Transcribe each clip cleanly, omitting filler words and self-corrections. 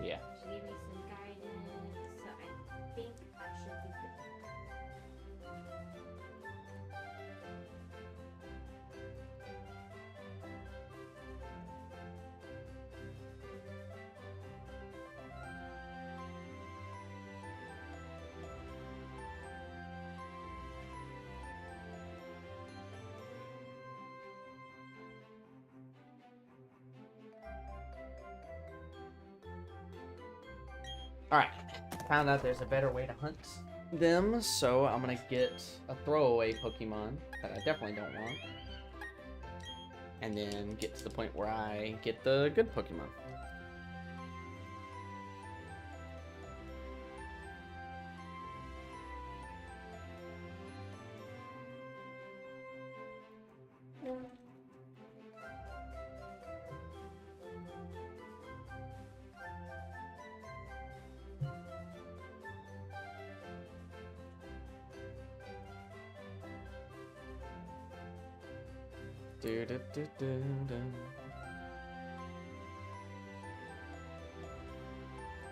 Yeah. She gave me some guidance, so I think I should be good. Alright. Found out there's a better way to hunt them, so I'm gonna get a throwaway Pokemon that I definitely don't want. And then get to the point where I get the good Pokemon.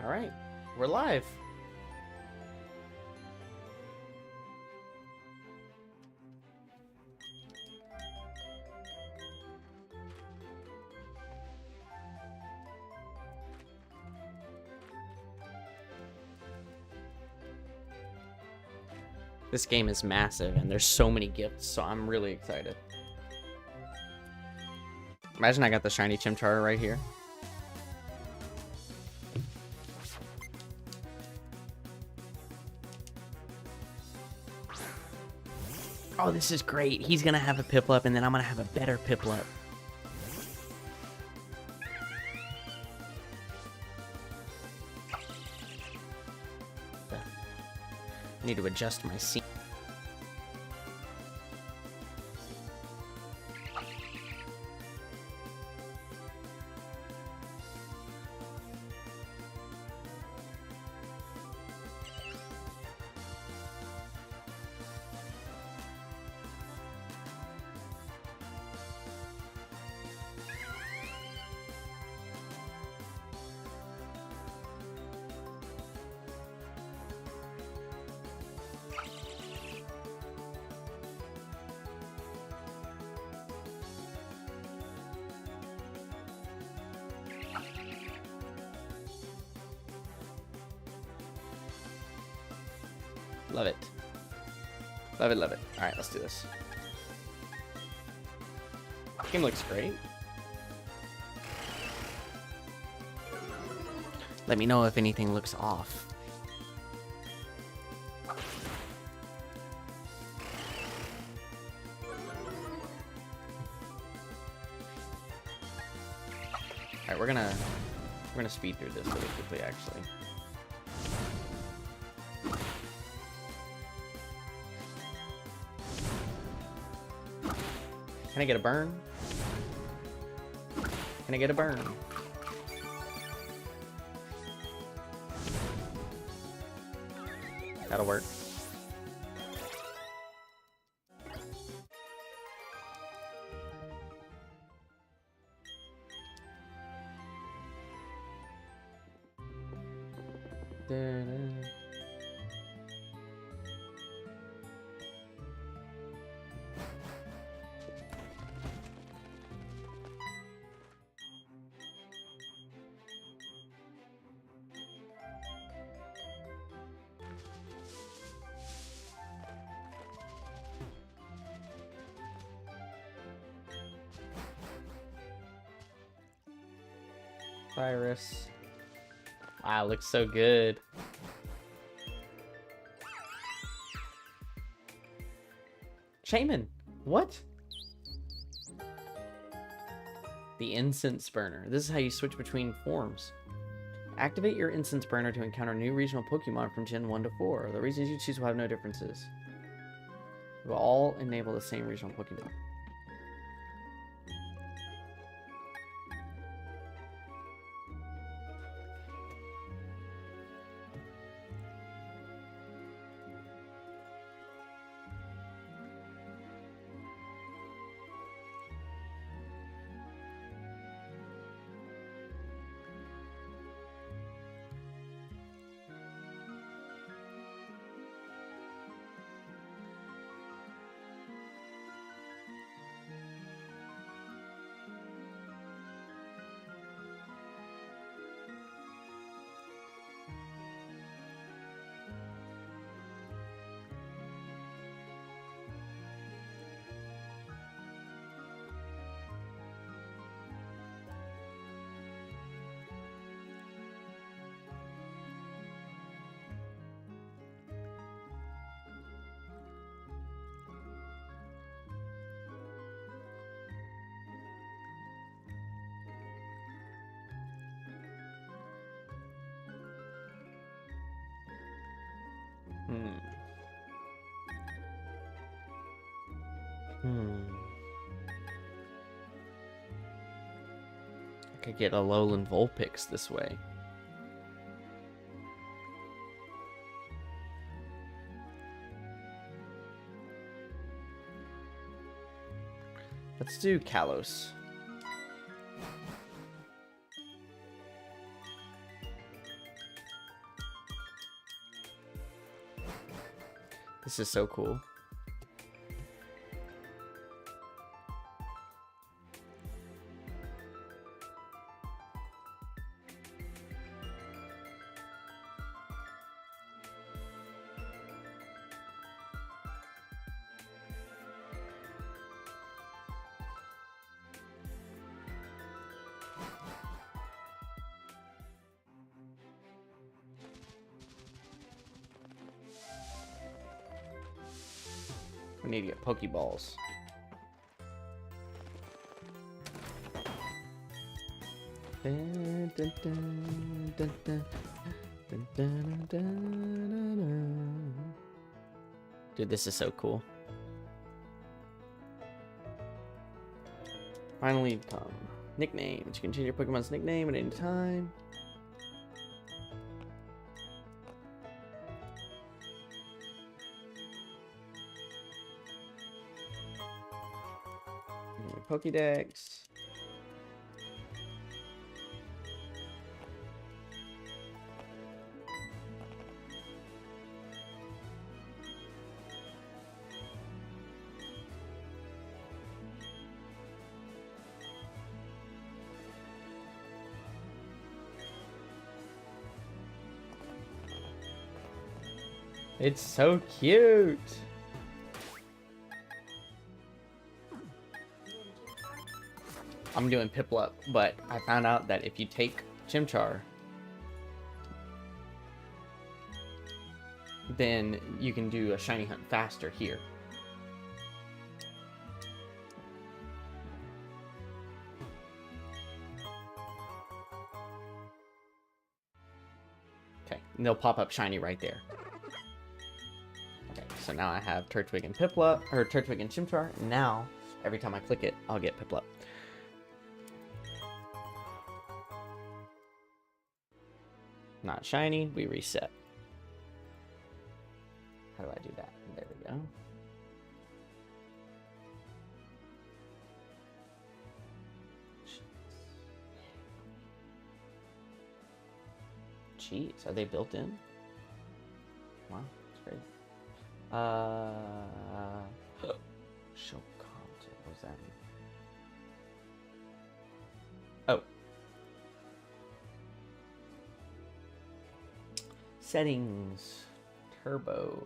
All right, we're live. This game is massive, and there's so many gifts, so I'm really excited. Imagine I got the shiny Chimchar right here. Oh, this is great. He's gonna have a Piplup, and then I'm gonna have a better Piplup. I need to adjust my scene. Love it. Love it, love it. Alright, let's do this. Game looks great. Let me know if anything looks off. Alright, we're gonna speed through this really quickly, actually. Can I get a burn? Can I get a burn? That'll work. Virus. Wow, looks so good. Shaman, what? The Incense Burner. This is how you switch between forms. Activate your Incense Burner to encounter new regional Pokemon from Gen 1 to 4. The regions you choose will have no differences. We will all enable the same regional Pokemon. Hmm. Hmm. I could get a Alolan Vulpix this way. Let's do Kalos. This is so cool. We need to get Pokeballs. Dun, dun, dun, dun, dun, dun, dun, dun, dun. Dude, this is so cool. Finally come. Nicknames. You can change your Pokemon's nickname at any time. Pokédex. It's so cute. I'm doing Piplup, but I found out that if you take Chimchar, then you can do a shiny hunt faster here. Okay, and they'll pop up shiny right there. Okay, so now I have Turtwig and Piplup, or Turtwig and Chimchar. Now, every time I click it, I'll get Piplup. Not shiny, we reset. How do I do that? There we go. Jeez, are they built in? Wow, that's great. Show content. What does that mean? Oh. Settings. Turbo.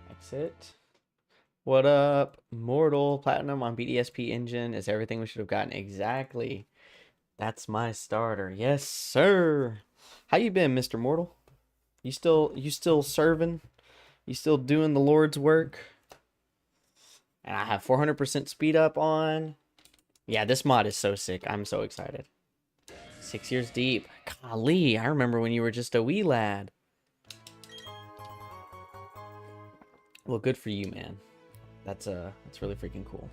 Exit. What up, Mortal? Platinum on BDSP engine is everything we should have gotten. Exactly. That's my starter. Yes, sir. How you been, Mr. Mortal? You still serving? You still doing the Lord's work? And I have 400% speed up on. Yeah, this mod is so sick. I'm so excited. 6 years deep. Golly, I remember when you were just a wee lad. Well, good for you, man. That's really freaking cool.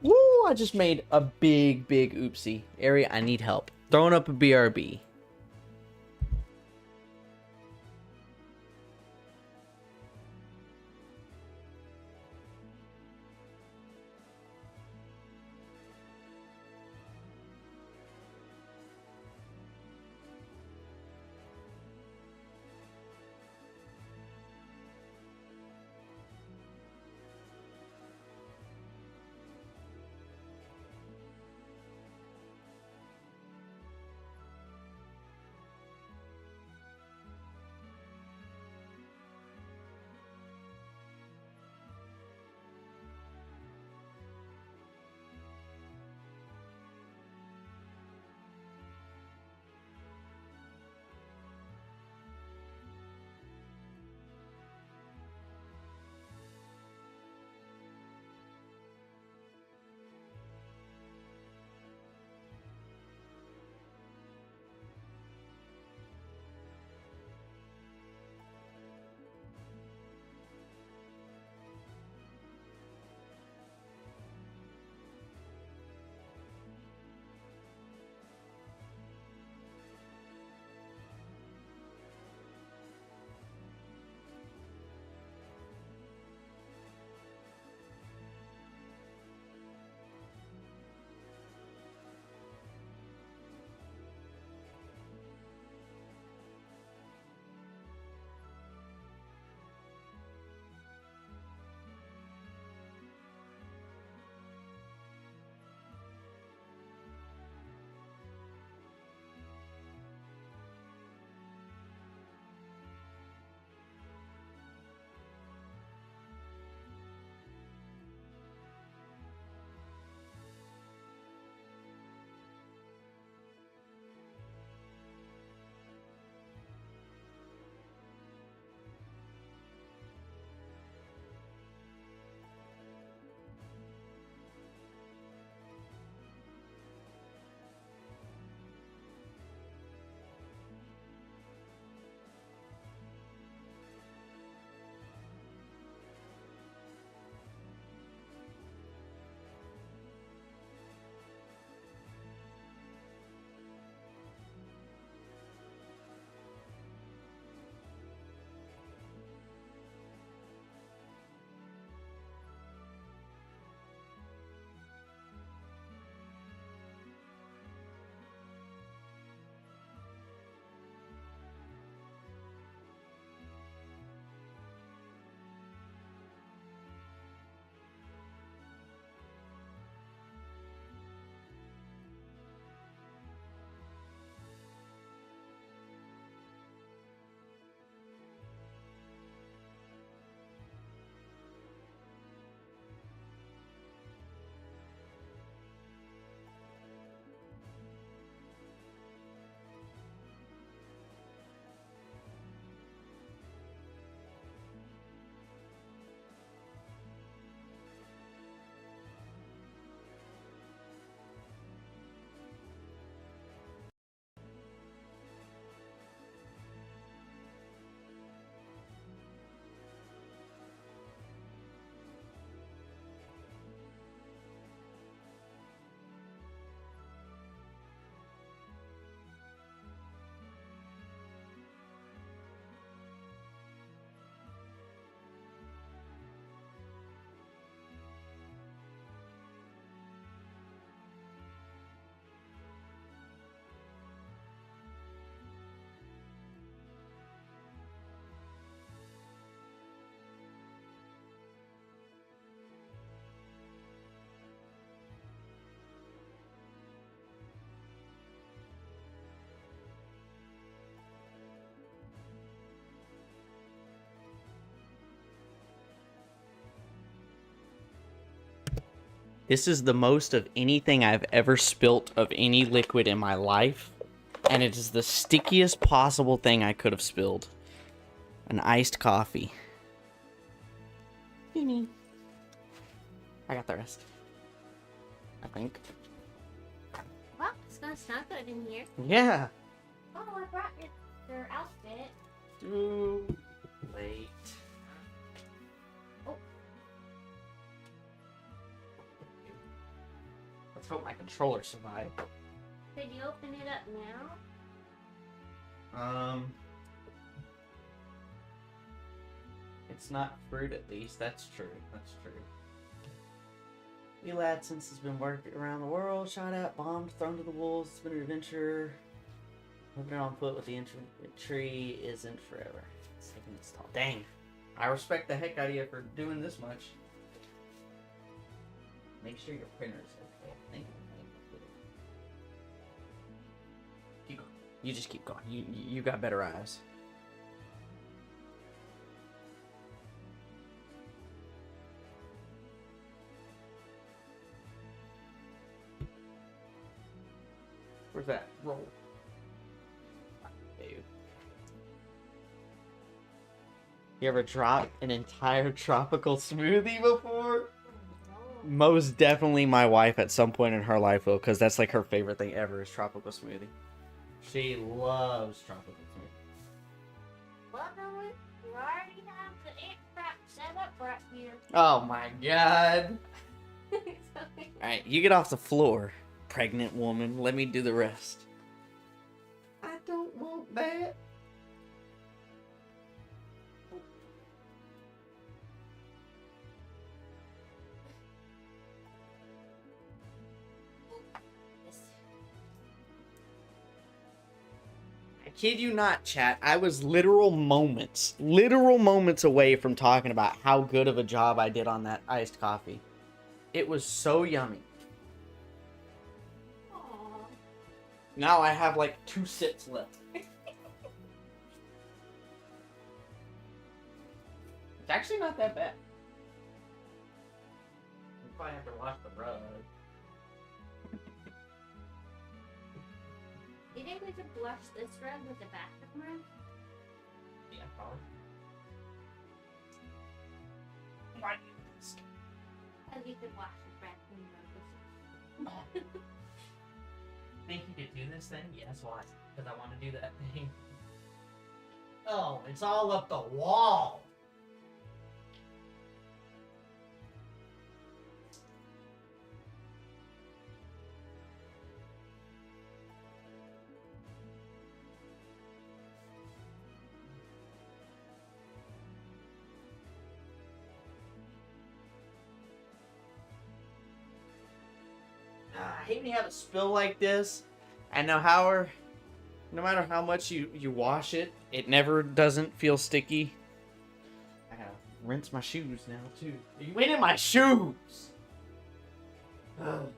Woo! I just made a big oopsie. Ari, I need help. Throwing up a BRB. This is the most of anything I've ever spilt of any liquid in my life. And it is the stickiest possible thing I could have spilled. An iced coffee. Excuse me. I got the rest. I think. Well, it's gonna smell good in here. Yeah. Oh, I brought your outfit. Too late. Oh. Let's hope my controller survived. Could you open it up now? It's not fruit at least. That's true. That's true. Your lad since has been working around the world, shot at, bombed, thrown to the wolves. It's been an adventure. Moving on foot with the infantry isn't forever. It's taking its toll. Dang. I respect the heck out of you for doing this much. Make sure your printer is okay. Thank you. Keep going. You just keep going. You got better eyes. Where's that? Roll. You ever dropped an entire tropical smoothie before? Most definitely my wife at some point in her life will, because that's like her favorite thing ever is tropical smoothie. She loves tropical smoothie. Well, no, you already have the ant trap set up right here. Oh my god. Alright, you get off the floor, pregnant woman. Let me do the rest. I don't want that. I kid you not, chat. I was literal moments away from talking about how good of a job I did on that iced coffee. It was so yummy. Aww. Now I have like 2 sips left. It's actually not that bad. We probably have to wash the rug. Do you think we could blush this rug with the bathroom rug? Yeah, probably. And you could wash the bathroom rug with it. Think you could do this then? Yes, why? Because I want to do that thing. Oh, it's all up the wall. I hate when you have a spill like this. And no matter how much you wash it, it never doesn't feel sticky. I gotta rinse my shoes now too. You went in my shoes. Ugh.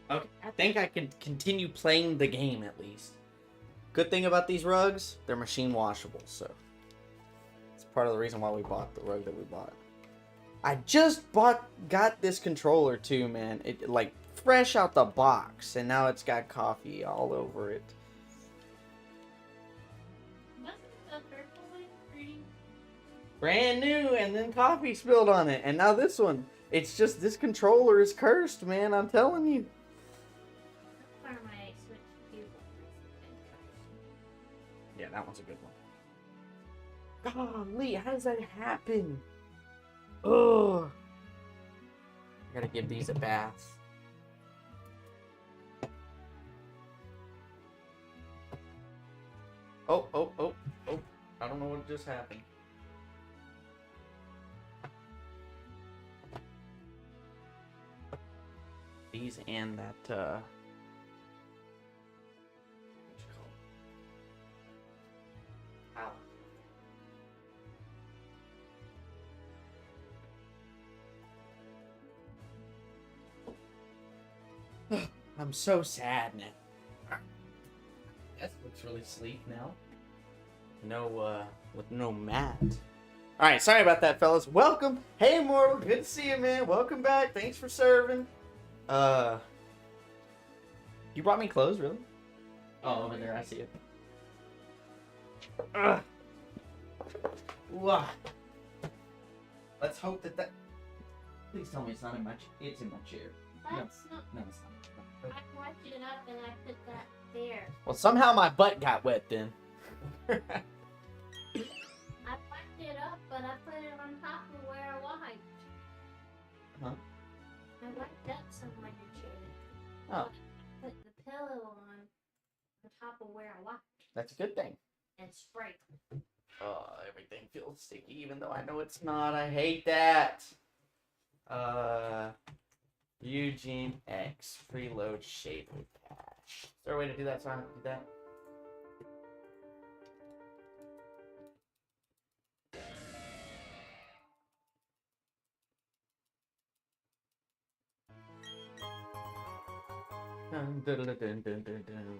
Okay, I think I can continue playing the game at least. Good thing about these rugs, they're machine washable, so it's part of the reason why we bought the rug that we bought. I just got this controller too, man. It like fresh out the box, and now it's got coffee all over it. Wasn't the purple one pretty? Brand new, and then coffee spilled on it, and now this one. It's just this controller is cursed, man. I'm telling you. That's why my Switch 2 one. Yeah, that one's a good one. Golly, how does that happen? Ugh. I gotta give these a bath. Oh. I don't know what just happened. These and that, what you call it? Ow. I'm so sad now. That looks really sleek now. No, with no mat. Alright, sorry about that, fellas. Welcome. Hey, Immortal. Good to see you, man. Welcome back. Thanks for serving. You brought me clothes, really? Oh, over there. I see it. Ugh. Wah. Let's hope that... Please tell me it's not in my it's in my chair. That's not. No, it's not. I wiped it up and I put that there. Well, somehow my butt got wet then. I wiped it up, but I put it on top of where I wiped. Huh? I wiped up some on your chair. Oh. Put the pillow on top of where I wiped. That's a good thing. And sprayed. Oh, everything feels sticky, even though I know it's not. I hate that. Eugene X preload shaper cache. Is there a way to do that so I don't do that? Dun, dun, dun, dun, dun, dun, dun.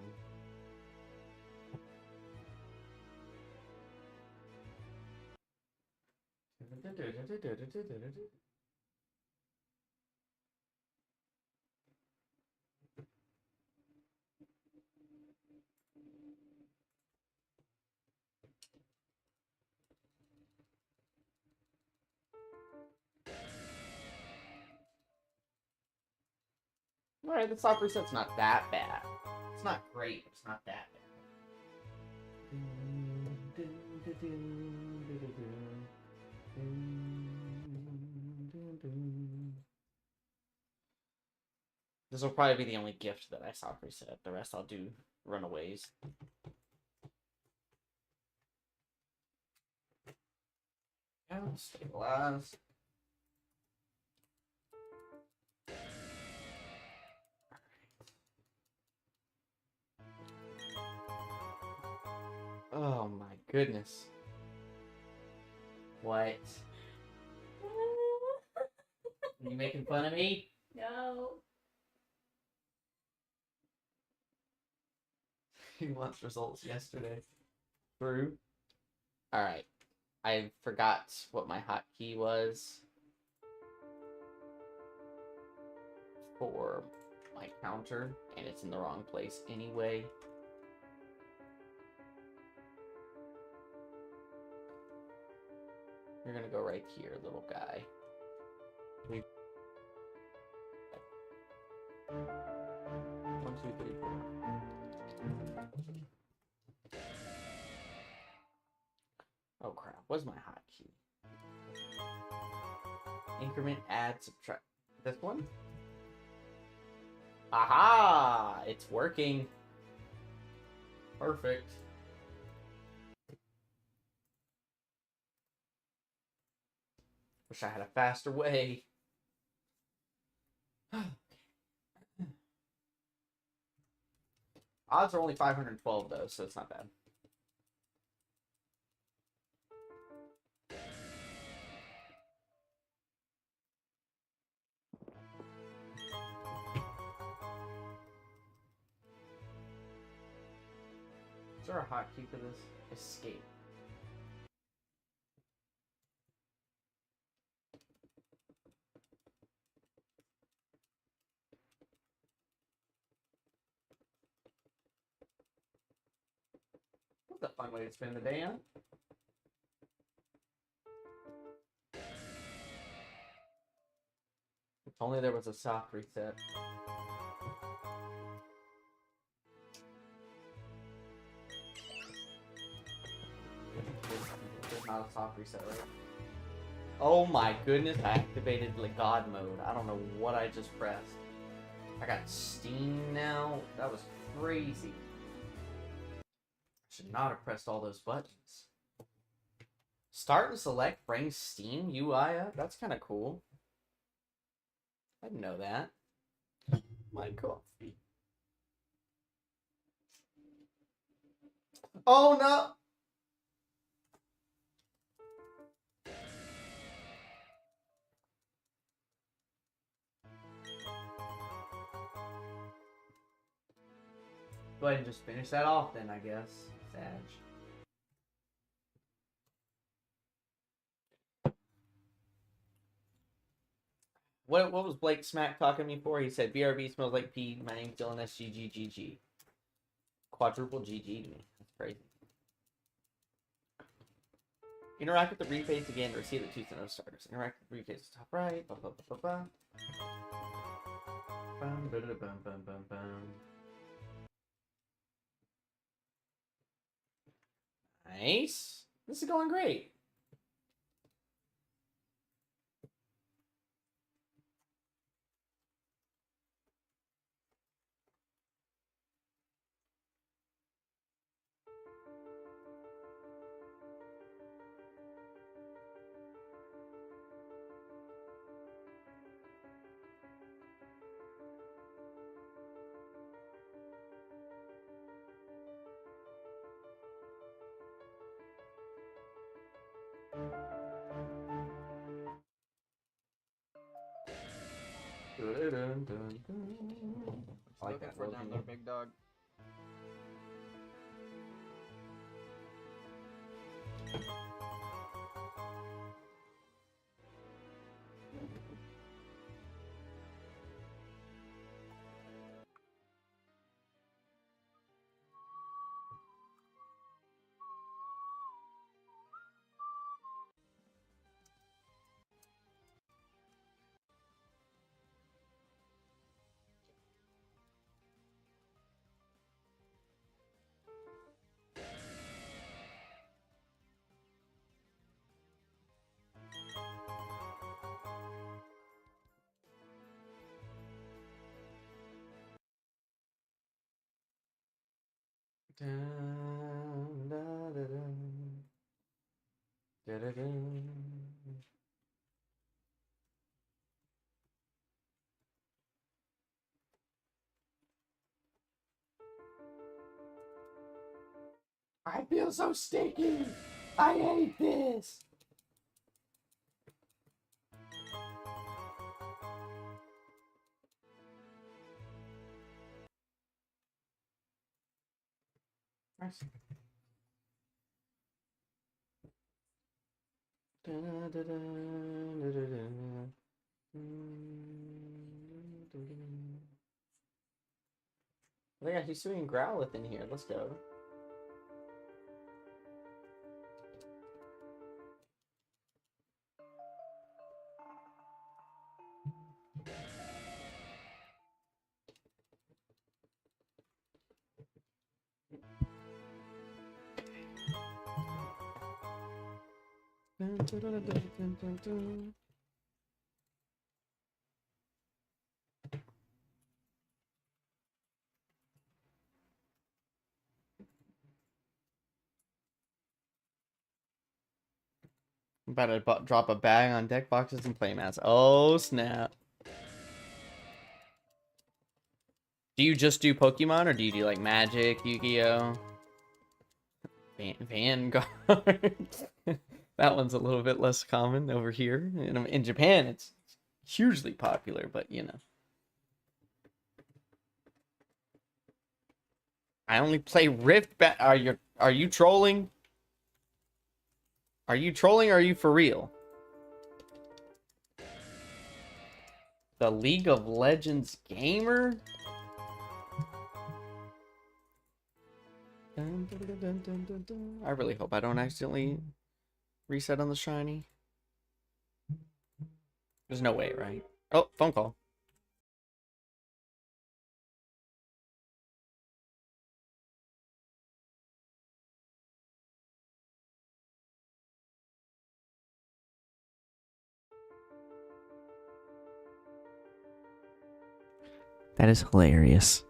Alright, the soft reset's not that bad. It's not great, but it's not that bad. This will probably be the only gift that I soft reset. The rest I'll do runaways. Yeah, stabilize. Oh my goodness. What? Are you making fun of me? No. He wants results yesterday. True. Alright. I forgot what my hotkey was for my counter, and it's in the wrong place anyway. You're gonna go right here, little guy. 1, 2, 3, 4. Oh crap, what's my hotkey? Increment, add, subtract. This one? Aha! It's working. Perfect. Wish I had a faster way. Odds are only 512 though, so it's not bad. Is there a hotkey for this? Escape. What's a fun way to spend the day, huh? If only there was a soft reset. There's not a soft reset, right? Oh my goodness, I activated like God mode. I don't know what I just pressed. I got Steam now. That was crazy. Should not have pressed all those buttons. Start and select brings Steam UI up. That's kind of cool. I didn't know that. My coffee. Oh no! Go ahead and just finish that off then, I guess. Sag. What was Blake Smack talking to me for? He said BRB smells like pee. My name's Dylan SGGGG. Quadruple GG to me. That's crazy. Interact with the reface again to receive the 2 cent of starters. Interact with the reface top right. Bum, bum, bum, bum. Bum, bum, bum, bum, bum, bum. Nice. This is going great. Dun, dun, dun. I like that for little down thing. there, big dog. Dun, dun, dun, dun. Dun, dun, dun. I feel so sticky. I hate this. Nice. Dun, dun, dun, dun, dun, dun, dun. Oh yeah, he's doing Growlithe in here. Let's go. Dun, dun, dun, dun, dun, dun, dun. I'm about to drop a bag on deck boxes and playmats. Oh snap! Do you just do Pokemon, or do you do like Magic, Yu-Gi-Oh, Vanguard? That one's a little bit less common over here. In Japan, it's hugely popular, but you know. I only play Rift. Are you trolling? Are you trolling or are you for real? The League of Legends gamer? I really hope I don't accidentally reset on the shiny. There's no way, right? Oh, phone call. That is hilarious.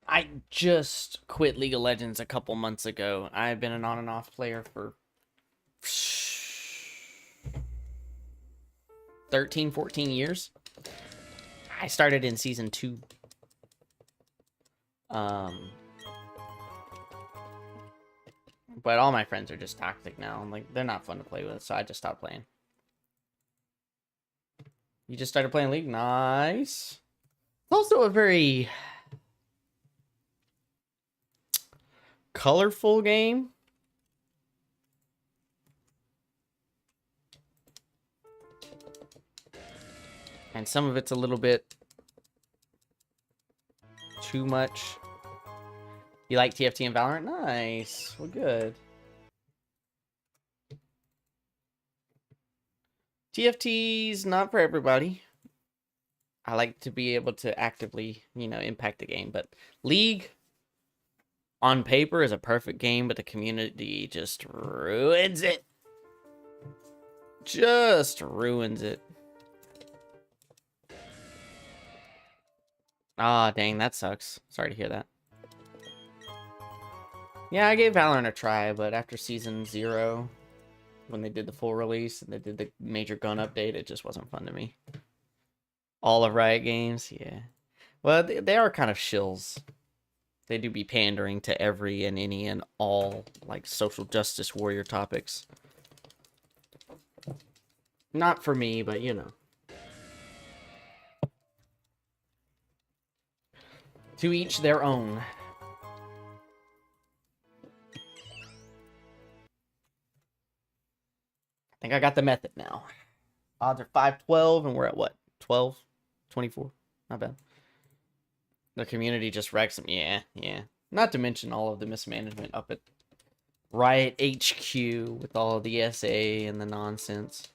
I just quit League of Legends a couple months ago. I've been an on and off player for 13, 14 years. I started in season 2. But all my friends are just toxic now. I'm like, they're not fun to play with, so I just stopped playing. You just started playing League? Nice. It's also a very colorful game. And some of it's a little bit too much. You like TFT and Valorant? Nice. Well, good. TFT's not for everybody. I like to be able to actively, impact the game. But League, on paper, is a perfect game, but the community just ruins it. Just ruins it. Ah, dang, that sucks. Sorry to hear that. Yeah, I gave Valorant a try, but after season 0, when they did the full release and they did the major gun update, it just wasn't fun to me. All of Riot Games, yeah. Well, they are kind of shills. They do be pandering to every and any and all, like, social justice warrior topics. Not for me, but to each their own. I got the method now. Odds are 512, and we're at what? 12? 24? Not bad. The community just wrecks them. Yeah, yeah. Not to mention all of the mismanagement up at Riot HQ with all the SA and the nonsense.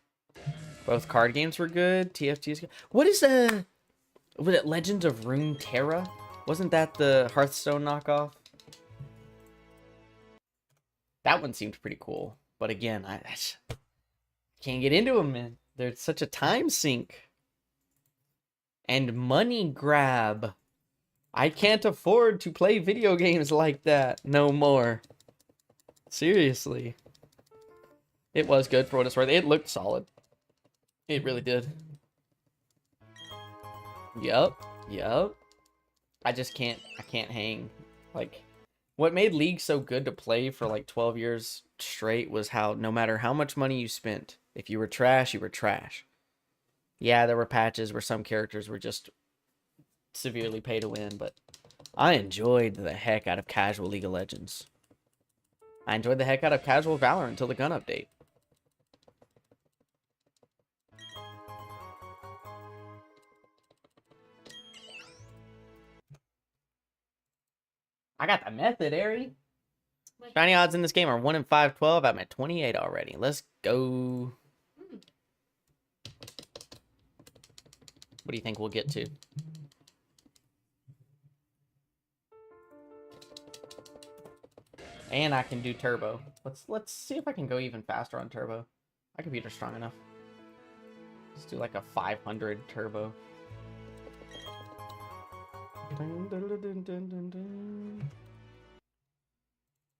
Both card games were good. TFT is good. What is was it Legends of Runeterra? Wasn't that the Hearthstone knockoff? That one seemed pretty cool. But again, I can't get into them, man. They're such a time sink. And money grab. I can't afford to play video games like that no more. Seriously. It was good for what it's worth. It looked solid. It really did. Yup. I can't hang. Like, what made League so good to play for like 12 years straight was how no matter how much money you spent, if you were trash, you were trash. Yeah, there were patches where some characters were just severely pay to win, but I enjoyed the heck out of casual League of Legends. I enjoyed the heck out of casual Valorant until the gun update. I got the method, Ari. Shiny odds in this game are 1 in 512. I'm at 28 already. Let's go. What do you think we'll get to? And I can do turbo. Let's see if I can go even faster on turbo. My computer's strong enough. Let's do like a 500 turbo.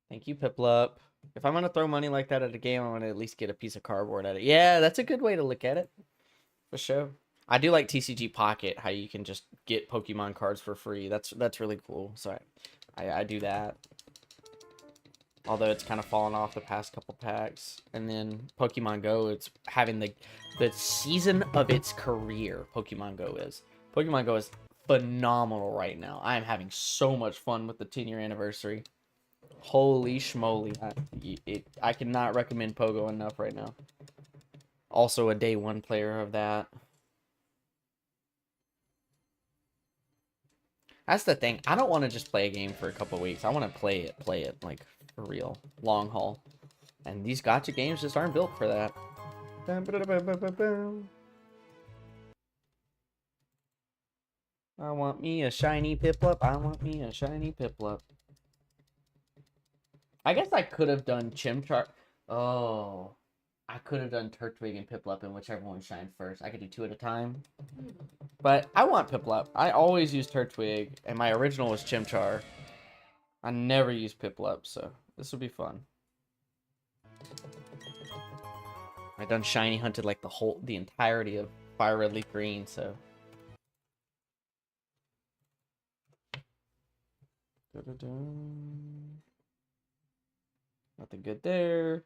Thank you, Piplup. If I'm gonna throw money like that at a game, I'm gonna at least get a piece of cardboard at it. Yeah, that's a good way to look at it. For sure. I do like TCG Pocket, how you can just get Pokemon cards for free. That's really cool. So I do that. Although it's kind of fallen off the past couple packs. And then Pokemon Go, it's having the season of its career, Pokemon Go is. Pokemon Go is phenomenal right now. I am having so much fun with the 10-year anniversary. Holy schmoly. I cannot recommend Pogo enough right now. Also a day one player of that. That's the thing. I don't want to just play a game for a couple weeks. I want to play it like for real, long haul. And these gacha games just aren't built for that. I want me a shiny Piplup. I want me a shiny Piplup. I guess I could have done Chimchar. Oh, I could have done Turtwig and Piplup, and whichever one shined first. I could do 2 at a time. But I want Piplup. I always use Turtwig, and my original was Chimchar. I never use Piplup, so this will be fun. I done shiny hunted like the entirety of Fire Red Leaf Green, so. Nothing good there.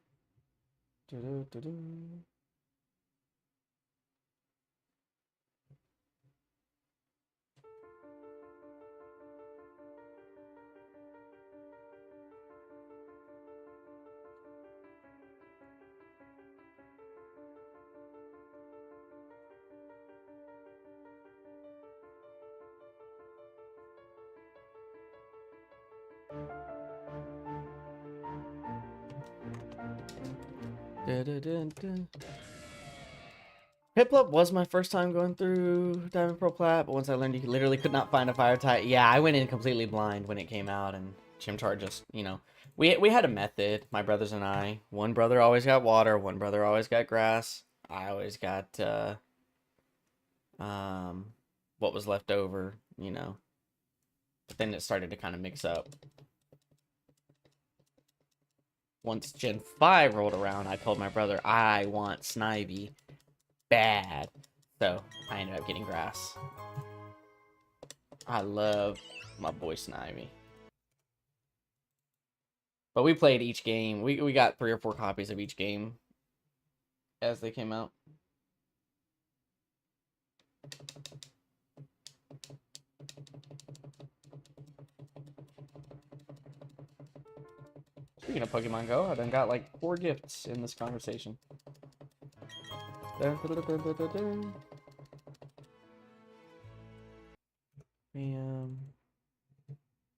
Piplup was my first time going through Diamond Pro Plat, but once I learned you literally could not find a fire type, yeah, I went in completely blind when it came out, and Chimchar just, you know, we had a method, my brothers and I. One brother always got water, one brother always got grass. I always got what was left over, you know. But then it started to kind of mix up. Once Gen 5 rolled around, I told my brother I want Snivy bad. So I ended up getting grass. I love my boy Snivy. But we played each game. We got 3 or 4 copies of each game as they came out. Speaking of Pokemon Go, I done got like 4 gifts in this conversation. Dun, dun, dun, dun, dun, dun.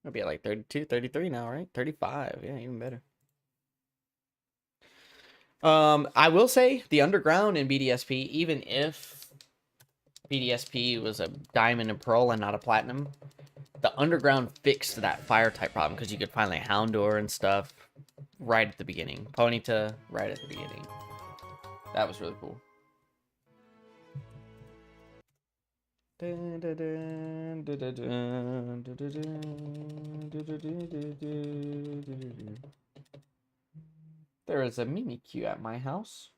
I'll be at like 32, 33 now, right? 35. Yeah, even better. I will say the underground in BDSP, even if BDSP was a diamond and pearl and not a platinum, the underground fixed that fire type problem because you could find like Houndour and stuff right at the beginning. Ponyta right at the beginning. That was really cool. There is a Mimikyu at my house.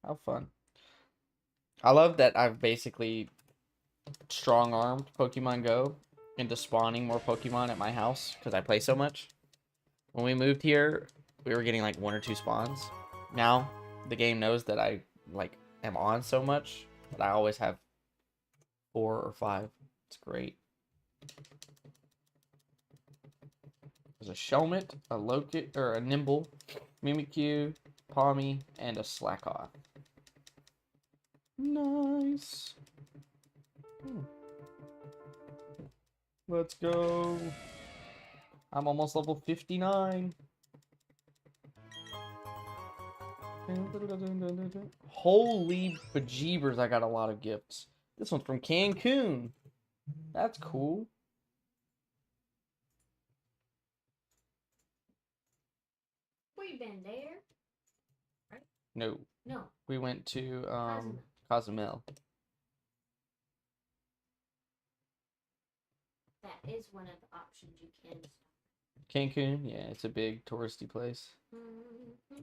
How fun. I love that I've basically strong-armed Pokemon Go into spawning more Pokemon at my house because I play so much. When we moved here, we were getting like 1 or 2 spawns. Now, the game knows that I like am on so much that I always have 4 or 5. It's great. There's a Shelmet, a Locust, or a Nimble, Mimikyu, Pawmi, and a Slackoth. Nice. Let's go. I'm almost level 59. Holy bejeebers, I got a lot of gifts. This one's from Cancun. That's cool. We've been there. Right? No. No. We went to Cozumel. That is one of the options you can stop. Cancun, yeah, it's a big touristy place. Mm-hmm.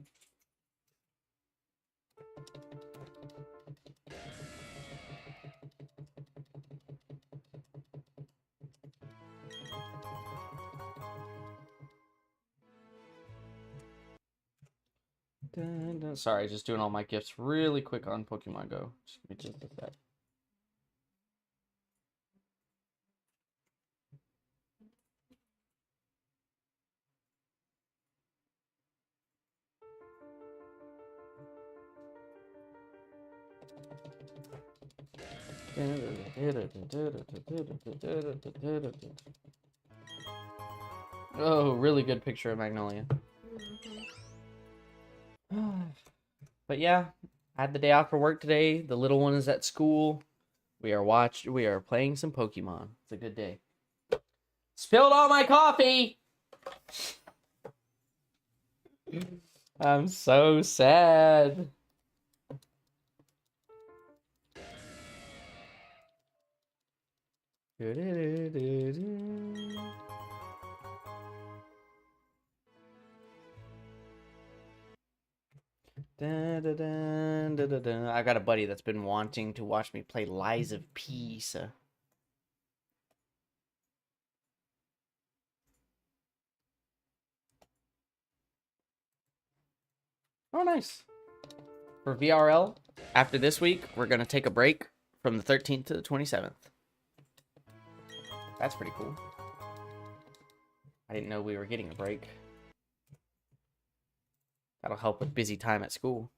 Dun, dun. Sorry, just doing all my gifts really quick on Pokemon Go. Just a sec. Oh, really good picture of Magnolia. Mm-hmm. But yeah, I had the day off for work today. The little one is at school. We are playing some Pokemon. It's a good day. Spilled all my coffee. I'm so sad. Dun, dun, dun, dun, dun, dun. I got a buddy that's been wanting to watch me play Lies of P. So. Oh, nice. For VRL, after this week, we're going to take a break from the 13th to the 27th. That's pretty cool. I didn't know we were getting a break. That'll help with busy time at school.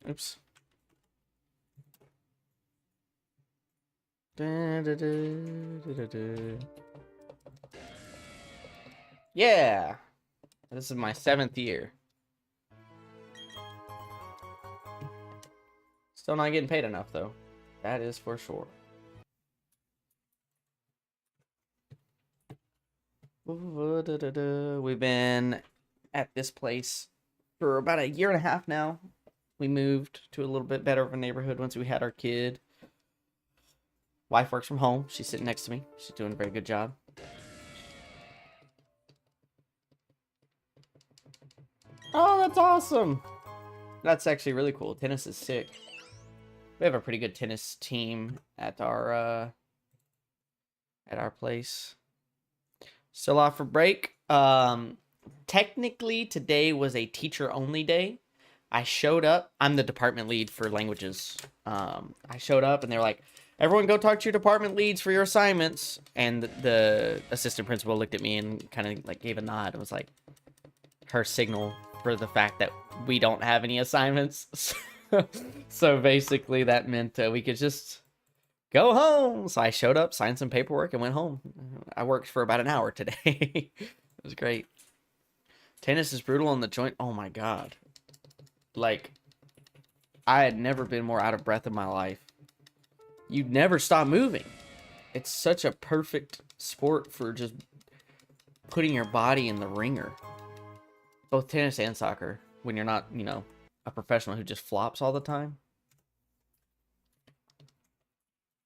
Oops. Da, da, da, da, da. Yeah. This is my 7th year. Still not getting paid enough, though. That is for sure. We've been at this place for about a year and a half now. We moved to a little bit better of a neighborhood once we had our kid. Wife works from home. She's sitting next to me. She's doing a very good job. Oh, that's awesome. That's actually really cool. Tennis is sick. We have a pretty good tennis team at our place. Still off for break. Technically, today was a teacher-only day. I showed up. I'm the department lead for languages. I showed up, and they're like, Everyone go talk to your department leads for your assignments. And the assistant principal looked at me and kind of like gave a nod and was like, her signal for the fact that we don't have any assignments. So basically that meant we could just go home. So I showed up, signed some paperwork, and went home. I worked for about an hour today. It was great. Tennis is brutal on the joint. Oh my god. Like, I had never been more out of breath in my life. You never stop moving. It's such a perfect sport for just putting your body in the ringer. Both tennis and soccer, when you're not, you know, a professional who just flops all the time.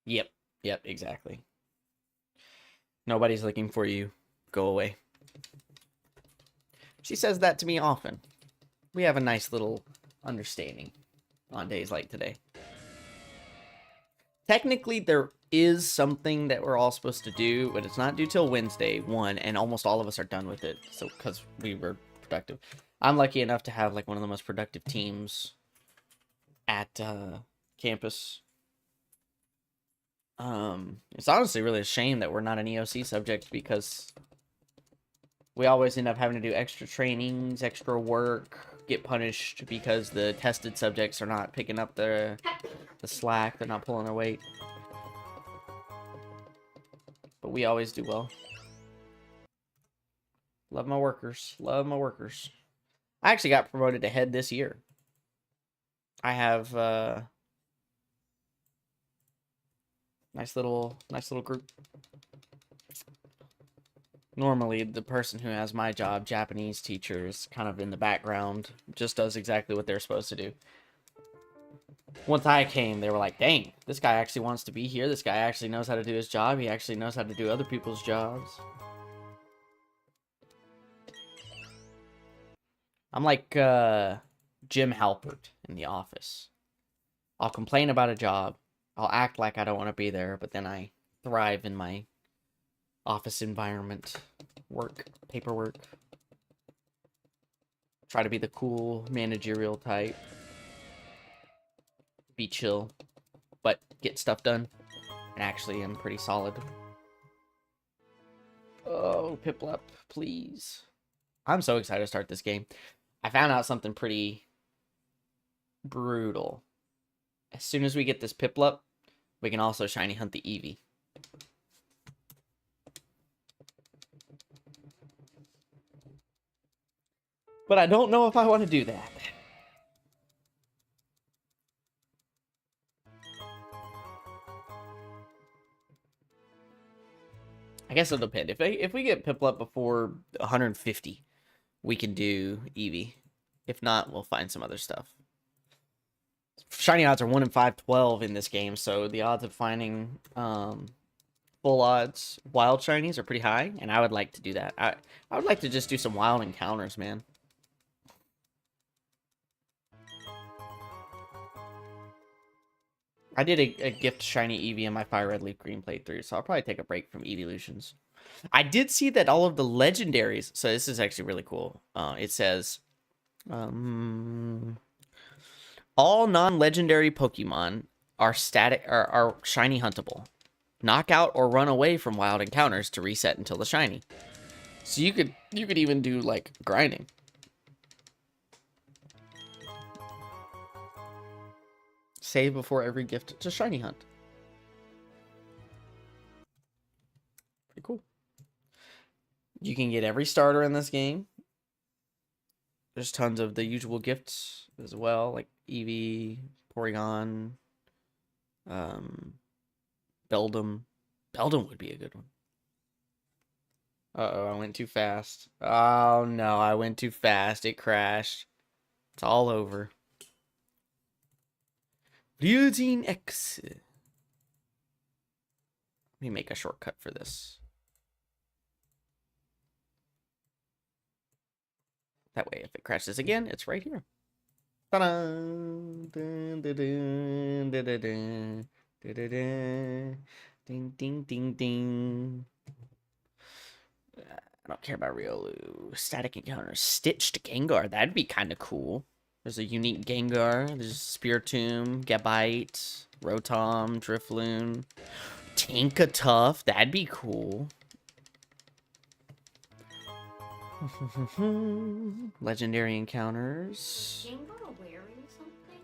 Yep, exactly. Nobody's looking for you. Go away. She says that to me often. We have a nice little understanding on days like today. Technically, there is something that we're all supposed to do, but it's not due till Wednesday, 1, and almost all of us are done with it, so because we were productive. I'm lucky enough to have like one of the most productive teams at campus. It's honestly really a shame that we're not an EOC subject because we always end up having to do extra trainings, extra work, get punished because the tested subjects are not picking up the slack, they're not pulling their weight. But we always do well. Love my workers. Love my workers. I actually got promoted to head this year. I have nice little group. Normally, the person who has my job, Japanese teachers, kind of in the background, just does exactly what they're supposed to do. Once I came, they were like, dang, this guy actually wants to be here. This guy actually knows how to do his job. He actually knows how to do other people's jobs. I'm like Jim Halpert in The Office. I'll complain about a job. I'll act like I don't want to be there, but then I thrive in my office environment. Work, paperwork. Try to be the cool managerial type. Be chill, but get stuff done. And actually, I'm pretty solid. Oh, Piplup, please. I'm so excited to start this game. I found out something pretty brutal. As soon as we get this Piplup, we can also shiny hunt the Eevee. But I don't know if I want to do that. I guess it'll depend. If we get Piplup before 150, we can do Eevee. If not, we'll find some other stuff. Shiny odds are 1 in 512 in this game, so the odds of finding full odds wild shinies are pretty high, and I would like to do that. I would like to just do some wild encounters, man. I did a gift shiny Eevee in my Fire Red Leaf Green playthrough, so I'll probably take a break from evolutions. I did see that all of the legendaries, so this is actually really cool. It says, all non-legendary Pokemon are shiny huntable. Knock out or run away from wild encounters to reset until the shiny. So you could even do like grinding. Save before every gift to shiny hunt. Pretty cool. You can get every starter in this game. There's tons of the usual gifts as well, like Eevee, Porygon, Beldum. Beldum would be a good one. Uh-oh, I went too fast. Oh, no, I went too fast. It crashed. It's all over. Ryujin X. Let me make a shortcut for this. That way, if it crashes again, it's right here. Ta-da! Ding, ding, ding, ding. I don't care about Riolu. Static encounters. Stitched Gengar. That'd be kind of cool. There's a unique Gengar. There's Spiritomb, Gabite, Rotom, Drifloon, Tinkatuff. That'd be cool. Legendary encounters. Gengar wearing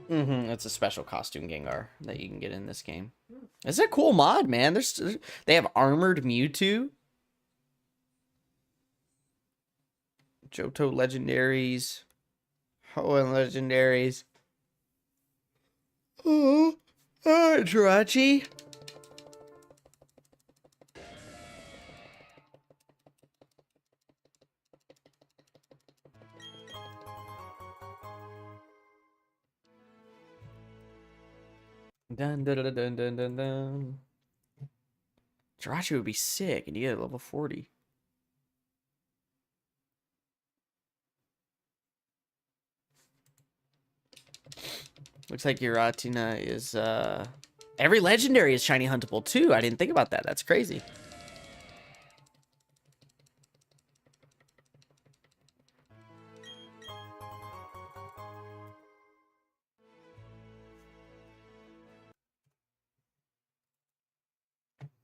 something? It's a special costume Gengar that you can get in this game. It's a cool mod, man. They have armored Mewtwo. Johto legendaries. Hoenn legendaries. Oh, alright, Jirachi. Dun dun dun dun dun dun dun. Jirachi would be sick, and you get level 40. Looks like Giratina is every legendary is shiny huntable too. I didn't think about that. That's crazy.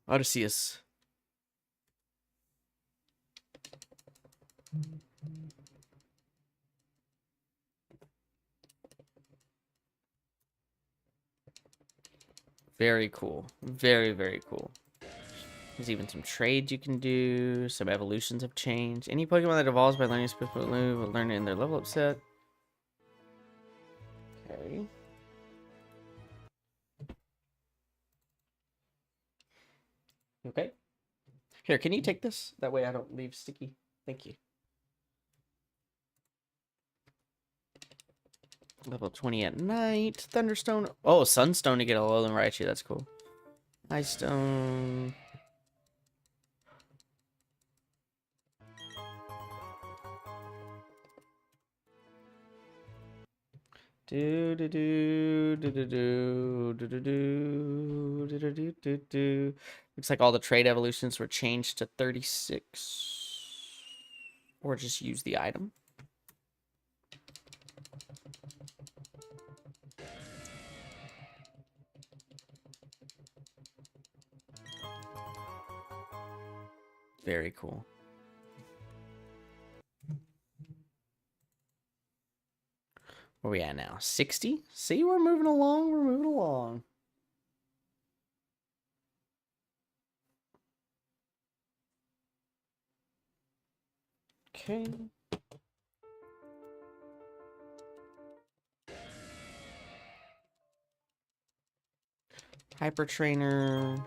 Odysseus. Very cool. Very, very cool. There's even some trades you can do. Some evolutions have changed. Any Pokemon that evolves by learning a specific move will learn it in their level up set. Okay. Okay. Here, can you take this? That way I don't leave sticky. Thank you. Level 20 at night. Thunderstone. Oh, Sunstone to get a Alolan Raichu. That's cool. Ice Stone. Do do do do do do do do do do do do do do. Looks like all the trade evolutions were changed to 36. Or just use the item. Very cool. Where we at now? 60? See, we're moving along. We're moving along. Okay. Hyper Trainer.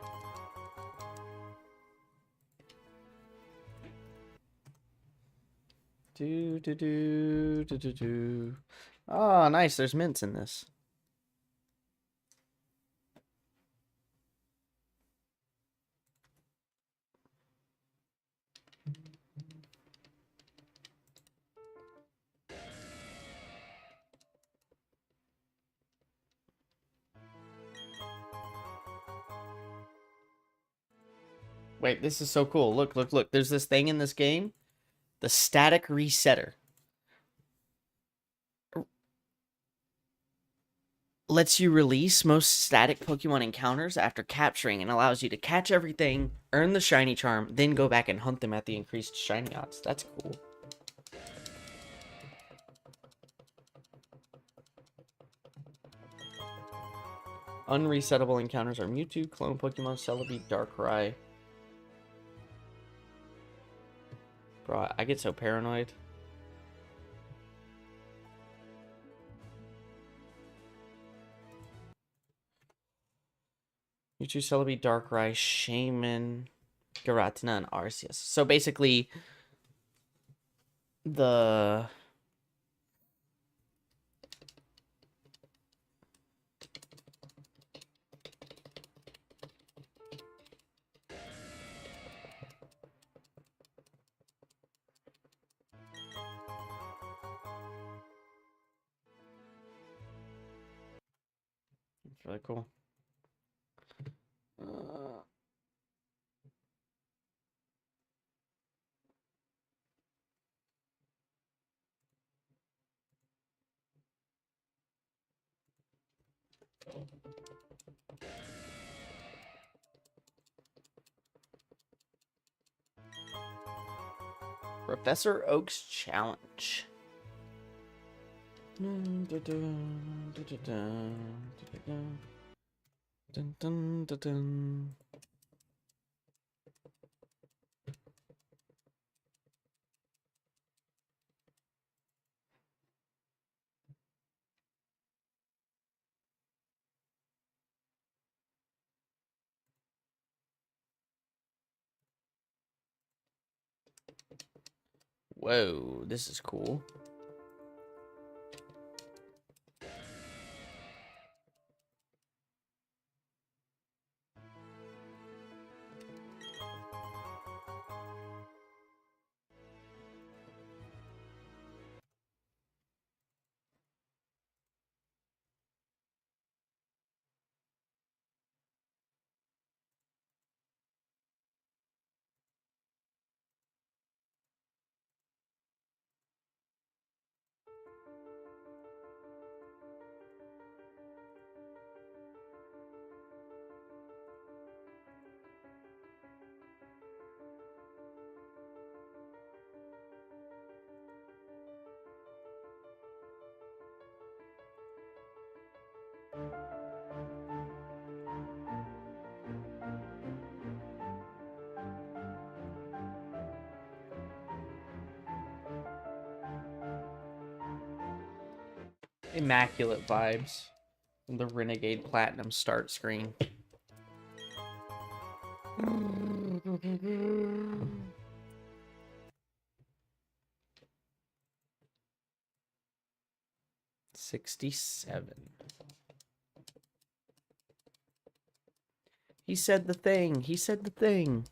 Do do do do do do. Oh, nice. There's mints in this. Wait, this is so cool. Look, look, look. There's this thing in this game. The static resetter. Lets you release most static Pokemon encounters after capturing and allows you to catch everything, earn the shiny charm, then go back and hunt them at the increased shiny odds. That's cool. Unresettable encounters are Mewtwo, Clone Pokemon, Celebi, Darkrai. Bro, I get so paranoid. Mewtwo, Celebi, Darkrai, Shaman, Giratina, and Arceus. So basically, the... It's really cool. Professor Oak's challenge. Dun, dun, dun, dun, dun, dun, dun, dun, dun, dun. Whoa, this is cool. Immaculate vibes from the Renegade Platinum start screen. $67. He said the thing. He said the thing.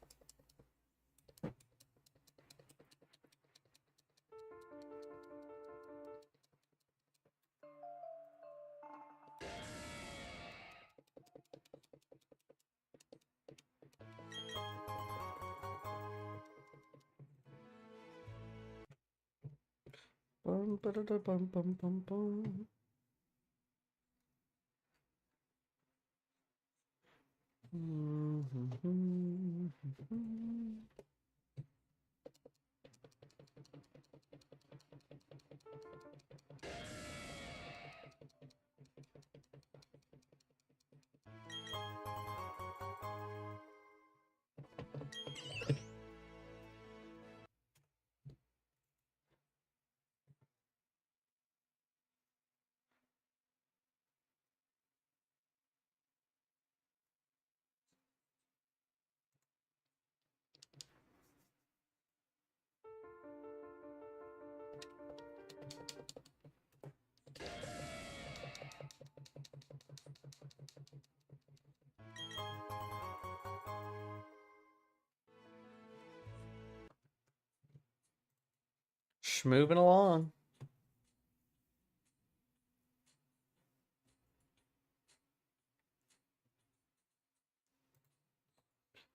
Bum, ba-da-da, bum, bum, bum, bum. Moving along.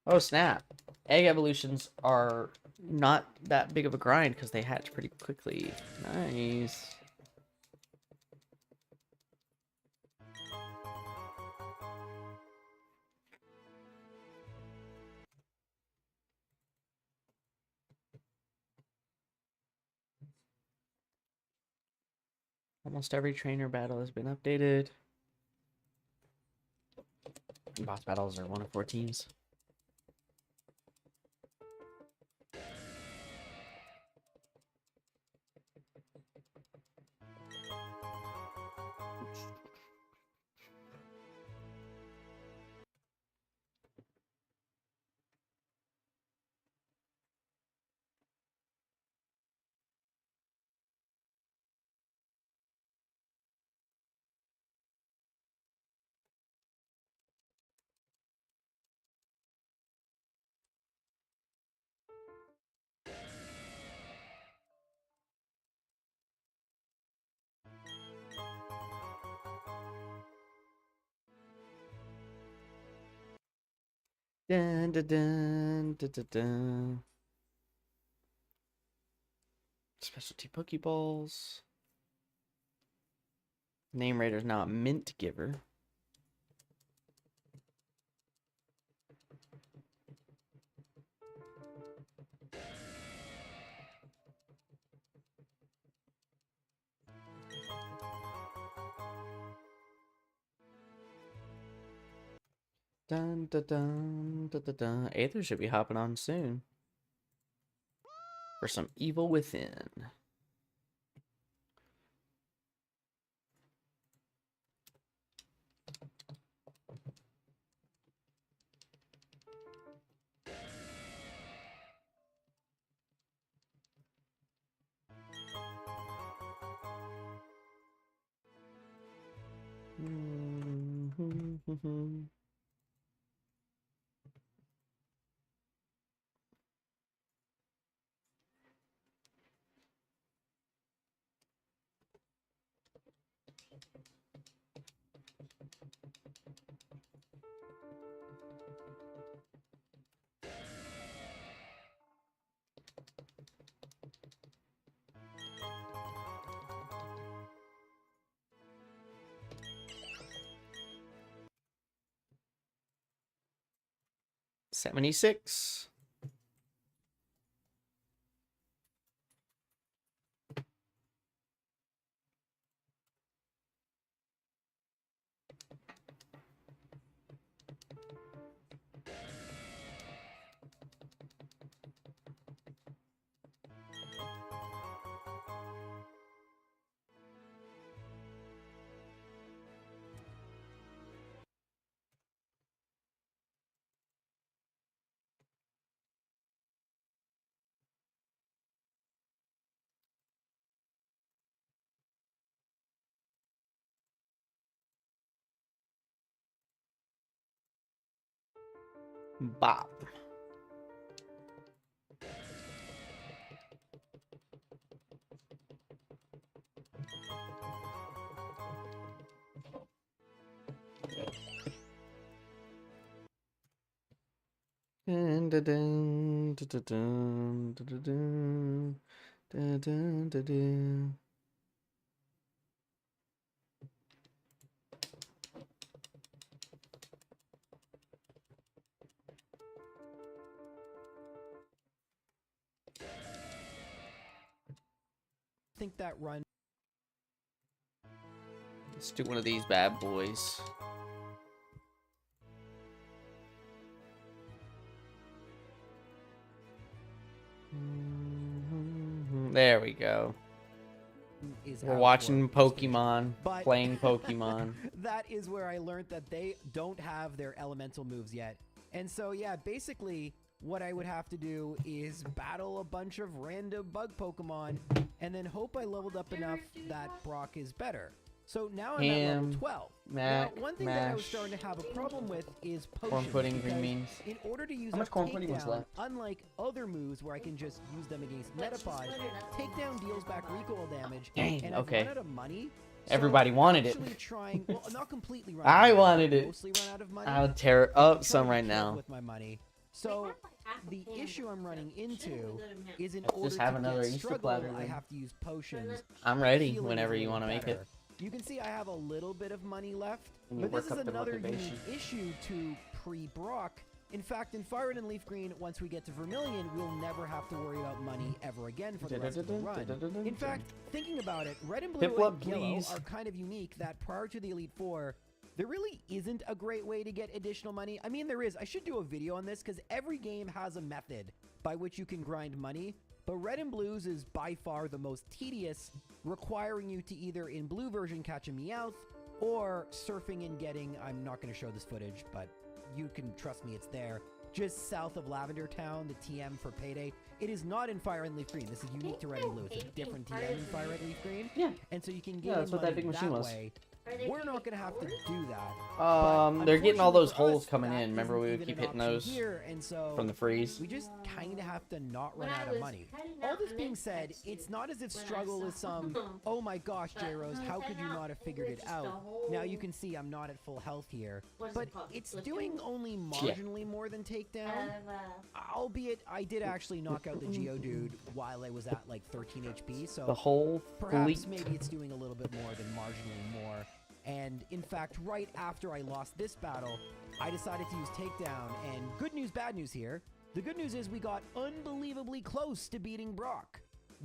Oh, snap. Egg evolutions are not that big of a grind because they hatch pretty quickly. Nice. Almost every trainer battle has been updated. Boss battles are 1 of 4 teams. Dun, dun, dun, dun, dun, dun. Specialty Pokeballs. Name Raider's now a Mint Giver. Dun, dun, dun, dun, dun, dun. Aether should be hopping on soon for some Evil Within. $76. Bop. Dun, dun, dun, dun, dun, dun, dun, dun, dun, dun, dun. Think that run. Let's do one of these bad boys. There we go. We're watching Pokemon, playing Pokemon. That is where I learned that they don't have their elemental moves yet. And so, yeah, basically what I would have to do is battle a bunch of random bug Pokemon and then hope I leveled up enough that Brock is better. So now I'm at level 12. Now, one thing that I was starting to have a problem with is potions. Corn pudding, green beans. In order to use How much corn pudding was left? unlike other moves where I can just use them against Metapod, takedown deals back recoil damage. Dang, and okay. I've run out of money. Everybody wanted it. Trying, well, not completely run I out of wanted money, it. mostly run out of money. I'll tear up I'm some trying right to keep up now. with my money. So the issue I'm running into is in Let's order just have to another get Easter struggle, platter I then. have to use potions. I'm ready Healing whenever is a you little want to make it. better. You can see I have a little bit of money left, And you but this work is up the another unique motivation. issue to pre-Brock. In fact, in Fire Red and Leaf Green, once we get to Vermilion, we'll never have to worry about money ever again for the rest of the run. In fact, thinking about it, Red and Blue Piplup, and Yellow please. are kind of unique that prior to the Elite Four, there really isn't a great way to get additional money. I mean, there is. I should do a video on this because every game has a method by which you can grind money, but Red and Blue's is by far the most tedious, requiring you to either in Blue version catch a Meowth or surfing and getting, I'm not going to show this footage, but you can trust me, it's there, just south of Lavender Town, the TM for Payday. It is not in Fire and Leaf Green. This is unique to Red and Blue. It's a different TM in Fire and Leaf Green. Yeah. And so you can gain Yeah, that's what that money big machine was. way. We're not going to have to do that. They're getting all those Unfortunately for holes us, coming that in. Remember, isn't we would even keep an hitting option those here, and so from the freeze. we just kind of have to not run out of money. All this being said, it's not as if struggle is some, oh my gosh, J-Rose, how could you not have figured it out? Now you can see I'm not at full health here, but it's doing only marginally more than Takedown. Albeit, I did actually knock out the Geodude while I was at like 13 HP, so The whole perhaps fleet. maybe it's doing a little bit more than marginally more. And in fact, right after I lost this battle, I decided to use Takedown. And good news, bad news here. The good news is we got unbelievably close to beating Brock.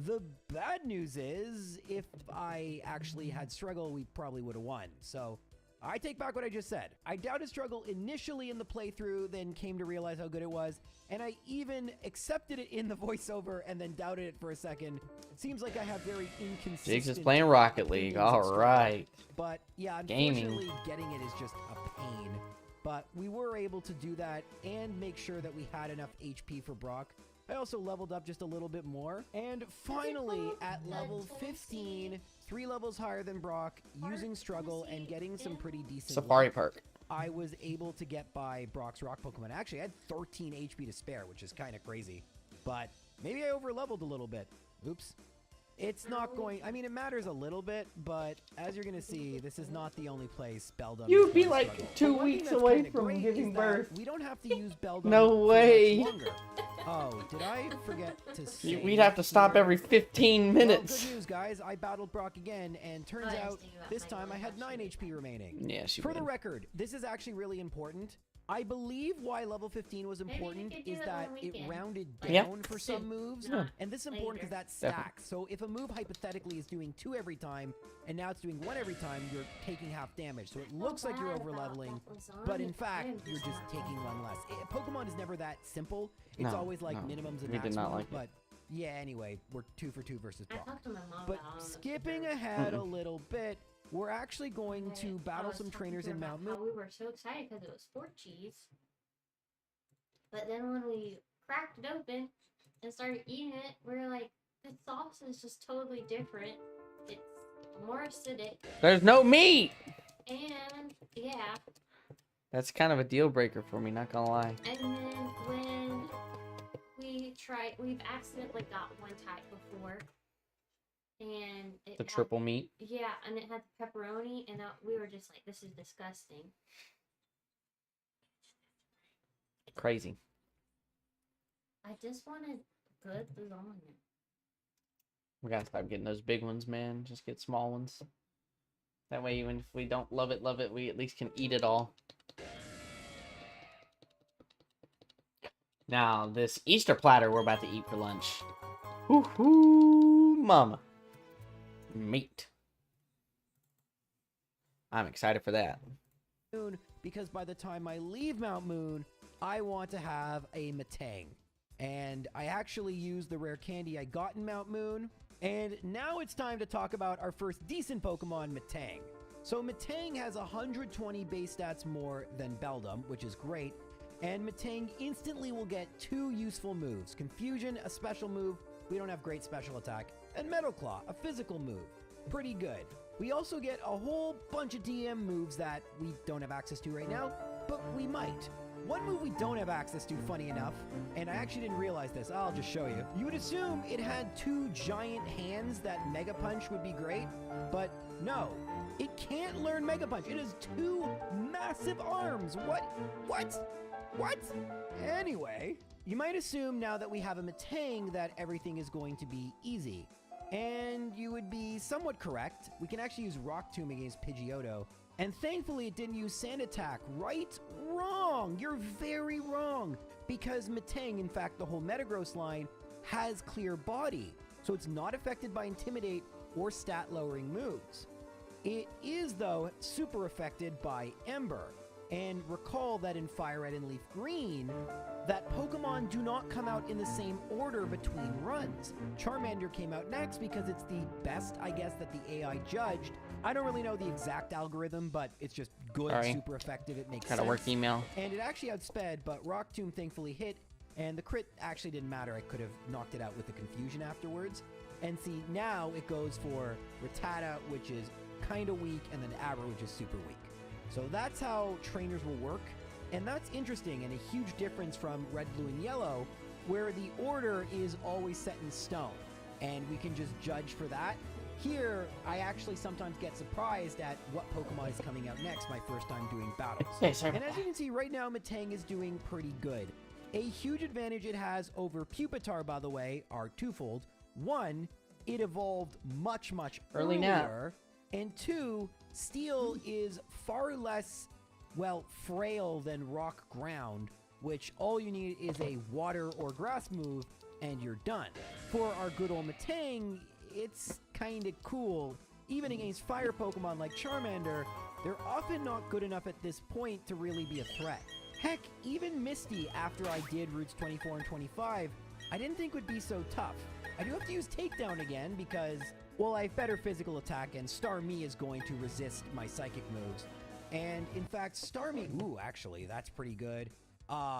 The bad news is, if I actually had Struggle, we probably would have won. So I take back what I just said. I doubted struggle initially in the playthrough, then came to realize how good it was, and I even accepted it in the voiceover and then doubted it for a second. It seems like I have very inconsistent... Jigs is playing Rocket League. opinions of All struggle. right. But yeah, Gaming. unfortunately, getting it is just a pain. But we were able to do that and make sure that we had enough HP for Brock. I also leveled up just a little bit more. And finally, at level 15, 3 levels higher than Brock, using struggle and getting some pretty decent Safari luck, Park. I was able to get by Brock's rock Pokemon. Actually, I had 13 HP to spare, which is kind of crazy. But maybe I over-leveled a little bit. Oops. It's not going... I mean, it matters a little bit, but as you're going to see, this is not the only place Beldum... You'd be is like struggle. 2 But one thing weeks that's away kinda from great giving is that birth. we don't have to use Beldum No for much way. longer. Oh, did I forget to say... We'd have to stop here? every 15 Well, minutes. good news, guys. I battled Brock again, and turns Oh, I was out thinking about this my time I had 9 question. HP remaining. Yeah, she For the would. record, this is actually really important. I believe why level 15 was Maybe we important could do is it that on it weekend. rounded Like, Yeah. down for some moves. not And this is important because later. that stacks. So if a move hypothetically is doing 2 every time, and now it's doing 1 every time, you're taking half damage. So it looks like you're over leveling, but in fact, you're just taking 1 less. Pokemon is never that simple. It's No, always like no. minimums and We did maximums. not like it. But yeah, anyway, we're 2 for 2 versus I Brock. talked to my mom But about it on the skipping computer. ahead a little bit, we're actually going Okay, to I battle was some talking trainers to her in about Mount how Moon. we were so excited because it was sport cheese. But then when we cracked it open and started eating it, we were like, the sauce is just totally different. It's more acidic. There's no meat. And yeah. That's kind of a deal breaker for me, not gonna lie. And then when we've accidentally got one type before. And it The had- triple meat. Yeah, and it had pepperoni, and we were just like, this is disgusting. Crazy. I just wanted good lasagna. We gotta stop getting those big ones, man. Just get small ones. That way, even if we don't love it, we at least can eat it all. Now, this Easter platter we're about to eat for lunch. Woohoo, mama. Meat. I'm excited for that. Moon, because by the time I leave Mount Moon, I want to have a Matang. And I actually used the rare candy I got in Mount Moon. And now it's time to talk about our first decent Pokemon, Matang. So Matang has 120 base stats more than Beldum, which is great. And Matang instantly will get 2 useful moves. Confusion, a special move. We don't have great special attack. And Metal Claw, a physical move. Pretty good. We also get a whole bunch of DM moves that we don't have access to right now, but we might. One move we don't have access to, funny enough, and I actually didn't realize this, I'll just show you. You would assume it had 2 giant hands that Mega Punch would be great, but no. It can't learn Mega Punch. It has 2 massive arms. What? Anyway, you might assume now that we have a Matang that everything is going to be easy. And you would be somewhat correct. We can actually use Rock Tomb against Pidgeotto. And thankfully it didn't use Sand Attack. Right? Wrong! You're very wrong! Because Matang, in fact the whole Metagross line, has Clear Body. So it's not affected by Intimidate or stat lowering moves. It is, though, super affected by Ember. And recall that in Fire Red and Leaf Green, that Pokemon do not come out in the same order between runs. Charmander came out next because it's the best, I guess, that the AI judged. I don't really know the exact algorithm, but it's just good, Sorry. super effective, it makes Got sense. a work email. And it actually outsped, but Rock Tomb thankfully hit, and the crit actually didn't matter. I could have knocked it out with the confusion afterwards. And see, now it goes for Rattata, which is kind of weak, and then Abra, which is super weak. So that's how trainers will work, and that's interesting and a huge difference from Red, Blue, and Yellow, where the order is always set in stone, and we can just judge for that. Here, I actually sometimes get surprised at what Pokemon is coming out next my first time doing battles. Hey, sorry. And as you can see right now, Matang is doing pretty good. A huge advantage it has over Pupitar, by the way, are twofold. 1, it evolved much Early earlier. now. And 2, Steel is far less, well, frail than Rock Ground, which all you need is a water or grass move, and you're done. For our good old Matang, it's kinda cool. even against fire Pokemon like Charmander, they're often not good enough at this point to really be a threat. Heck, even Misty, after I did routes 24 and 25, I didn't think would be so tough. I do have to use Takedown again because, well, I have better physical attack and Starmie is going to resist my psychic moves. And in fact, Starmie, ooh, actually, that's pretty good.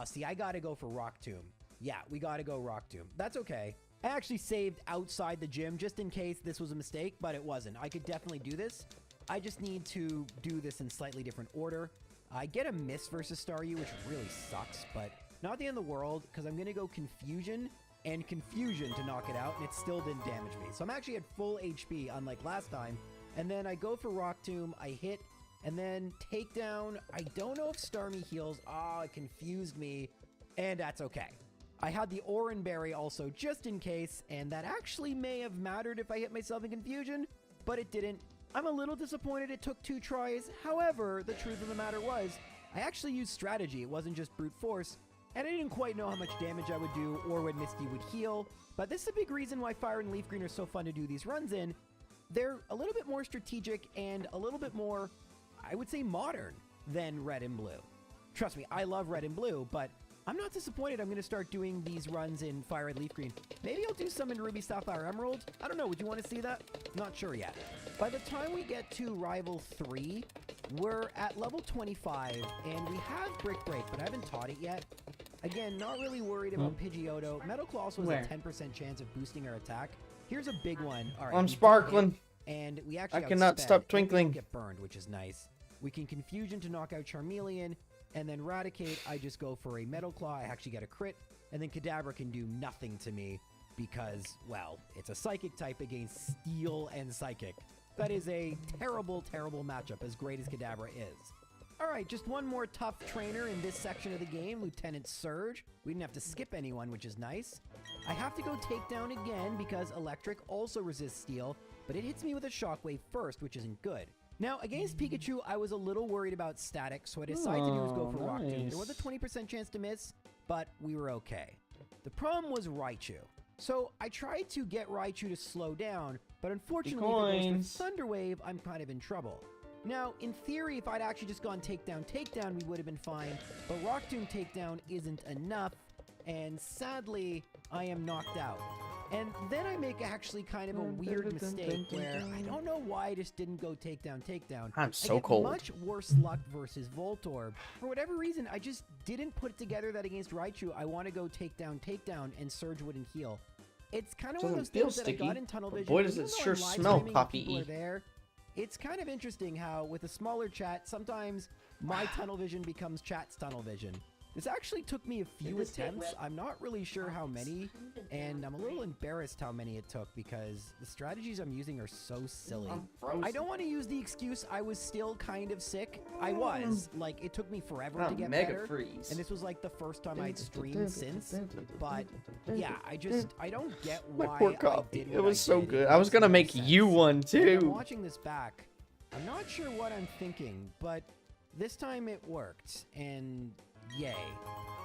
See, I gotta go for Rock Tomb. Yeah, we gotta go Rock Tomb. That's okay. I actually saved outside the gym just in case this was a mistake, but it wasn't. I could definitely do this. I just need to do this in slightly different order. I get a miss versus Staryu, which really sucks, but not the end of the world, because I'm gonna go Confusion and Confusion to knock it out, and it still didn't damage me. So I'm actually at full HP, unlike last time. And then I go for Rock Tomb, I hit, and then Takedown. I don't know if Starmie heals. It confused me, and that's okay. I had the Oran Berry also just in case, and that actually may have mattered if I hit myself in Confusion, but it didn't. I'm a little disappointed it took 2 tries. However, the truth of the matter was, I actually used strategy. It wasn't just brute force, and I didn't quite know how much damage I would do or when Misty would heal. But this is a big reason why Fire and Leaf Green are so fun to do these runs in. They're a little bit more strategic and a little bit more, I would say, modern than Red and Blue. Trust me, I love Red and Blue, but I'm not disappointed I'm going to start doing these runs in Fire Red Leaf Green. Maybe I'll do some in Ruby Sapphire Emerald. I don't know, would you want to see that? Not sure yet. By the time we get to Rival 3, we're at level 25, and we have Brick Break, but I haven't taught it yet. Again, not really worried about Pidgeotto. Metal Claw also has a 10% chance of boosting our attack. Here's a big one. All right, I'm sparkling. And we actually I cannot outsped, stop and we twinkling. don't get burned, which is nice. We can Confusion to knock out Charmeleon, and then Raticate, I just go for a Metal Claw. I actually get a crit, and then Kadabra can do nothing to me because, well, it's a Psychic type against Steel and Psychic. That is a terrible, terrible matchup, as great as Kadabra is. All right, just one more tough trainer in this section of the game, Lieutenant Surge. We didn't have to skip anyone, which is nice. I have to go Takedown again because Electric also resists Steel, but it hits me with a Shockwave first, which isn't good. Now, against Pikachu, I was a little worried about static, so I decided to do is go for Rock Tomb. There was a 20% chance to miss, but we were okay. The problem was Raichu. So I tried to get Raichu to slow down, but unfortunately, if it goes for Thunder Wave, I'm kind of in trouble. Now, in theory, if I'd actually just gone Takedown, we would have been fine, but Rock Tomb Takedown isn't enough, and sadly, I am knocked out. And then I make actually kind of a weird mistake where I don't know why I just didn't go Takedown. I'm so I get cold. much worse luck versus Voltorb. For whatever reason, I just didn't put it together that against Raichu, I want to go Takedown, and Surge wouldn't heal. It's kind of one of those things that I got in Tunnel Vision. Boy, does it sure smell poppy-y. It's kind of interesting how, with a smaller chat, sometimes my tunnel vision becomes chat's tunnel vision. This actually took me a few attempts. I'm not really sure how many, and I'm a little embarrassed how many it took because the strategies I'm using are so silly. I don't want to use the excuse I was still kind of sick. I was. Like, it took me forever to get better. Freeze. And this was like the first time I'd streamed since. But yeah, I don't get why My poor I copy. did It what was I so did. good. It I was makes gonna no make sense. you one And I'm too. watching this back. I'm not sure what I'm thinking, but this time it worked, and yay.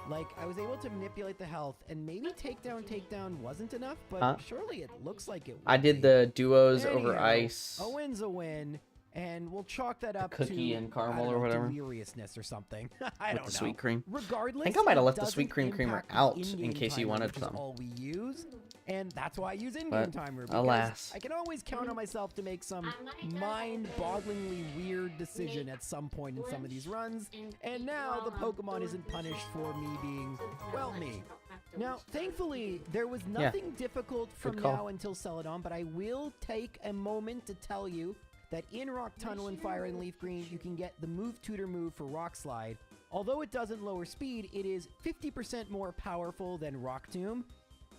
Like, I was able to manipulate the health, and maybe Takedown wasn't enough, but surely it looks like it would I did be. the duos over Anyhow, ice. A win's a win, and we'll chalk that up Cookie to and caramel I don't or know, whatever. Deliriousness or something. I With don't the know. sweet cream. Regardless, I think I might have it left the sweet doesn't cream creamer impact the out in in-game case you timer, wanted which is some. all we use, and that's why I use in-game But, timer. Because alas. I can always count on myself to make some I'm gonna go mind-bogglingly weird decision make at some point in some of these lunch runs, and and eat now the while I'm Pokemon isn't doing punished for me being, So it's not well, lunch, me. you don't have to Now, waste thankfully, there was nothing difficult from call. now until Celadon, but I will take a moment to tell you that in Rock Tunnel and Fire and Leaf Green, you can get the Move Tutor move for Rock Slide. Although it doesn't lower speed, it is 50% more powerful than Rock Tomb,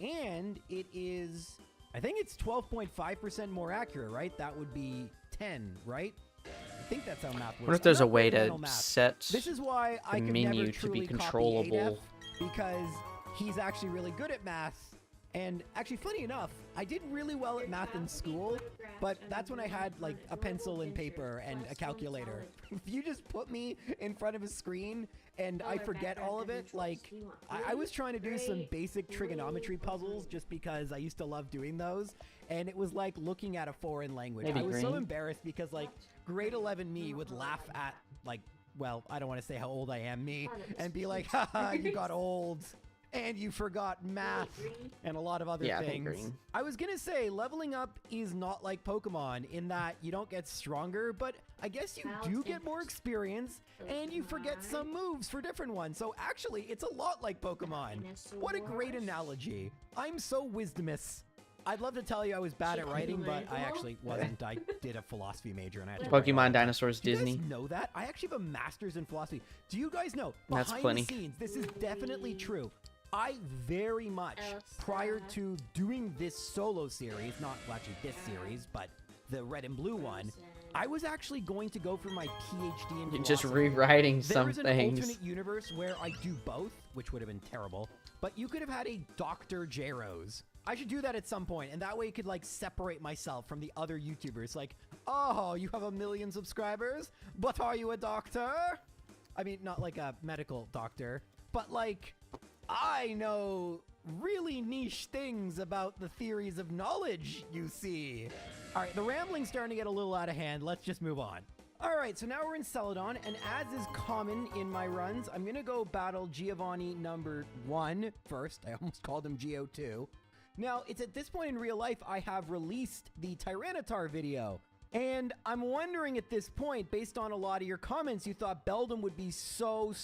and it is, I think it's 12.5% more accurate, right? That would be 10, right? I think that's how math works. I wonder if I'm there's a not way great to on math. set This is why I the could menu never to truly be copy controllable. Adef, because he's actually really good at math, And actually, funny enough, I did really well at math in school, but that's when I had like a pencil and paper and a calculator. If you just put me in front of a screen and I forget all of it, like I was trying to do some basic trigonometry puzzles just because I used to love doing those, and it was like looking at a foreign language. Maybe I was so green. embarrassed because like grade 11 me would laugh at like, well, I don't want to say how old I am, me, and be like, haha, you got old. And you forgot math and a lot of other Yeah, I think things. green. I was gonna say, leveling up is not like Pokemon in that you don't get stronger, but I guess you do get more experience and you forget some moves for different ones. So actually, it's a lot like Pokemon. What a great analogy. I'm so wisdomous. I'd love to tell you I was bad at writing, but I actually wasn't. I did a philosophy major and I had to write all Pokemon, the time. dinosaurs, Do you Disney. guys know that? I actually have a master's in philosophy. Do you guys know? That's Behind plenty. the scenes, this is definitely true. I very much, prior to doing this solo series, not well, actually this series, but the red and blue one, I was actually going to go for my PhD in You're philosophy. just rewriting some There's an things. alternate universe where I do both, which would have been terrible, but you could have had a Dr. J-Rose. I should do that at some point, and that way you could like separate myself from the other YouTubers. Like, oh, you have 1 million subscribers, but are you a doctor? I mean, not like a medical doctor, but like, I know really niche things about the theories of knowledge, you see. All right, the rambling's starting to get a little out of hand. Let's just move on. All right, so now we're in Celadon, and as is common in my runs, I'm gonna go battle Giovanni number 1 first. I almost called him Geo2. Now, it's at this point in real life I have released the Tyranitar video, and I'm wondering at this point, based on a lot of your comments, you thought Beldum would be so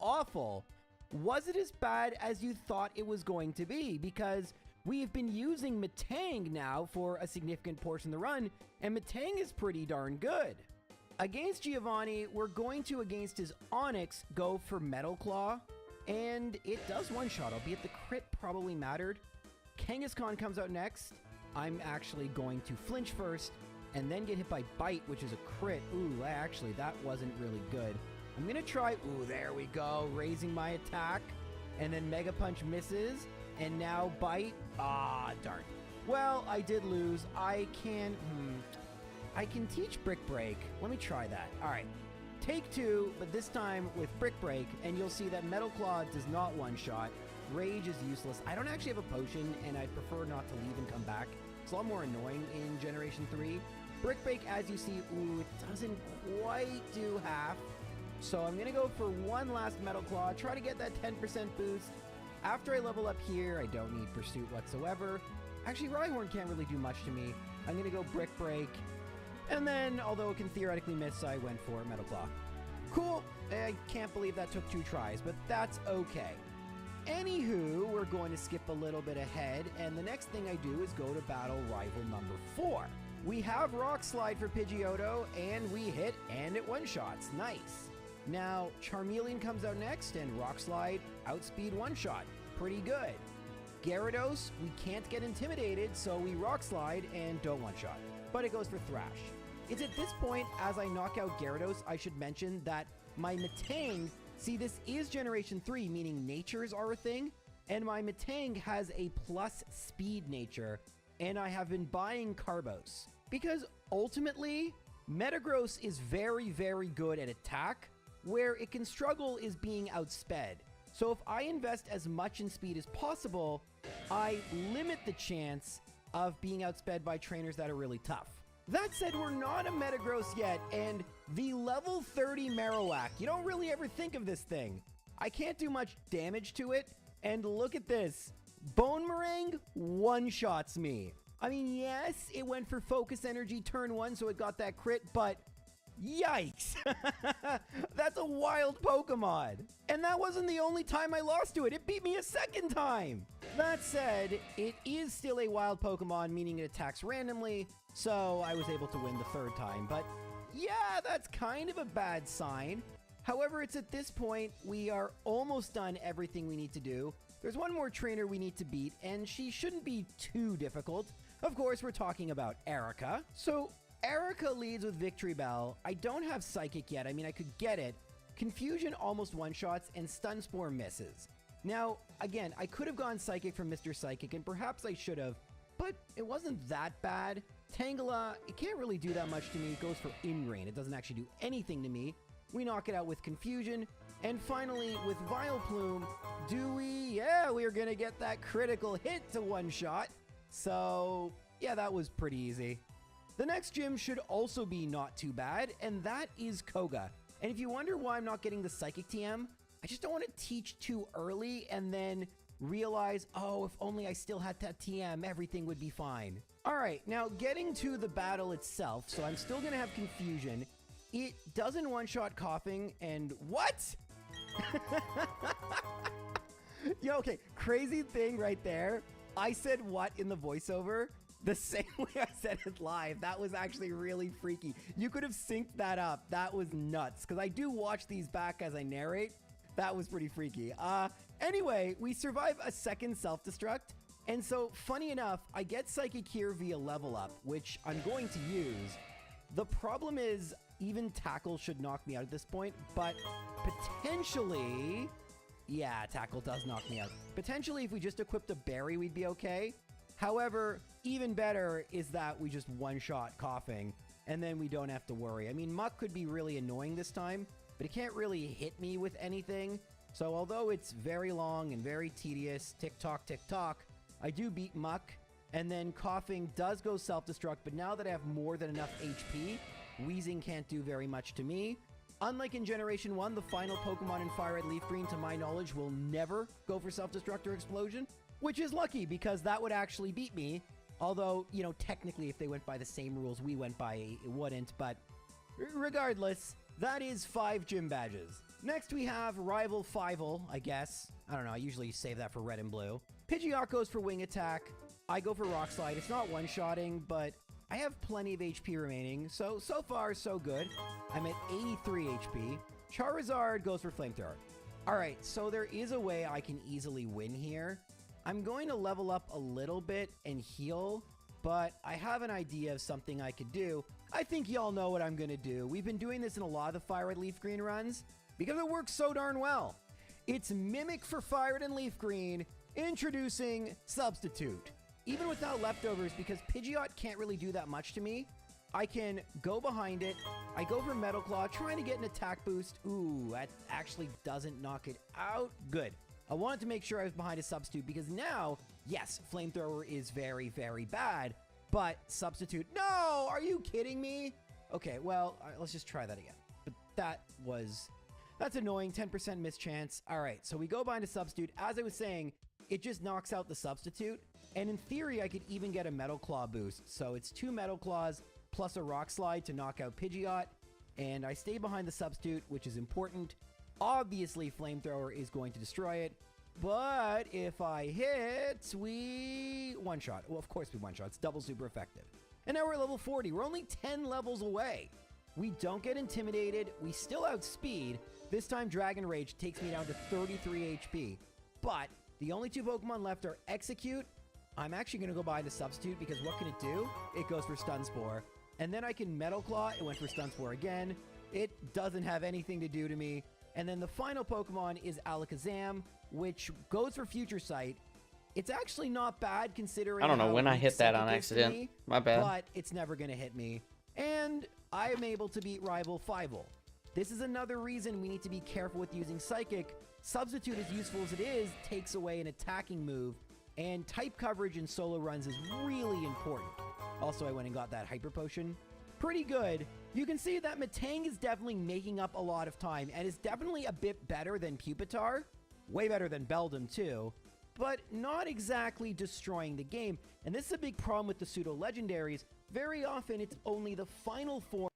awful. Was it as bad as you thought it was going to be? Because we've been using Metang now for a significant portion of the run, and Metang is pretty darn good. Against Giovanni, we're going to, against his Onyx, go for Metal Claw, and it does one-shot, albeit the crit probably mattered. Kangaskhan comes out next. I'm actually going to flinch first, and then get hit by Bite, which is a crit. Ooh, actually, that wasn't really good. I'm gonna try, ooh, there we go, raising my attack, and then Mega Punch misses, and now Bite, ah, darn. Well, I did lose. I can teach Brick Break. Let me try that. All right, take 2, but this time with Brick Break, and you'll see that Metal Claw does not one-shot. Rage is useless. I don't actually have a potion, and I'd prefer not to leave and come back. It's a lot more annoying in Generation 3. Brick Break, as you see, ooh, it doesn't quite do half. So I'm gonna go for one last Metal Claw, try to get that 10% boost. After I level up here, I don't need Pursuit whatsoever. Actually, Rhyhorn can't really do much to me. I'm gonna go Brick Break. And then, although it can theoretically miss, I went for Metal Claw. Cool. I can't believe that took 2 tries, but that's okay. Anywho, we're going to skip a little bit ahead, and the next thing I do is go to battle rival number 4. We have Rock Slide for Pidgeotto, and we hit, and it one-shots. Nice. Now, Charmeleon comes out next, and Rock Slide outspeed one-shot. Pretty good. Gyarados, we can't get intimidated, so we Rock Slide and don't one-shot. But it goes for Thrash. It's at this point, as I knock out Gyarados, I should mention that my Metang, see, this is Generation 3, meaning natures are a thing, and my Metang has a plus speed nature, and I have been buying Carbos. Because ultimately, Metagross is very good at attack, where it can struggle is being outsped. So if I invest as much in speed as possible, I limit the chance of being outsped by trainers that are really tough. That said, we're not a Metagross yet, and the level 30 Marowak, you don't really ever think of this thing. I can't do much damage to it, and look at this. Bone Meringue one-shots me. I mean, yes, it went for Focus Energy turn 1, so it got that crit, but yikes. That's a wild Pokemon. And that wasn't the only time I lost to it. It beat me a second time. That said, it is still a wild Pokemon, meaning it attacks randomly, so I was able to win the 3rd time. But yeah, that's kind of a bad sign. However, it's at this point, we are almost done everything we need to do. There's one more trainer we need to beat, and she shouldn't be too difficult. Of course, we're talking about Erica. So Erica leads with Victory Bell. I don't have Psychic yet. I mean, I could get it. Confusion almost one-shots, and Stun Spore misses. Now, again, I could have gone Psychic from Mr. Psychic, and perhaps I should have, but it wasn't that bad. Tangela, it can't really do that much to me. It goes for Ingrain. It doesn't actually do anything to me. We knock it out with Confusion. And finally, with Vileplume, do we? Yeah, we are going to get that critical hit to one-shot. So, yeah, that was pretty easy. The next gym should also be not too bad, and that is Koga. And if you wonder why I'm not getting the Psychic TM, I just don't want to teach too early and then realize, oh, if only I still had that TM, everything would be fine. All right, now getting to the battle itself, so I'm still going to have Confusion. It doesn't one-shot Coughing, and what? Yo, okay, crazy thing right there. I said what in the voiceover the same way I said it live. That was actually really freaky. You could have synced that up. That was nuts, because I do watch these back as I narrate. That was pretty freaky. Anyway, we survive a second self-destruct. And so, funny enough, I get Psychic here via level up, which I'm going to use. The problem is, even Tackle should knock me out at this point, but potentially... Yeah, Tackle does knock me out. Potentially, if we just equipped a Berry, we'd be okay. However, even better is that we just one-shot Coughing, and then we don't have to worry. I mean, Muck could be really annoying this time, but it can't really hit me with anything. So although it's very long and very tedious, tick-tock, tick-tock, I do beat Muck, and then Coughing does go self-destruct, but now that I have more than enough HP, Wheezing can't do very much to me. Unlike in Generation 1, the final Pokemon in Fire Red Leaf Green, to my knowledge, will never go for self-destruct or explosion, which is lucky because that would actually beat me. Although, you know, technically if they went by the same rules we went by, it wouldn't, but regardless, that is 5 gym badges. Next we have Rival Fivel, I guess. I don't know, I usually save that for Red and Blue. Pidgeot goes for Wing Attack. I go for Rock Slide. It's not one-shotting, but I have plenty of HP remaining, so far, so good. I'm at 83 HP. Charizard goes for Flamethrower. Alright, so there is a way I can easily win here. I'm going to level up a little bit and heal, but I have an idea of something I could do. I think y'all know what I'm going to do. We've been doing this in a lot of the Fire Red Leaf Green runs, because it works so darn well. It's Mimic for Fire Red and Leaf Green, introducing Substitute. Even without leftovers, because Pidgeot can't really do that much to me, I can go behind it. I go for Metal Claw, trying to get an attack boost. Ooh, that actually doesn't knock it out. Good. I wanted to make sure I was behind a Substitute, because now, yes, Flamethrower is very, very bad, but Substitute... No! Are you kidding me? Okay, well, let's just try that again. But that's annoying. 10% mischance. All right, so we go behind a Substitute. As I was saying, it just knocks out the Substitute. And in theory, I could even get a Metal Claw boost. So it's 2 Metal Claws plus a Rock Slide to knock out Pidgeot. And I stay behind the Substitute, which is important. Obviously, Flamethrower is going to destroy it. But if I hit, we one-shot. Well, of course we one-shot. It's double super effective. And now we're at level 40. We're only 10 levels away. We don't get intimidated. We still outspeed. This time, Dragon Rage takes me down to 33 HP. But the only 2 Pokemon left are Execute. I'm actually going to go behind a Substitute because what can it do? It goes for Stun Spore. And then I can Metal Claw. It went for Stun Spore again. It doesn't have anything to do to me. And then the final Pokemon is Alakazam, which goes for Future Sight. It's actually not bad considering I don't know when I hit that on Psychic is to accident. me, My bad. but it's never going to hit me. And I am able to beat Rival Fivel. This is another reason we need to be careful with using Psychic. Substitute, as useful as it is, takes away an attacking move, and type coverage in solo runs is really important. Also, I went and got that Hyper Potion. Pretty good. You can see that Metang is definitely making up a lot of time, and is definitely a bit better than Pupitar. Way better than Beldum, too. But not exactly destroying the game. And this is a big problem with the pseudo-legendaries. Very often, it's only the final form,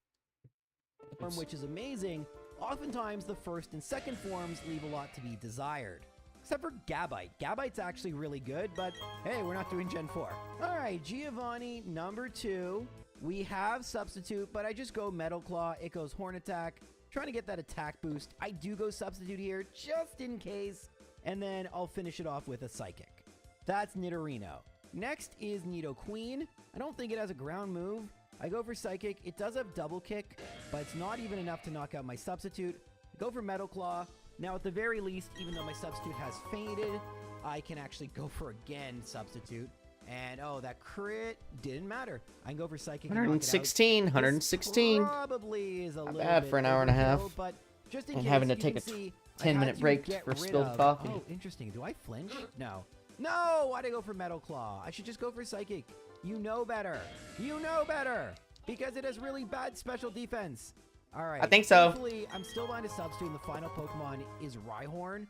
which is amazing. Oftentimes, the first and second forms leave a lot to be desired. Except for Gabite. Gabite's actually really good, but hey, we're not doing Gen 4. All right, Giovanni, number 2. We have Substitute, but I just go Metal Claw. It goes Horn Attack. Trying to get that attack boost. I do go Substitute here, just in case. And then I'll finish it off with a Psychic. That's Nidorino. Next is Nidoqueen. I don't think it has a ground move. I go for Psychic. It does have Double Kick, but it's not even enough to knock out my Substitute. I go for Metal Claw. Now, at the very least, even though my substitute has fainted, I can actually go for again substitute. And, oh, that crit didn't matter. I can go for psychic and knock it out. 116, 116. This probably is a little bad bit for an hour and a half. overkill, but just in And case, having to you take can a see, I 10-minute had to break get for rid spilled of- coffee. Oh, interesting. Do I flinch? No. No, why'd I go for Metal Claw? I should just go for Psychic. You know better. You know better. Because it has really bad special defense. All right. I think so. Hopefully, I'm still behind a substitute, and the final Pokemon is Rhyhorn.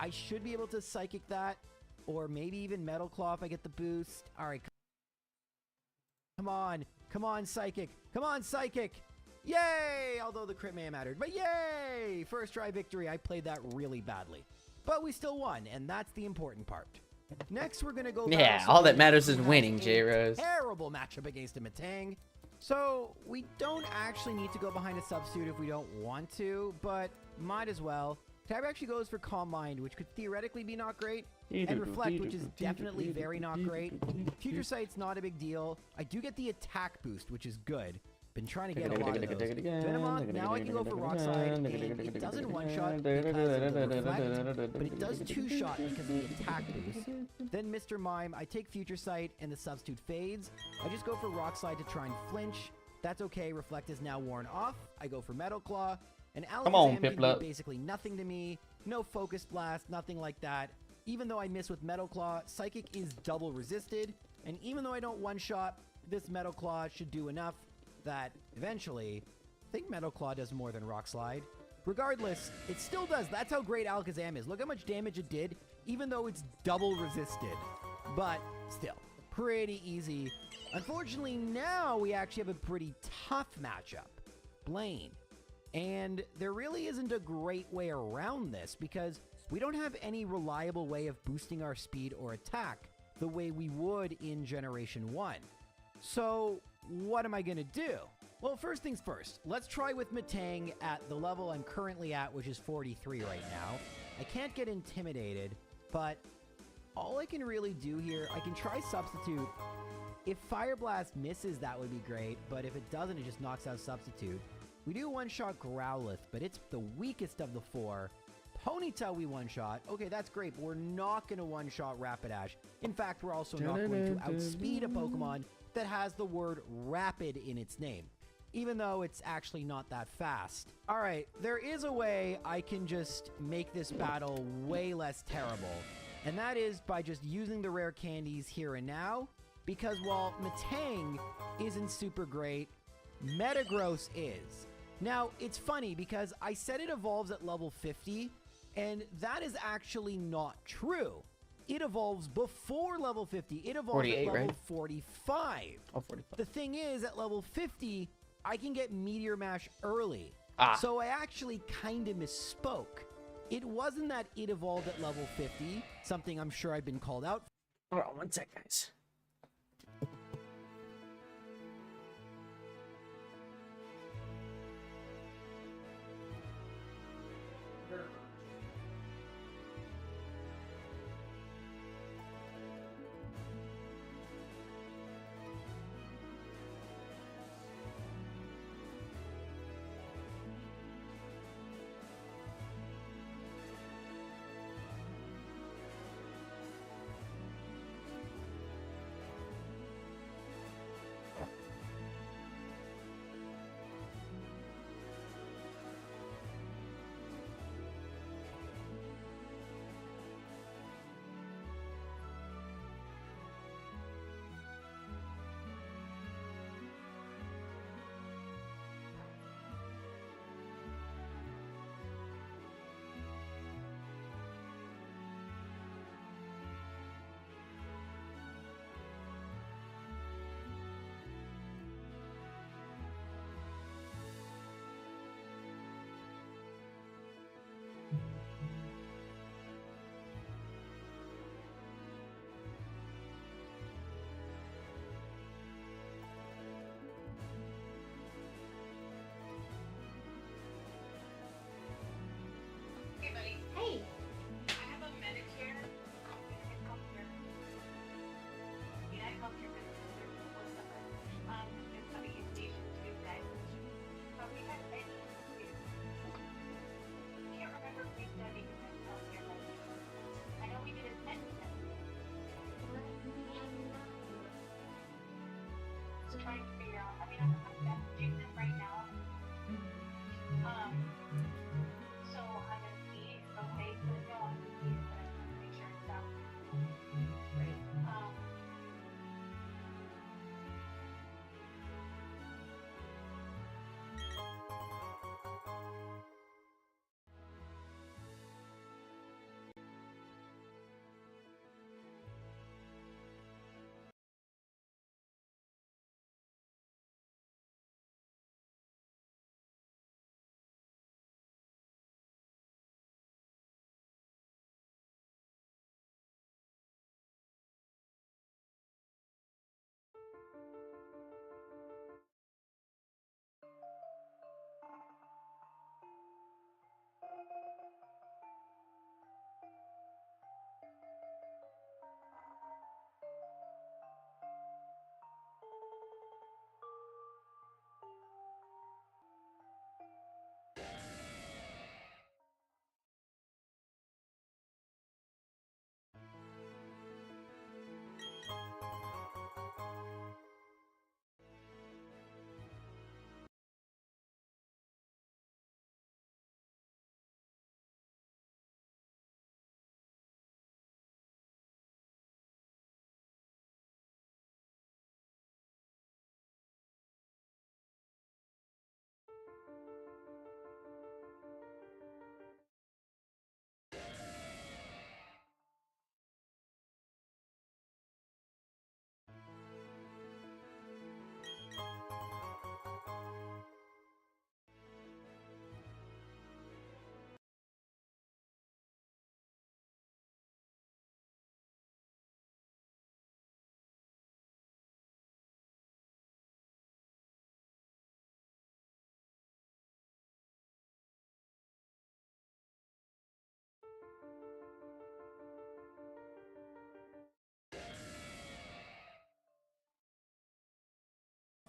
I should be able to Psychic that, or maybe even Metal Claw if I get the boost. All right. Come on. Come on, Psychic. Come on, Psychic. Yay! Although the crit may have mattered. But yay! First try victory. I played that really badly. But we still won, and that's the important part. Next, we're going to go... Yeah, battle all that somebody matters who is has winning, a J-Rose. Terrible matchup against a Matang. So, we don't actually need to go behind a substitute if we don't want to, but might as well. Tab actually goes for Calm Mind, which could theoretically be not great, and Reflect, which is definitely very not great. Future Sight's not a big deal. I do get the attack boost, which is good. Been trying to get a lot of those. Venomoth, now I can go for Rock Slide, and it doesn't one-shot because of the Reflect, but it does two-shot because of the attack boost. Then Mr. Mime, I take Future Sight, and the substitute fades. I just go for Rock Slide to try and flinch. That's okay, Reflect is now worn off. I go for Metal Claw, and Alakazam can do basically nothing to me. No Focus Blast, nothing like that. Even though I miss with Metal Claw, Psychic is double resisted, and even though I don't one-shot, this Metal Claw should do enough that eventually, I think Metal Claw does more than Rock Slide. Regardless, it still does. That's how great Alakazam is. Look how much damage it did, even though it's double resisted. But still, pretty easy. Unfortunately, now we actually have a pretty tough matchup. Blaine. And there really isn't a great way around this because we don't have any reliable way of boosting our speed or attack the way we would in Generation 1. So, what am I going to do? Well, first things first, let's try with Matang at the level I'm currently at, which is 43 right now. I can't get intimidated, but all I can really do here, I can try Substitute. If Fire Blast misses, that would be great, but if it doesn't, it just knocks out Substitute. We do one-shot Growlithe, but it's the weakest of the four. Ponyta we one-shot. Okay, that's great, but we're not going to one-shot Rapidash. In fact, we're also not going to outspeed a Pokemon that has the word rapid in its name, even though it's actually not that fast. All right, there is a way I can just make this battle way less terrible, and that is by just using the rare candies here and now, because while Matang isn't super great, Metagross is. Now, it's funny because I said it evolves at level 50, and that is actually not true. It evolves before level 50. It evolves at level right? 45. Oh, 45. The thing is, at level 50, I can get Meteor Mash early. Ah. So I actually kind of misspoke. It wasn't that it evolved at level 50, something I'm sure I've been called out for. Hold on one sec, guys.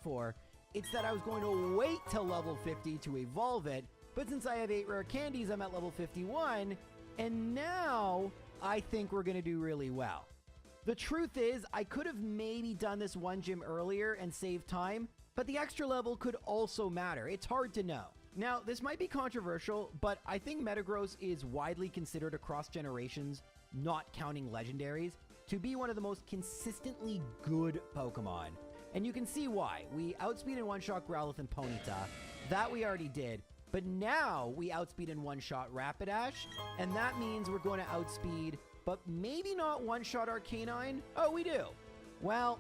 Four. It's that I was going to wait till level 50 to evolve it, but since I have 8 rare candies, I'm at level 51, and now I think we're going to do really well. The truth is, I could have maybe done this one gym earlier and saved time, but the extra level could also matter. It's hard to know. Now, this might be controversial, but I think Metagross is widely considered across generations, not counting legendaries, to be one of the most consistently good Pokemon. And you can see why. We outspeed and one-shot Growlithe and Ponyta. That we already did. But now we outspeed and one-shot Rapidash, and that means we're going to outspeed, but maybe not one-shot Arcanine. Oh, we do. Well,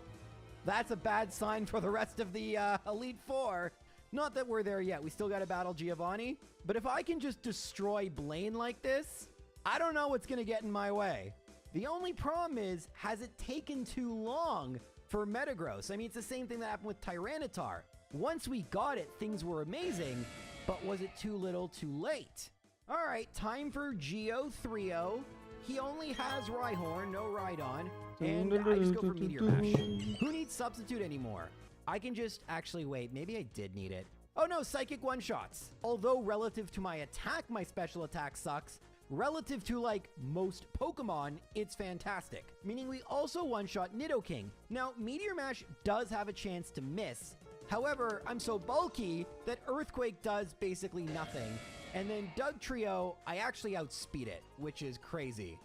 that's a bad sign for the rest of the Elite Four. Not that we're there yet. We still got to battle Giovanni. But if I can just destroy Blaine like this, I don't know what's going to get in my way. The only problem is, has it taken too long for Metagross? I mean, it's the same thing that happened with Tyranitar. Once we got it, things were amazing, but was it too little too late? All right, time for Geo 3-0. He only has Rhyhorn, no Rhydon, and I just go for Meteor Mash. Who needs Substitute anymore? I can just, actually wait, maybe I did need it. Oh no, Psychic one-shots. Although relative to my attack, my special attack sucks, relative to, like, most Pokemon, it's fantastic. Meaning we also one-shot Nidoking. Now, Meteor Mash does have a chance to miss. However, I'm so bulky that Earthquake does basically nothing. And then Dugtrio, I actually outspeed it, which is crazy.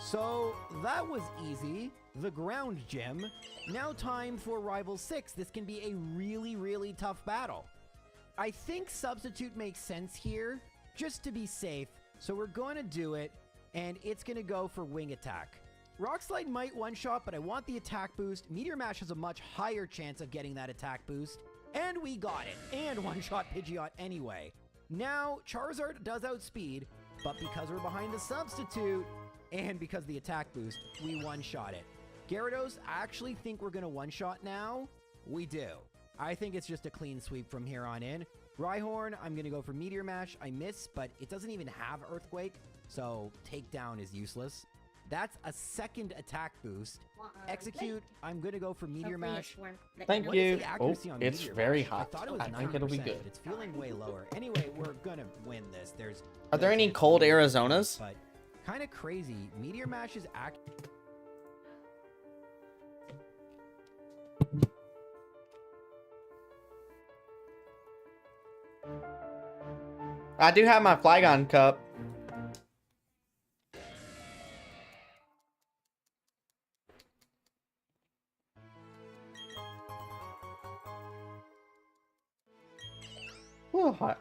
So that was easy. The ground gym. Now time for Rival 6. This can be a really, really tough battle. I think Substitute makes sense here, just to be safe. So we're going to do it, and it's going to go for Wing Attack. Rock Slide might one-shot, but I want the attack boost. Meteor Mash has a much higher chance of getting that attack boost. And we got it, and one-shot Pidgeot anyway. Now, Charizard does outspeed, but because we're behind the Substitute, and because the attack boost, we one-shot it. Gyarados, I actually think we're going to one-shot now. We do. I think it's just a clean sweep from here on in. Rhyhorn, I'm going to go for Meteor Mash. I miss, but it doesn't even have Earthquake, so Takedown is useless. That's a second attack boost. Execute, I'm going to go for Meteor Mash. Thank What is you. the Oh, accuracy on it's Meteor very Mash? hot. I thought it was I think it'll be 90%, good. but it's feeling way lower. Anyway, we're going to win this. There's Are there no any chance cold we win this, Arizonas? But kind of crazy. Meteor Mash is I do have my Flygon cup. Ooh, hot.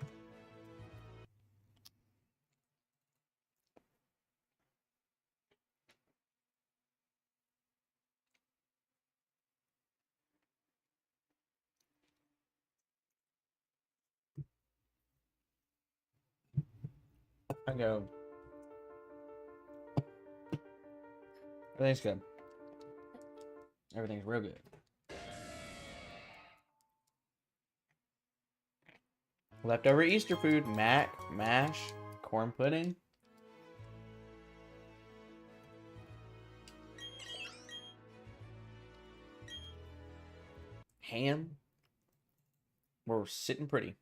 I go. Everything's good. Everything's real good. Leftover Easter food, mash, corn pudding. Ham. We're sitting pretty.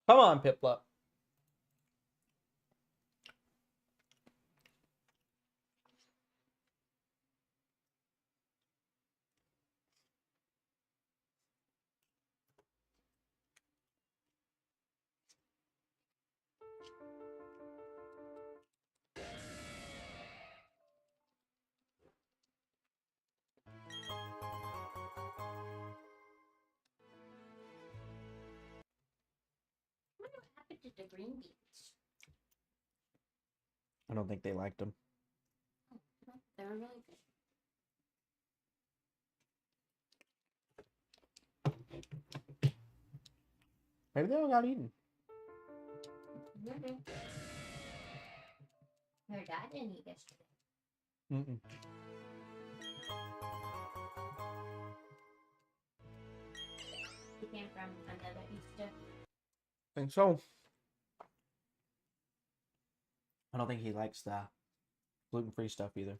Come on, Piplup. What happened to the green beans? I don't think they liked them. They were really good. Maybe they all got eaten. Mm-hmm. Your dad didn't eat yesterday. Mm-mm. He came from another Easter. Think so. I don't think he likes the gluten-free stuff either.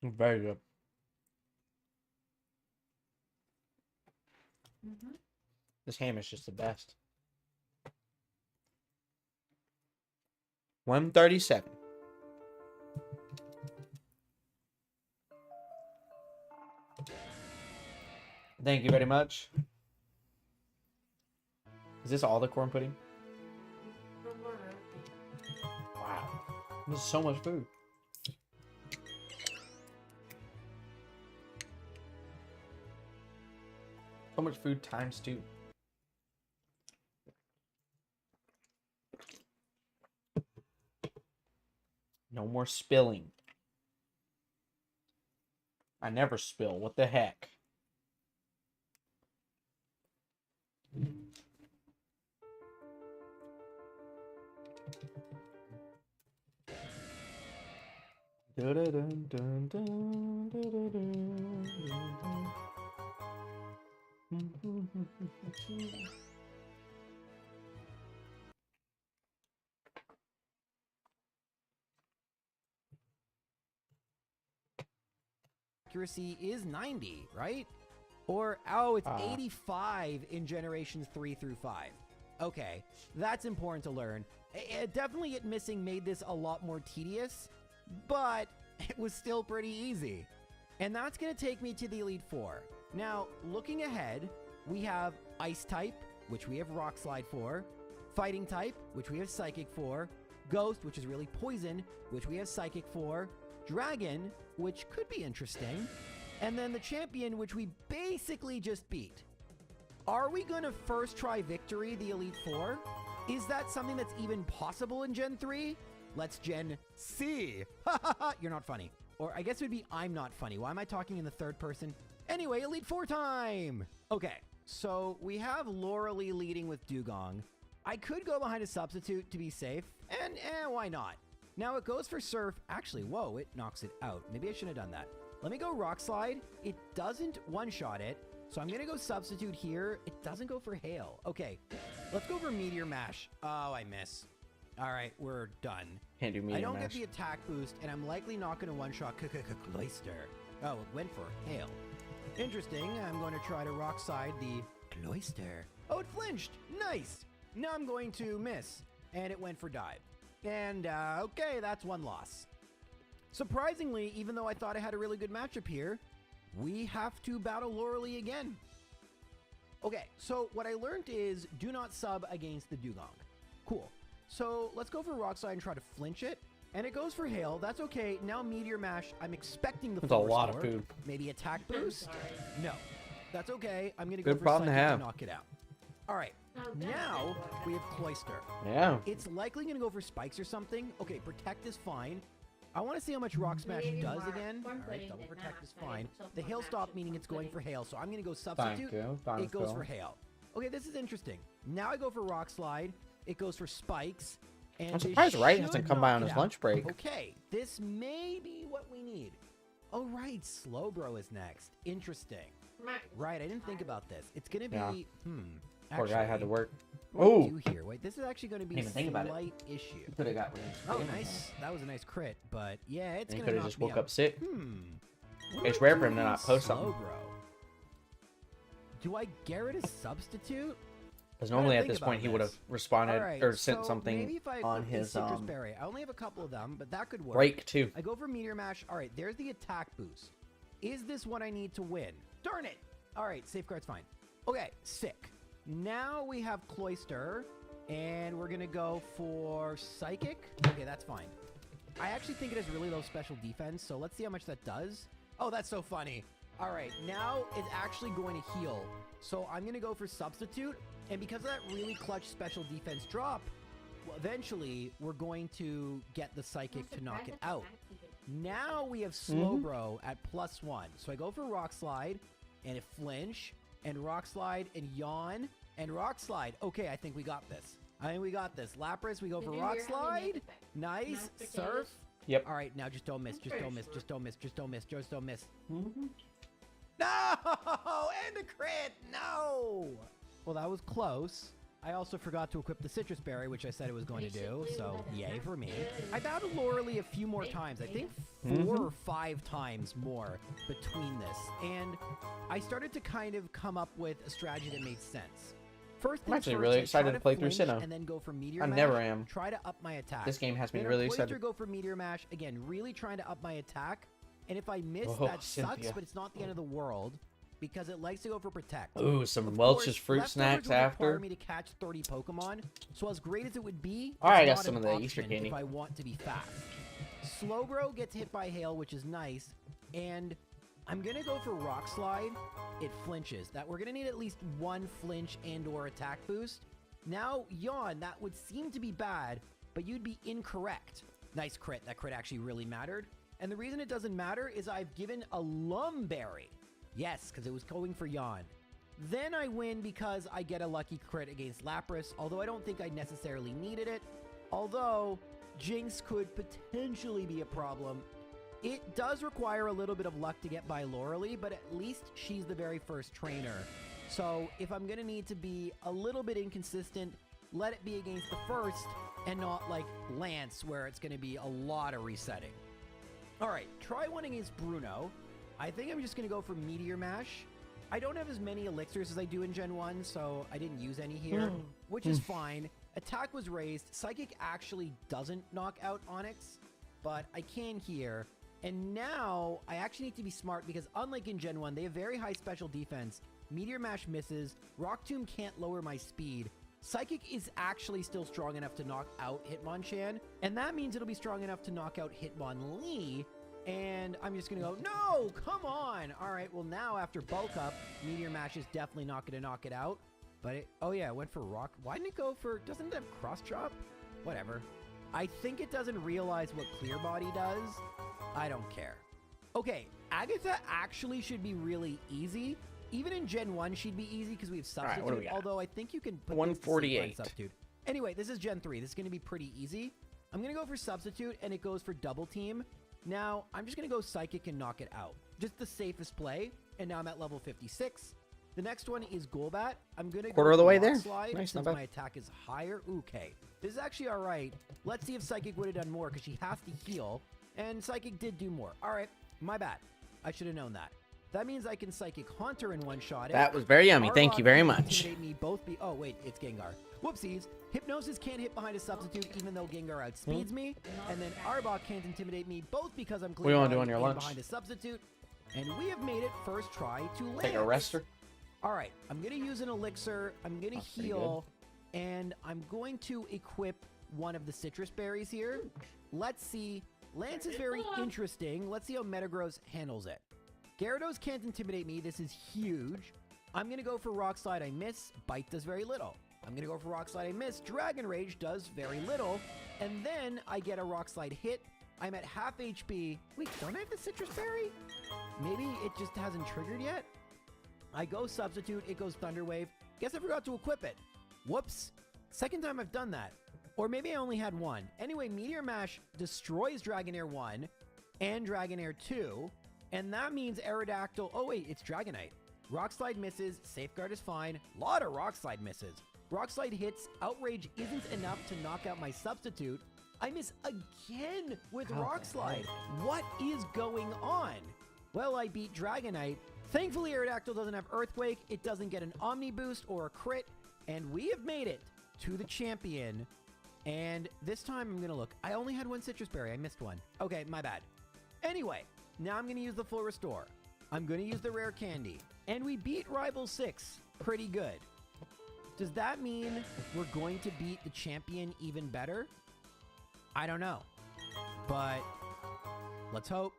Very good. Mm-hmm. This ham is just the best. 137. Thank you very much. Is this all the corn pudding? Wow. This is so much food. So much food times 2. No more spilling. I never spill. What the heck? Accuracy is 90, right? Or, oh, it's Ah. 85 in generations 3 through 5. Okay, that's important to learn. Definitely it missing made this a lot more tedious, but it was still pretty easy. And that's going to take me to the Elite Four. Now, looking ahead, we have Ice type, which we have Rock Slide for, Fighting type, which we have Psychic for, Ghost, which is really Poison, which we have Psychic for, Dragon, which could be interesting, and then the Champion, which we basically just beat. Are we going to first try Victory, the Elite Four? Is that something that's even possible in Gen 3? Let's Gen C. You're not funny. Or I guess it would be I'm not funny. Why am I talking in the third person? Anyway, Elite Four time! Okay, so we have Lauralee leading with Dugong. I could go behind a substitute to be safe, and why not? Now it goes for Surf. Actually, whoa, it knocks it out. Maybe I shouldn't have done that. Let me go Rock Slide. It doesn't one-shot it, so I'm going to go Substitute here. It doesn't go for Hail. Okay, let's go for Meteor Mash. Oh, I miss. All right, we're done. Can't do Meteor I don't Mash. get the attack boost, and I'm likely not going to one-shot Cloister. Oh, it went for Hail. Interesting. I'm going to try to Rock Slide the Cloister. Oh, it flinched. Nice. Now I'm going to miss, and it went for Dive. And, okay, that's one loss. Surprisingly, even though I thought I had a really good matchup here, we have to battle Lauralee again. Okay, so what I learned is do not sub against the Dugong. Cool. So let's go for Rock Slide and try to flinch it. And it goes for Hail. That's okay. Now Meteor Mash. I'm expecting the That's a full lot of restore. food. Maybe attack I'm boost? sorry. No. That's okay. I'm going to go Good for problem to Psychic have. knock it out. All right. Oh, that's Now good. we have Cloister. Yeah. It's likely going to go for spikes or something. Okay, Protect is fine. I want to see how much Rock Smash Maybe does more again. corn All right, pudding Double than Protect not, is right? fine. So The more Hail mash Stop and meaning corn it's going for pudding. Hail, so I'm going to go Thank Substitute. you. It goes for Hail. Okay, this is interesting. Now I go for Rock Slide. It goes for Spikes. And I'm this surprised Wright hasn't should come by knock on it his out. lunch break. Okay, this may be what we need. Oh, right, Slowbro is next. Interesting. Right, I didn't think about this. It's going to be, Yeah. Poor guy had to actually, work. what do we Oh, do here? Wait, this is actually going to be a Didn't even think about it. slight issue. could have got released. Oh, nice. That was a nice crit, but yeah, it's And he going could to have knock just me woke out. up sick. What It's do I rare for him do to not with post something. Slowbro? Do I Garrett a substitute? Because Trying to normally at think this point about he would have this. responded Alright, or sent so something maybe if I on equip the his citrus berry. I only have a couple of them, but that could work. break too. I go for Meteor Mash. All right, there's the attack boost. Is this what I need to win? Darn it! All right, safeguard's fine. Okay, sick. Now we have Cloister, and we're gonna go for Psychic. Okay, that's fine. I actually think it has really low special defense, so let's see how much that does. Oh, that's so funny. All right, now it's actually going to heal. So I'm gonna go for Substitute, and because of that really clutch special defense drop, well, eventually we're going to get the Psychic to knock it out. Now we have Slowbro at +1. So I go for Rock Slide, and a Flinch, and Rock Slide, and Yawn, and Rock Slide. Okay, I think we got this. Lapras, we go for Rock Slide. Nice. Surf. Yep. All right, now just don't miss. Just don't miss. Just don't miss. Just don't miss. Just don't miss. Mm-hmm. No! And a crit! No! Well, that was close. I also forgot to equip the Citrus Berry, which I said it was going to do, so yay for me. I battled Loralee a few more times. I think 4 or 5 times more between this. And I started to kind of come up with a strategy that made sense. First I'm actually first, really I excited try to play through flinch Sinnoh. And then go for Meteor I Mash. never am. Try to up my attack. This game has me Then really Cloister, excited. Go for Meteor Mash. Again, really trying to up my attack. And if I miss, Oh, that Cynthia. sucks, but it's not the end of the world. Because it likes to go for Protect. Ooh, some Of Welch's course, fruit leftovers snacks would require after. me to catch 30 Pokemon, so as great as it would be, All right, I it's got not some an of the Easter option candy. if I want to be fast. Slowbro gets hit by hail, which is nice, and I'm gonna go for Rock Slide. It flinches. That we're gonna need at least 1 flinch and/or attack boost. Now, Yawn, that would seem to be bad, but you'd be incorrect. Nice crit. That crit actually really mattered. And the reason it doesn't matter is I've given a Lumberry. Yes, because it was going for Yawn. Then I win because I get a lucky crit against Lapras, although I don't think I necessarily needed it. Although, Jinx could potentially be a problem. It does require a little bit of luck to get by Loralee, but at least she's the very first trainer. So if I'm going to need to be a little bit inconsistent, let it be against the first and not like Lance, where it's going to be a lot of resetting. All right, try one against Bruno. I think I'm just going to go for Meteor Mash. I don't have as many elixirs as I do in Gen 1, so I didn't use any here, which is fine. Attack was raised. Psychic actually doesn't knock out Onyx, but I can here. And now I actually need to be smart because unlike in Gen 1, they have very high special defense. Meteor Mash misses. Rock Tomb can't lower my speed. Psychic is actually still strong enough to knock out Hitmonchan, and that means it'll be strong enough to knock out Hitmonlee. And I'm just going to go, no, come on. All right, well, now after bulk up, Meteor Mash is definitely not going to knock it out. But, oh yeah, it went for Rock. Why didn't it go for, doesn't it have Cross Chop? Whatever. I think it doesn't realize what Clear Body does. I don't care. Okay, Agatha actually should be really easy. Even in Gen 1, she'd be easy because we have Substitute, what do we got? although I think you can put 148. Substitute. Anyway, this is Gen 3. This is going to be pretty easy. I'm going to go for Substitute, and it goes for Double Team. Now, I'm just going to go Psychic and knock it out. Just the safest play, and now I'm at level 56. The next one is Golbat. I'm going to Quarter of the way there. Slide Nice, not since bad. my attack is higher. Okay, this is actually all right. Let's see if Psychic would have done more because she has to heal, and Psychic did do more. All right, my bad. I should have known that. That means I can Psychic Haunter in one shot. That was very yummy. Thank you very much. Me both be oh wait, it's Gengar. Whoopsies. Hypnosis can't hit behind a Substitute even though Gengar outspeeds me. And then Arbok can't intimidate me both because I'm What do you wanna do on your and lunch? behind a Substitute. And we have made it first try to Lance. Take a rester. Alright, I'm going to use an Elixir. I'm going to That's pretty heal. And I'm going to equip one of the Citrus Berries here. Let's see. Lance is very interesting. Let's see how Metagross handles it. Gyarados can't intimidate me. This is huge. I'm going to go for Rock Slide. I miss. Bite does very little. I'm going to go for Rock Slide. I miss. Dragon Rage does very little. And then I get a Rock Slide hit. I'm at half HP. Wait, don't I have the Citrus Berry? Maybe it just hasn't triggered yet? I go Substitute. It goes Thunder Wave. Guess I forgot to equip it. Whoops. Second time I've done that. Or maybe I only had one. Anyway, Meteor Mash destroys Dragonair 1 and Dragonair 2. And that means Aerodactyl... Oh, wait, it's Dragonite. Rock Slide misses. Safeguard is fine. Lot of Rock Slide misses. Rock Slide hits. Outrage isn't enough to knock out my Substitute. I miss again with Rock Slide. What is going on? Well, I beat Dragonite. Thankfully, Aerodactyl doesn't have Earthquake. It doesn't get an Omni Boost or a crit. And we have made it to the champion. And this time I'm going to look. I only had one Citrus Berry. I missed one. Okay, my bad. Anyway, now I'm going to use the full restore. I'm going to use the rare candy. And we beat Rival 6 pretty good. Does that mean we're going to beat the champion even better? I don't know. But let's hope.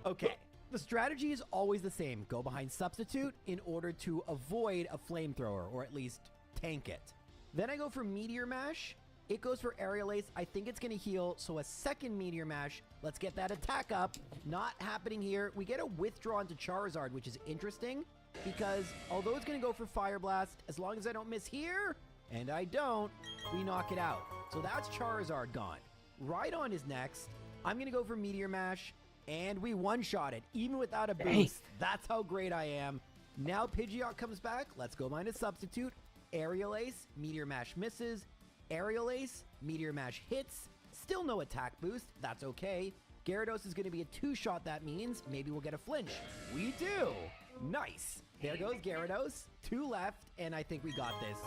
Okay. The strategy is always the same. Go behind Substitute in order to avoid a flamethrower, or at least tank it. Then I go for Meteor Mash. It goes for Aerial Ace. I think it's going to heal, so a second Meteor Mash. Let's get that attack up. Not happening here. We get a withdraw into Charizard, which is interesting, because although it's going to go for Fire Blast, as long as I don't miss here, and I don't, we knock it out. So that's Charizard gone. Rhydon is next. I'm going to go for Meteor Mash, and we one-shot it, even without a boost. That's how great I am. Now Pidgeot comes back. Let's go behind a Substitute. Aerial Ace, Meteor Mash misses. Aerial Ace, Meteor Mash hits. Still no attack boost. That's okay. Gyarados is going to be a two-shot, that means. Maybe we'll get a flinch. We do. Nice. There goes Gyarados. 2 left, and I think we got this.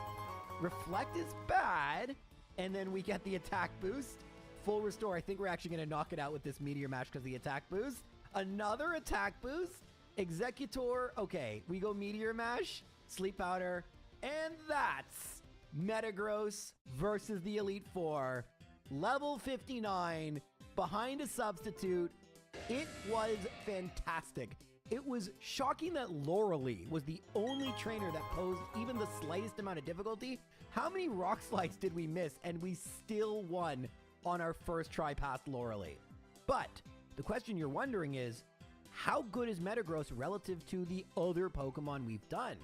Reflect is bad, and then we get the attack boost. Full Restore. I think we're actually going to knock it out with this Meteor Mash because of the attack boost. Another attack boost. Executor. Okay, we go Meteor Mash, Sleep Powder, and that's Metagross versus the Elite Four. Level 59, behind a Substitute. It was fantastic. It was shocking that Laurelie was the only trainer that posed even the slightest amount of difficulty. How many Rock Slides did we miss? And we still won on our first try past Laurelie. But the question you're wondering is, how good is Metagross relative to the other Pokemon we've done?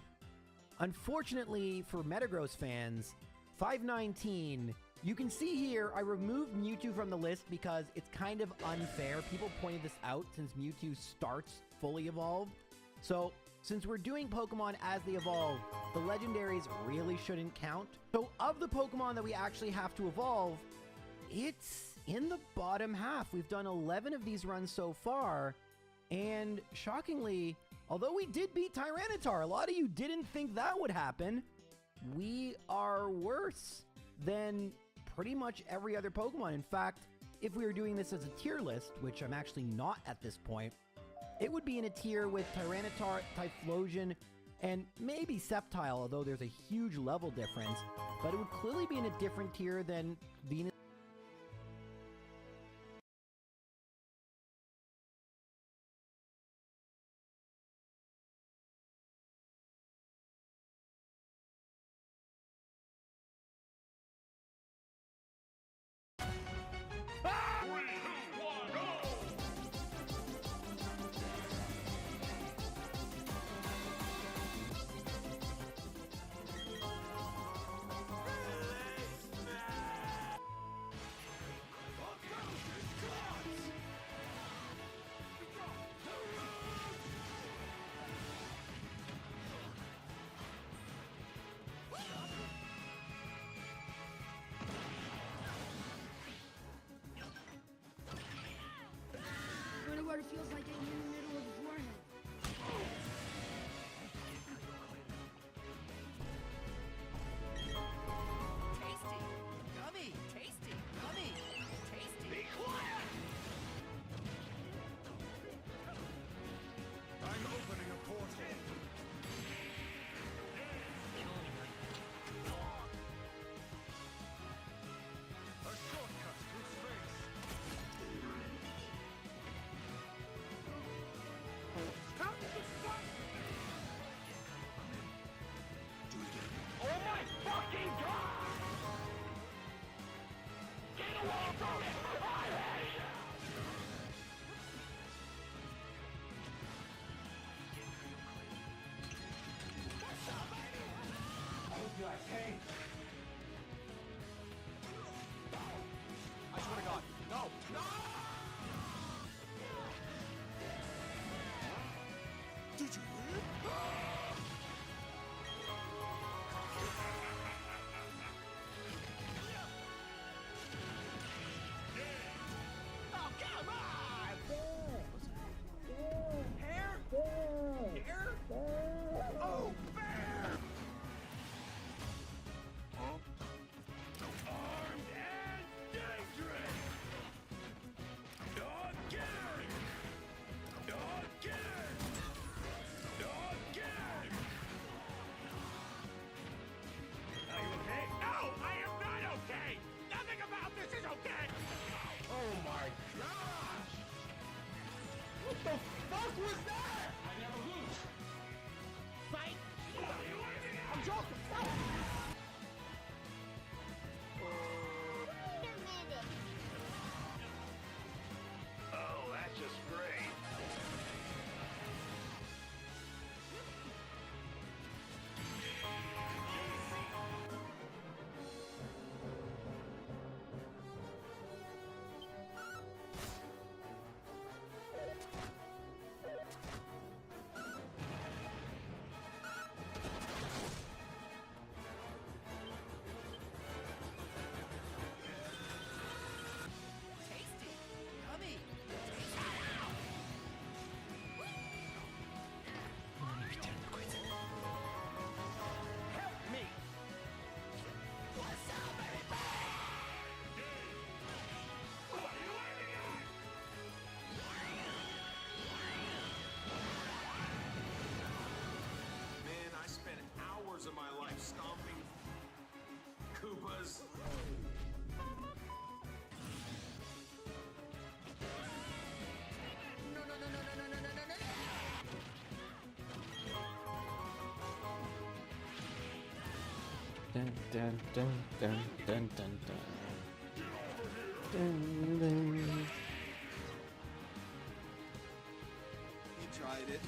Unfortunately for Metagross fans, 519, you can see here I removed Mewtwo from the list because it's kind of unfair. People pointed this out since Mewtwo starts fully evolved. So since we're doing Pokemon as they evolve, the legendaries really shouldn't count. So of the Pokemon that we actually have to evolve, it's in the bottom half. We've done 11 of these runs so far, and shockingly, although we did beat Tyranitar, a lot of you didn't think that would happen, we are worse than pretty much every other Pokemon. In fact, if we were doing this as a tier list, which I'm actually not at this point, it would be in a tier with Tyranitar, Typhlosion, and maybe Sceptile, although there's a huge level difference, but it would clearly be in a different tier than Venus. What it feels like getting in the middle of his forehead. Tasty! Yummy! Tasty! Yummy! Tasty! Be quiet! I'm opening a portal. A shortcut to space. dun, dun, dun, dun, dun, dun, dun. Dun, dun. You tried it.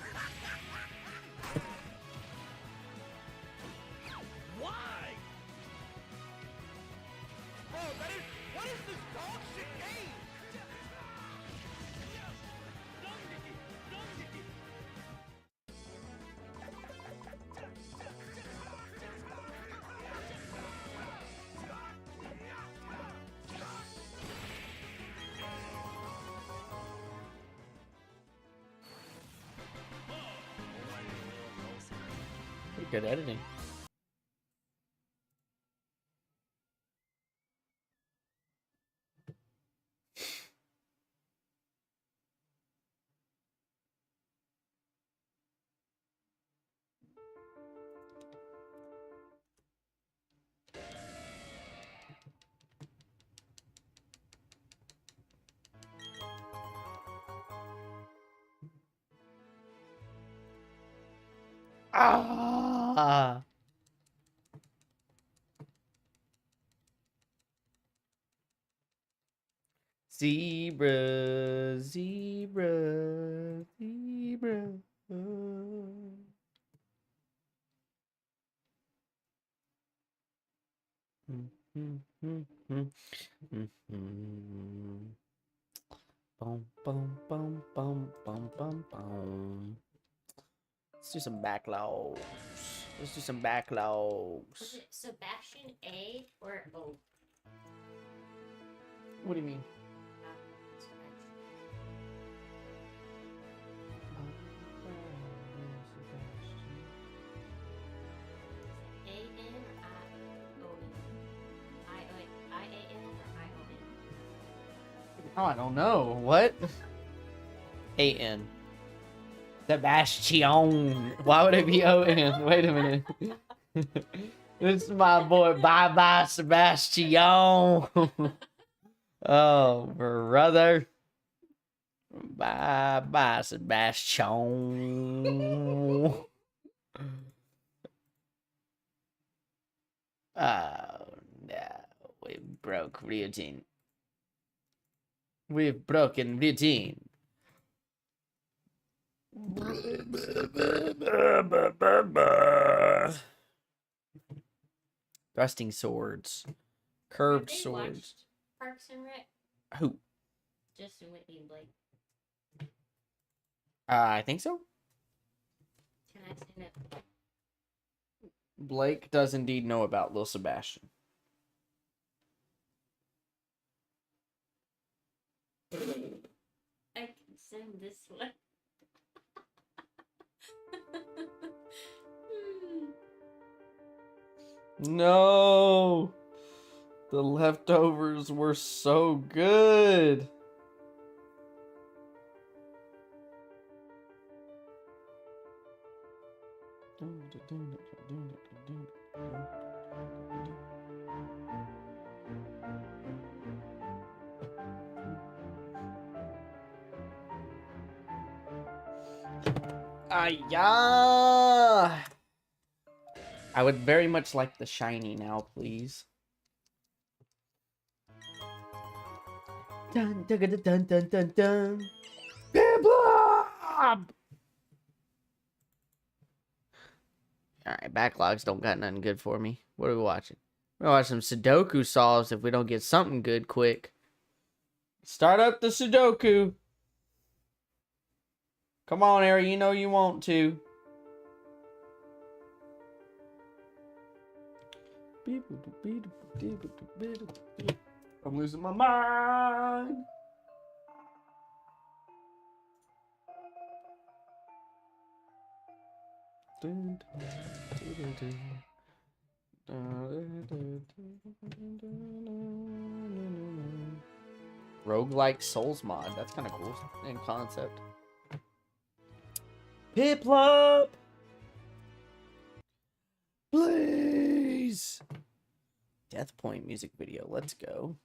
Why? Bro, what is this dog shit game? Pretty good editing. Ah! Zebra, zebra, zebra. Bum, bum, bum, bum, bum, bum, bum. Let's do some backlogs. Let's do some Was backlogs. it Sebastian A or O? What do you mean? A-N or I-O-N? I-A-N or I-O-N? Oh, I don't know. What? A-N. Sebastian. Why would it be O-N? Wait a minute. This is my boy. Bye-bye, Sebastian. Oh, brother. Bye-bye, Sebastian. Oh, no. We broke routine. We've broken routine. Thrusting swords. Curved Have they swords. watched Parks and Rec? Who? Justin Whitney and Blake. I think so. Can I stand up? Blake does indeed know about Lil Sebastian. I can send this one. No! The leftovers were so good! Yeah. I would very much like the shiny now, please. Dun dun dun dun dun dun dun. Biblob! Alright, backlogs don't got nothing good for me. What are we watching? We're gonna watch some Sudoku solves if we don't get something good quick. Start up the Sudoku. Come on, Ari, you know you want to. I'm losing my mind. Roguelike Souls mod. That's kind of cool in concept. Piplup! Please! Death Point music video. Let's go.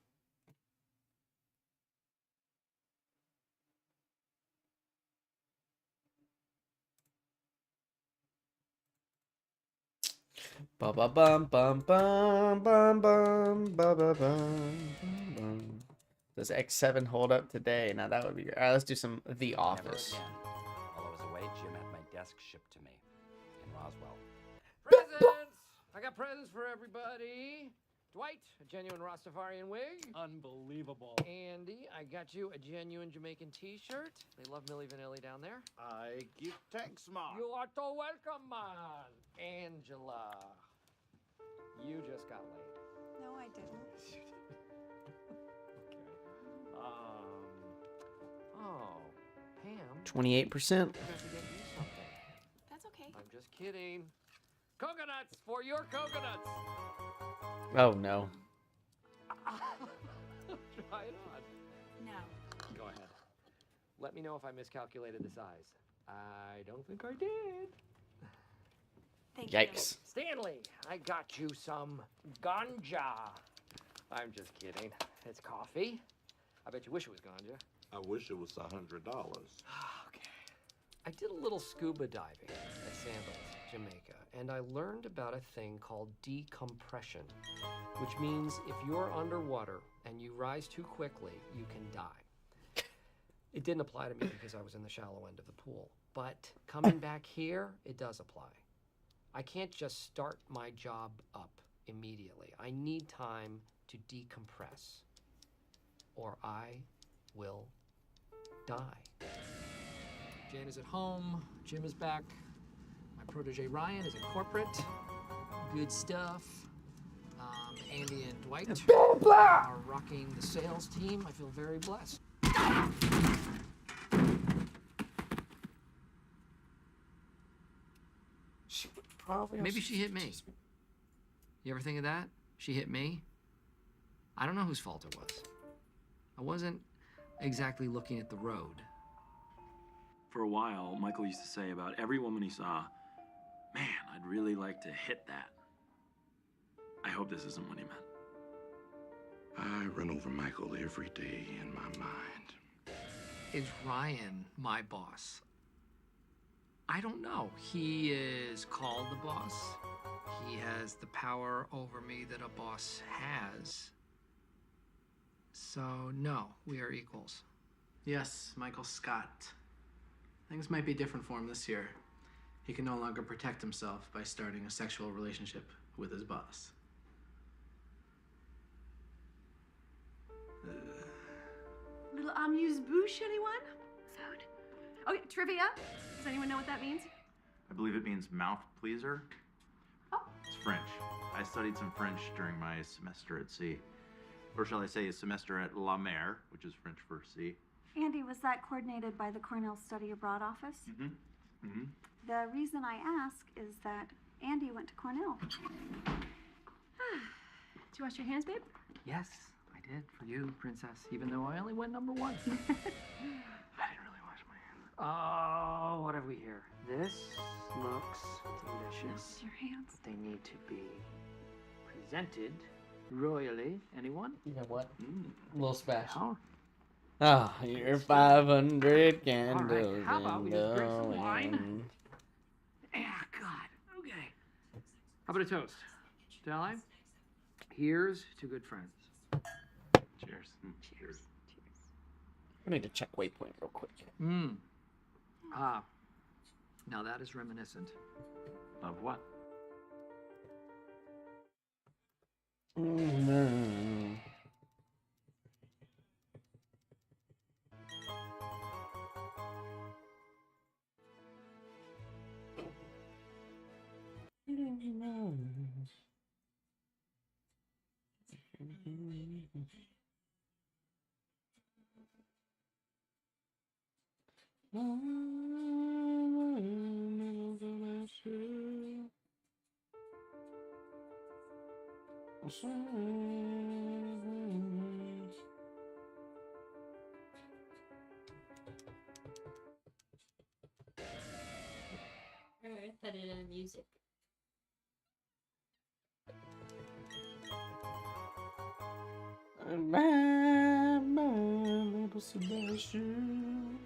Ba ba bum bum bum bum bum ba ba bum bum bum. Does X7 hold up today? Now that would be great. All right, let's do some The Never Office. again. While I was away, Jim had my desk shipped to me in Roswell. Presents! I got presents for everybody. Dwight, a genuine Rastafarian wig. Unbelievable. Andy, I got you a genuine Jamaican t-shirt. They love Milli Vanilli down there. I give thanks, Mark. You are so welcome, man. Angela, you just got laid. No, I didn't. Oh, Pam. 28%. I forgot to get you something. That's okay. I'm just kidding. Coconuts for your coconuts. Oh no. Try it on. No. Go ahead. Let me know if I miscalculated the size. I don't think I did. Thank Yikes. Stanley, I got you some ganja. I'm just kidding. It's coffee. I bet you wish it was ganja. I wish it was $100. Okay. I did a little scuba diving at Sandals, Jamaica, and I learned about a thing called decompression, which means if you're underwater and you rise too quickly, you can die. It didn't apply to me because I was in the shallow end of the pool, but coming back here, it does apply. I can't just start my job up immediately. I need time to decompress, or I will die. Jane is at home. Jim is back. My protege Ryan is at corporate. Good stuff. Andy and Dwight are rocking the sales team. I feel very blessed. Maybe she hit me. You ever think of that? She hit me? I don't know whose fault it was. I wasn't exactly looking at the road. For a while, Michael used to say about every woman he saw, man, I'd really like to hit that. I hope this isn't what he meant. I run over Michael every day in my mind. Is Ryan my boss? I don't know. He is called the boss. He has the power over me that a boss has. So, no, we are equals. Yes, Michael Scott. Things might be different for him this year. He can no longer protect himself by starting a sexual relationship with his boss. Little amuse-bouche, anyone? Food. Okay, trivia. Does anyone know what that means? I believe it means mouth pleaser. Oh. It's French. I studied some French during my semester at sea. Or shall I say a semester at La Mer, which is French for sea. Andy, was that coordinated by the Cornell Study Abroad office? The reason I ask is that Andy went to Cornell. Did you wash your hands, babe? Yes, I did. For you, princess, even though I only went number one. I didn't really wash my hands. Oh, what have we here? This looks delicious. Your hands. They need to be presented royally. Anyone? You know what? Little smash. Oh. Ah, you're 500 candles. All right, how about we just drink some in the wine? wind. Yeah, God. Okay. How about a toast? Shall I? Here's to good friends. Cheers. Cheers. I need to check waypoint real quick. Ah. Now that is reminiscent. Of what? Alright, put it in music. My little Sebastian.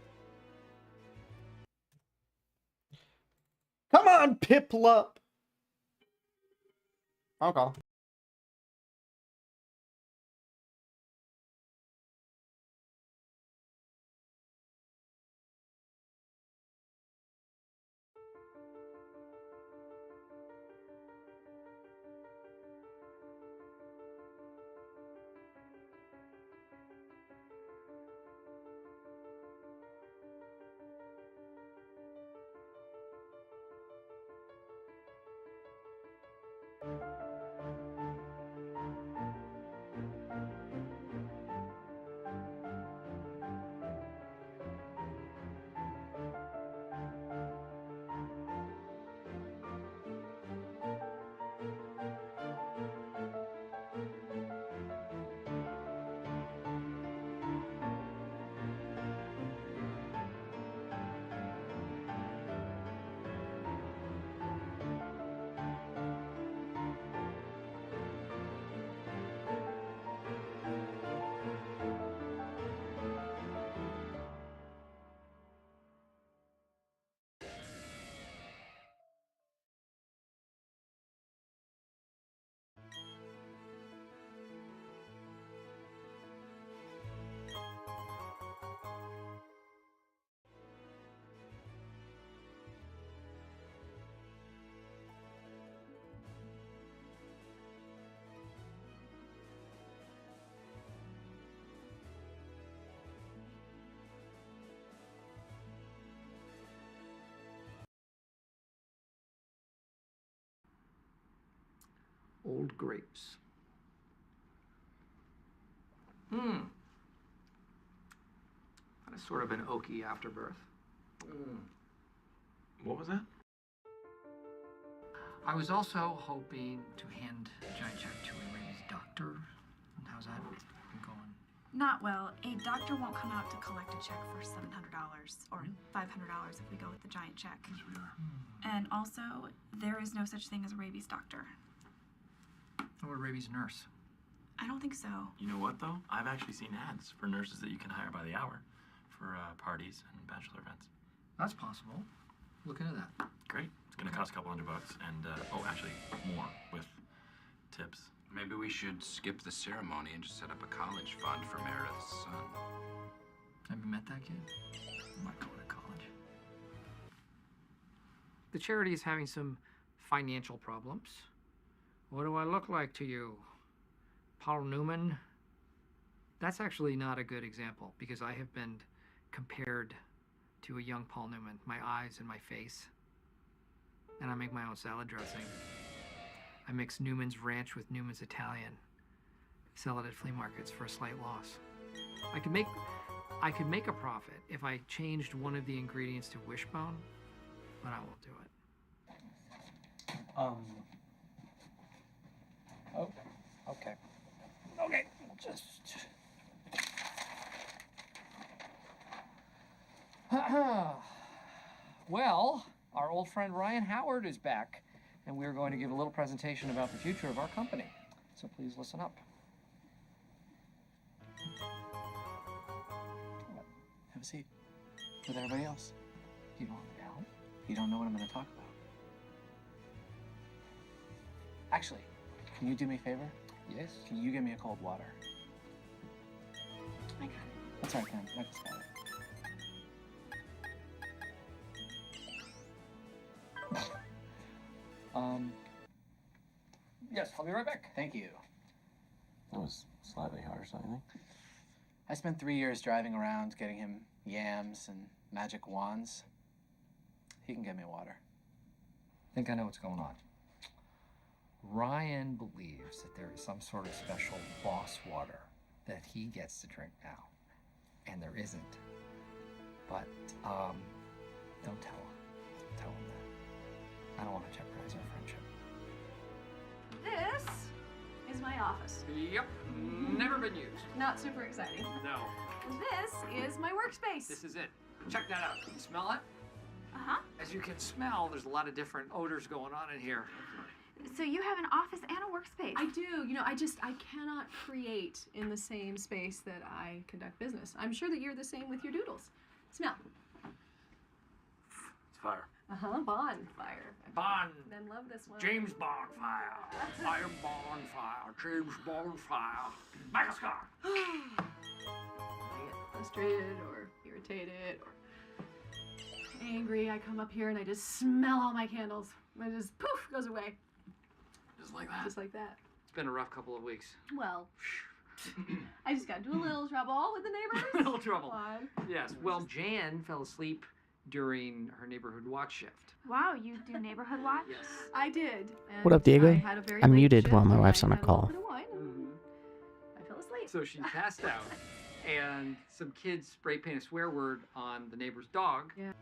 Come on, Piplup. Okay. Old grapes. Kind of sort of an oaky afterbirth. What was that? I was also hoping to hand a giant check to a rabies doctor. How's that been going? Not well. A doctor won't come out to collect a check for $700 or $500 if we go with the giant check. Yes, we are. And also, there is no such thing as a rabies doctor. Or a rabies nurse. I don't think so. You know what, though? I've actually seen ads for nurses that you can hire by the hour for parties and bachelor events. That's possible. Look into that. Great. It's going to cost a couple $100 and, oh, actually, more with tips. Maybe we should skip the ceremony and just set up a college fund for Meredith's son. Have you met that kid? He might go to college. The charity is having some financial problems. What do I look like to you? Paul Newman? That's actually not a good example because I have been compared to a young Paul Newman. My eyes and my face. And I make my own salad dressing. I mix Newman's Ranch with Newman's Italian. Sell it at flea markets for a slight loss. I could make a profit if I changed one of the ingredients to wishbone, but I won't do it. Oh, okay. Okay, just... Well, our old friend Ryan Howard is back, and we're going to give a little presentation about the future of our company. So please listen up. Have a seat with everybody else. You don't want me to help? You don't know what I'm going to talk about. Actually, can you do me a favor? Yes. Can you give me a cold water? I got it. That's all right, Pam. Michael's got it. Yes, I'll be right back. Thank you. That was slightly harsh, I think. I spent 3 years driving around getting him yams and magic wands. He can get me water. I think I know what's going on. Ryan believes that there is some sort of special boss water that he gets to drink now. And there isn't. But, don't tell him. Don't tell him that. I don't want to jeopardize our friendship. This is my office. Yep, never been used. Not super exciting. No. This is my workspace. This is it. Check that out. Can you smell it? Uh-huh. As you can smell, there's a lot of different odors going on in here. So you have an office and a workspace. I do. You know, I cannot create in the same space that I conduct business. I'm sure that you're the same with your doodles. Smell. It's fire. Bonfire. Bond. Men love this one. James Bonfire. I am Bonfire. James Bonfire. Michael Scott. I get frustrated or irritated or angry. I come up here and I just smell all my candles. And it just poof goes away. Just like that. Just like that. It's been a rough couple of weeks. Well, I just got into a little trouble with the neighbors. Little trouble. Come on. Yes. Well, Jan fell asleep during her neighborhood watch shift. Wow, you do neighborhood watch? Yes. I did. What up, Diego? I had a very I'm late muted shift while my and wife's I on a had little call. bit of wine and I fell asleep. So she passed out, and some kids spray paint a swear word on the neighbor's dog. Yeah.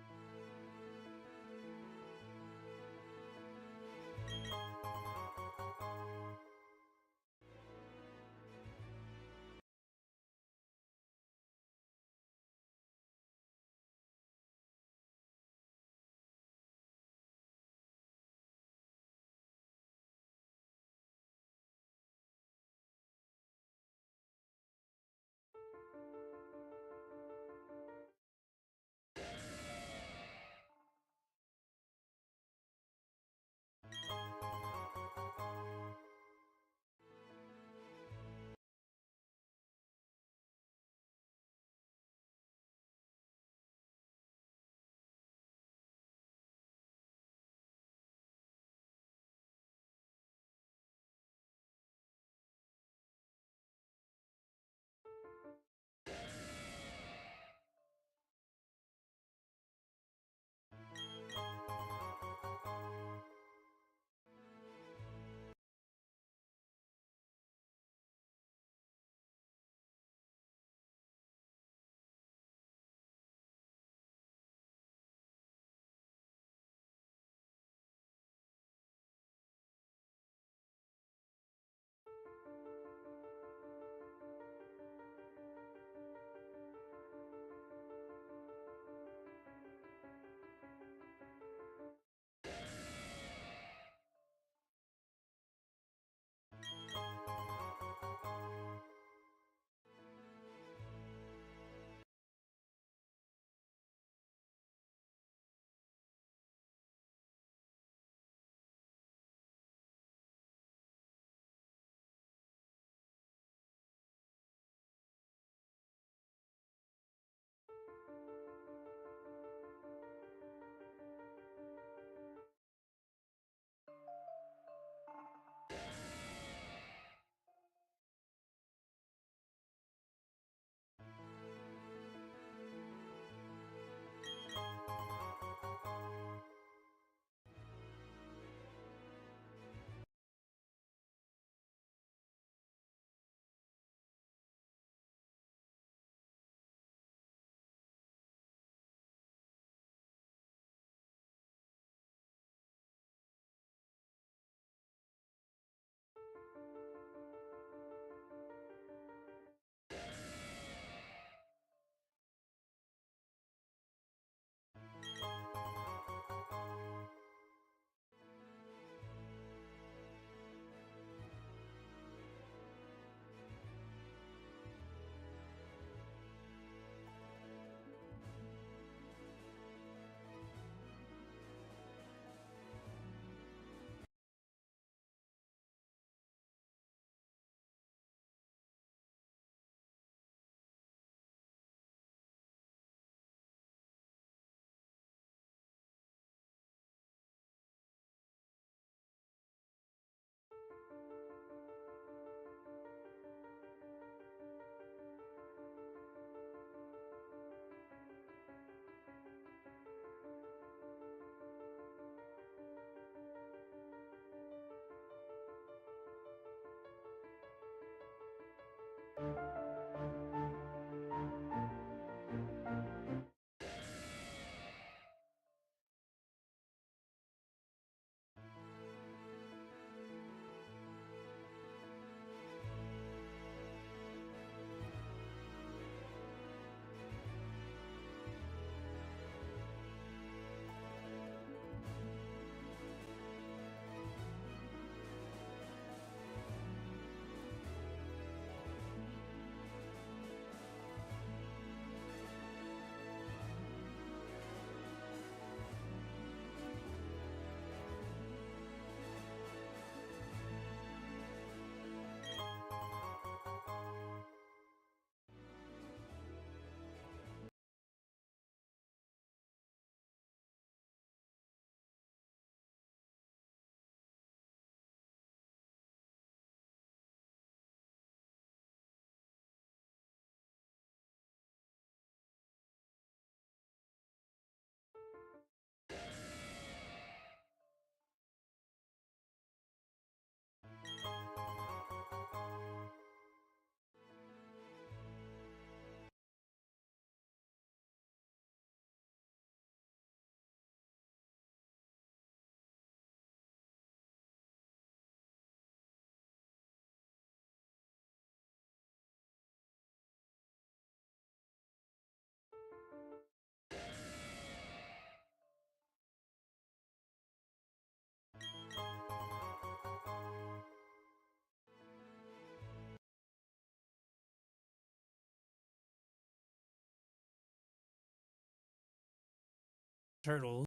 turtle.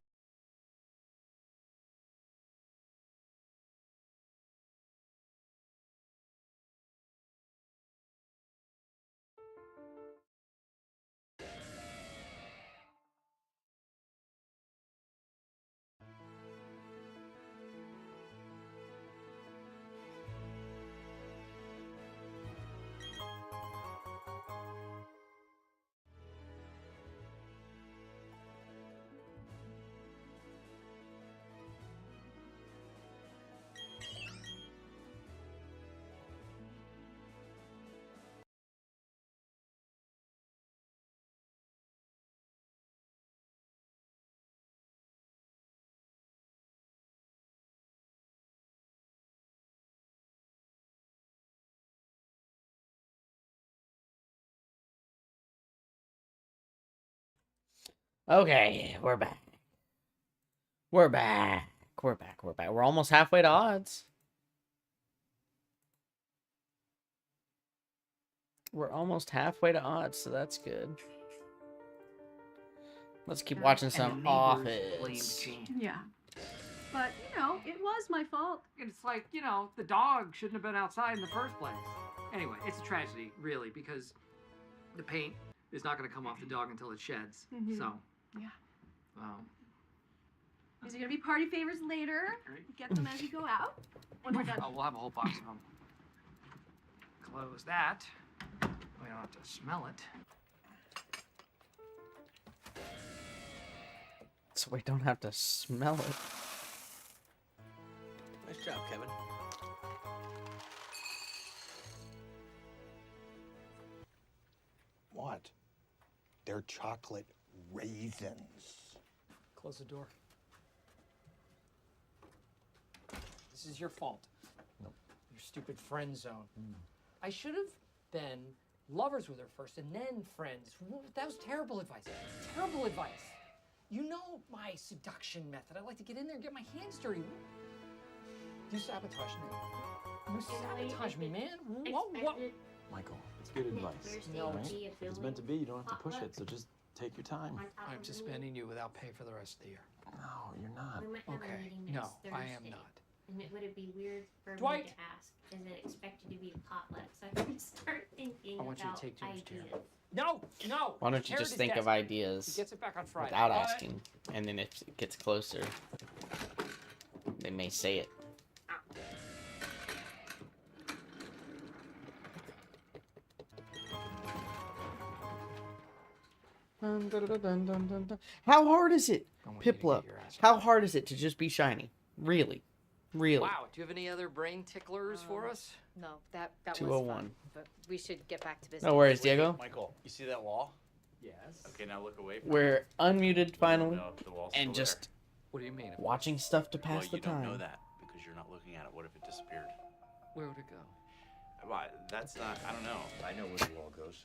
Okay, we're back. We're back. We're back. We're back. We're almost halfway to odds. We're almost halfway to odds, so that's good. Let's keep watching some Office. Yeah. But, you know, it was my fault. It's like, you know, the dog shouldn't have been outside in the first place. Anyway, it's a tragedy, really, because the paint is not going to come off the dog until it sheds. Mhm. So, Yeah. well, These are gonna be party favors later. Get them as you go out. When we're done. oh, we'll have a whole box of them. Close that. We don't have to smell it. So we don't have to smell it. Nice job, Kevin. What? They're chocolate raisins. Close the door. This is your fault. Nope. Your stupid friend zone. I should have been lovers with her first and then friends. That was terrible advice. Terrible advice. You know my seduction method. I like to get in there and get my hands dirty. You sabotage me. You sabotage me, man. What? Michael, it's good advice. No, If it's meant to be, you don't have to push it, so just take your time. I'm suspending you without pay for the rest of the year. No, you're not. We might have a Okay, meeting no, next I am Thursday. not. And would it be weird for Dwight! me to ask? Is it expected to be potluck? So I can start thinking I want you to about take Jim's chair. ideas. No, no. Why don't you Tear just his think desk. of ideas He gets it back on Friday. without asking, and then if it gets closer, they may say it. How hard is it, Piplup? How hard is it to just be shiny? Really, really. Wow. Do you have any other brain ticklers for us? No, that was 201. fun. But we should get back to business. No worries, Diego. Michael, you see that wall? Yes. Okay, now look away from We're unmuted finally, No, the wall's and still just What do you mean? watching stuff to there. pass Well, the you don't know time. that because you're not looking at it. What if it disappeared? Where would it go? Well, that's not. I don't know. I know where the wall goes.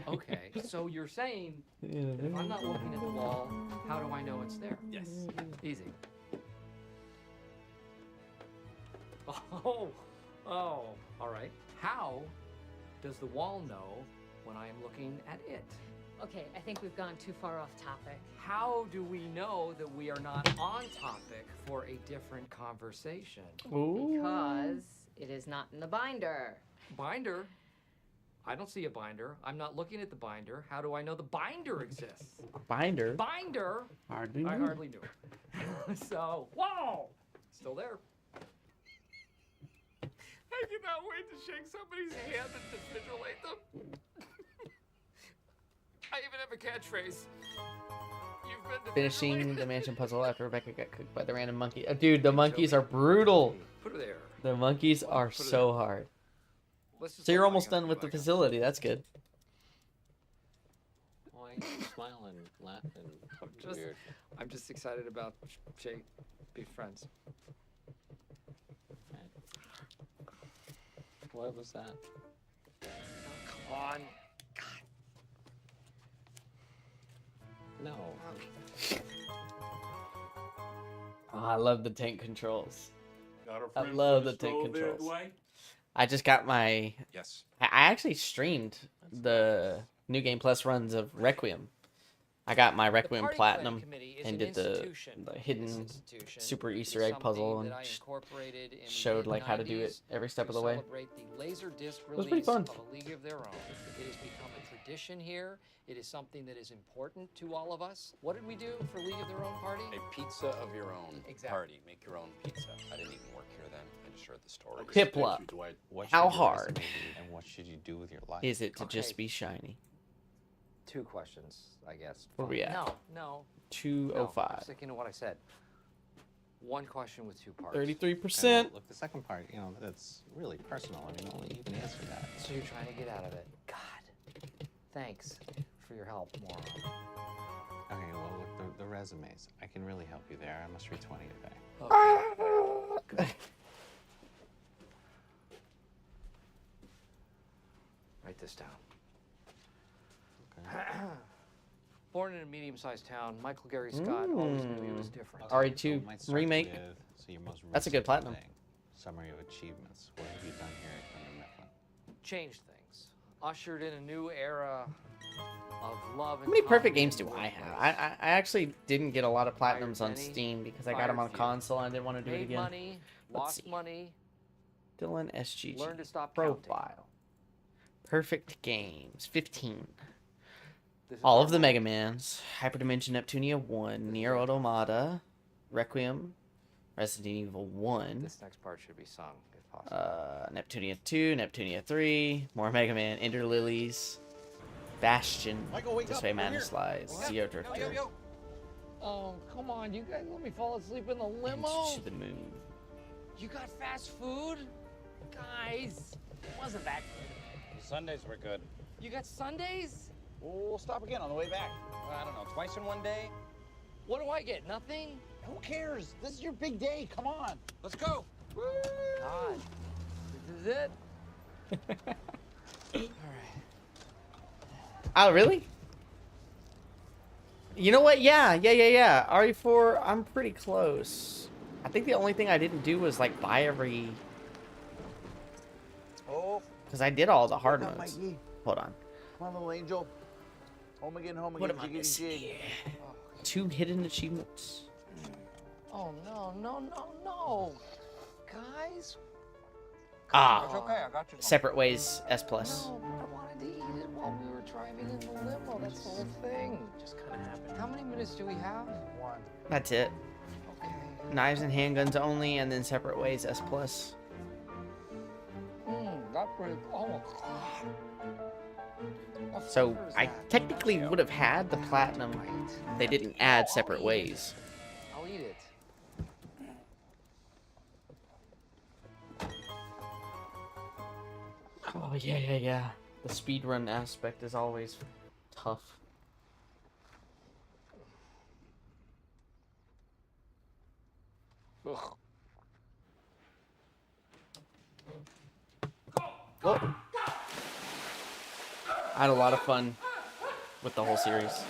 Okay, so you're saying that if I'm not looking at the wall, how do I know it's there? Yes. Easy. Oh, all right. How does the wall know when I am looking at it? Okay, I think we've gone too far off topic. How do we know that we are not on topic for a different conversation? Because it is not in the binder. Binder? I don't see a binder. I'm not looking at the binder. How do I know the binder exists? Binder? Binder? Hardly I knew. hardly knew it. So, whoa! Still there. I cannot wait to shake somebody's hand and defibrillate them. I even have a catchphrase. You've been Finishing the mansion puzzle after Rebecca got cooked by the random monkey. Dude, the monkeys are brutal. Put her there. The monkeys are Put it so hard. Let's just So you're let almost bygones done be with the bygones. facility. That's good. Why smile and laugh and Just, weird? I'm just excited about Shay being friends. What was that? Come on. No. Oh, I love the tank controls. Got a I friend love for the tank stove controls. Way? I just got my. Yes. I actually streamed the New Game Plus runs of Requiem. I got my The Requiem Party Platinum Planning Committee is and an did the institution. hidden This institution super is Easter egg something puzzle and that I incorporated in the showed like how to do it mid-90s every step to of the way. celebrate the Laserdisc It was pretty release fun. of A League of Their Own. It has become a tradition here. It is something that is important to all of us. What did we do for League of Their Own party? A pizza of your own Exactly. party. Make your own pizza. I didn't even work here then. I just heard the story. Piplup. What How should your hard resume be, and what should you do with your life? is it to Okay. just be shiny? 2 questions, I guess. Where we at? No, no. 205. I'm sticking to what I said. 1 question with 2 parts. 33%. Okay, well, look, the second part, you know, that's really personal. I mean, only you can answer that. So you're trying to get out of it. God. Thanks for your help, moron. Okay, well, look, the resumes. I can really help you there. I must read 20 a day. Okay. Write this down. Born in a medium-sized town, Michael Gary Scott always knew he was different. RE2 Might start remake. with, so your most That's a good recent platinum. thing. Summary of achievements. What have you done here at Thunder Mifflin? Changed things. Ushered in a new era of love and How many perfect confidence games in do the I have? workplace. I actually didn't get a lot of platinums on Hired many, Steam because I got them on fired few. console and I didn't want to do it Made again. money, Let's lost see. money, Dylan SGG. learned to stop counting. Profile. Perfect games. 15. This is All our of the world. Mega Mans. Hyperdimension Neptunia 1. Nier Automata. Requiem. Resident Evil 1. This next part should be sung, if possible. Neptunia 2. Neptunia 3. More Mega Man. Ender Lilies. Bastion. Michael, wake This up. Way We're Madness here. Lies. Zeo Drifter. Oh, come on, you guys let me fall asleep in the And limo. To the Moon. You got fast food? Guys, it wasn't that good. The Sundays were good. You got Sundays? We'll stop again on the way back. I don't know, twice in one day? What do I get? Nothing? Who cares? This is your big day. Come on. Let's go. God, this is it? All right. Oh, really? You know what? Yeah. RE4, I'm pretty close. I think the only thing I didn't do was, like, buy every... Oh. Because I did all the hard Wake up, modes. Mikey. Hold on. Come on, little angel. Home again, home again. What am I jiggity missing jig. here? 2 hidden achievements. Oh, no. Guys? Ah. It's okay, I got you. Separate Ways S+. No, I wanted to eat it while we were driving in the limo. That's the whole thing. Just kind of happened. How many minutes do we have? 1. That's it. Okay. Knives and handguns only, and then Separate Ways S+. That's pretty. Oh, God. What So flavor is I that? technically would have had the platinum. They didn't add Separate Ways. I'll eat it. Oh, yeah. The speedrun aspect is always tough. Ugh. Oh. I had a lot of fun with the whole series.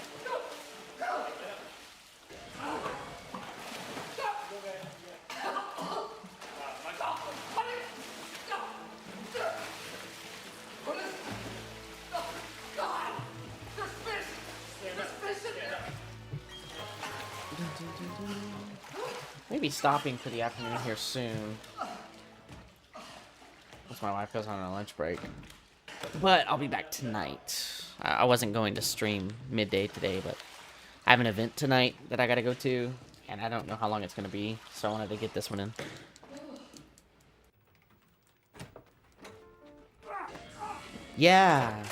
Maybe stopping for the afternoon here soon. Once my wife goes on a lunch break. But I'll be back tonight. I wasn't going to stream midday today, but I have an event tonight that I gotta go to, and I don't know how long it's gonna be, so I wanted to get this one in. Yeah.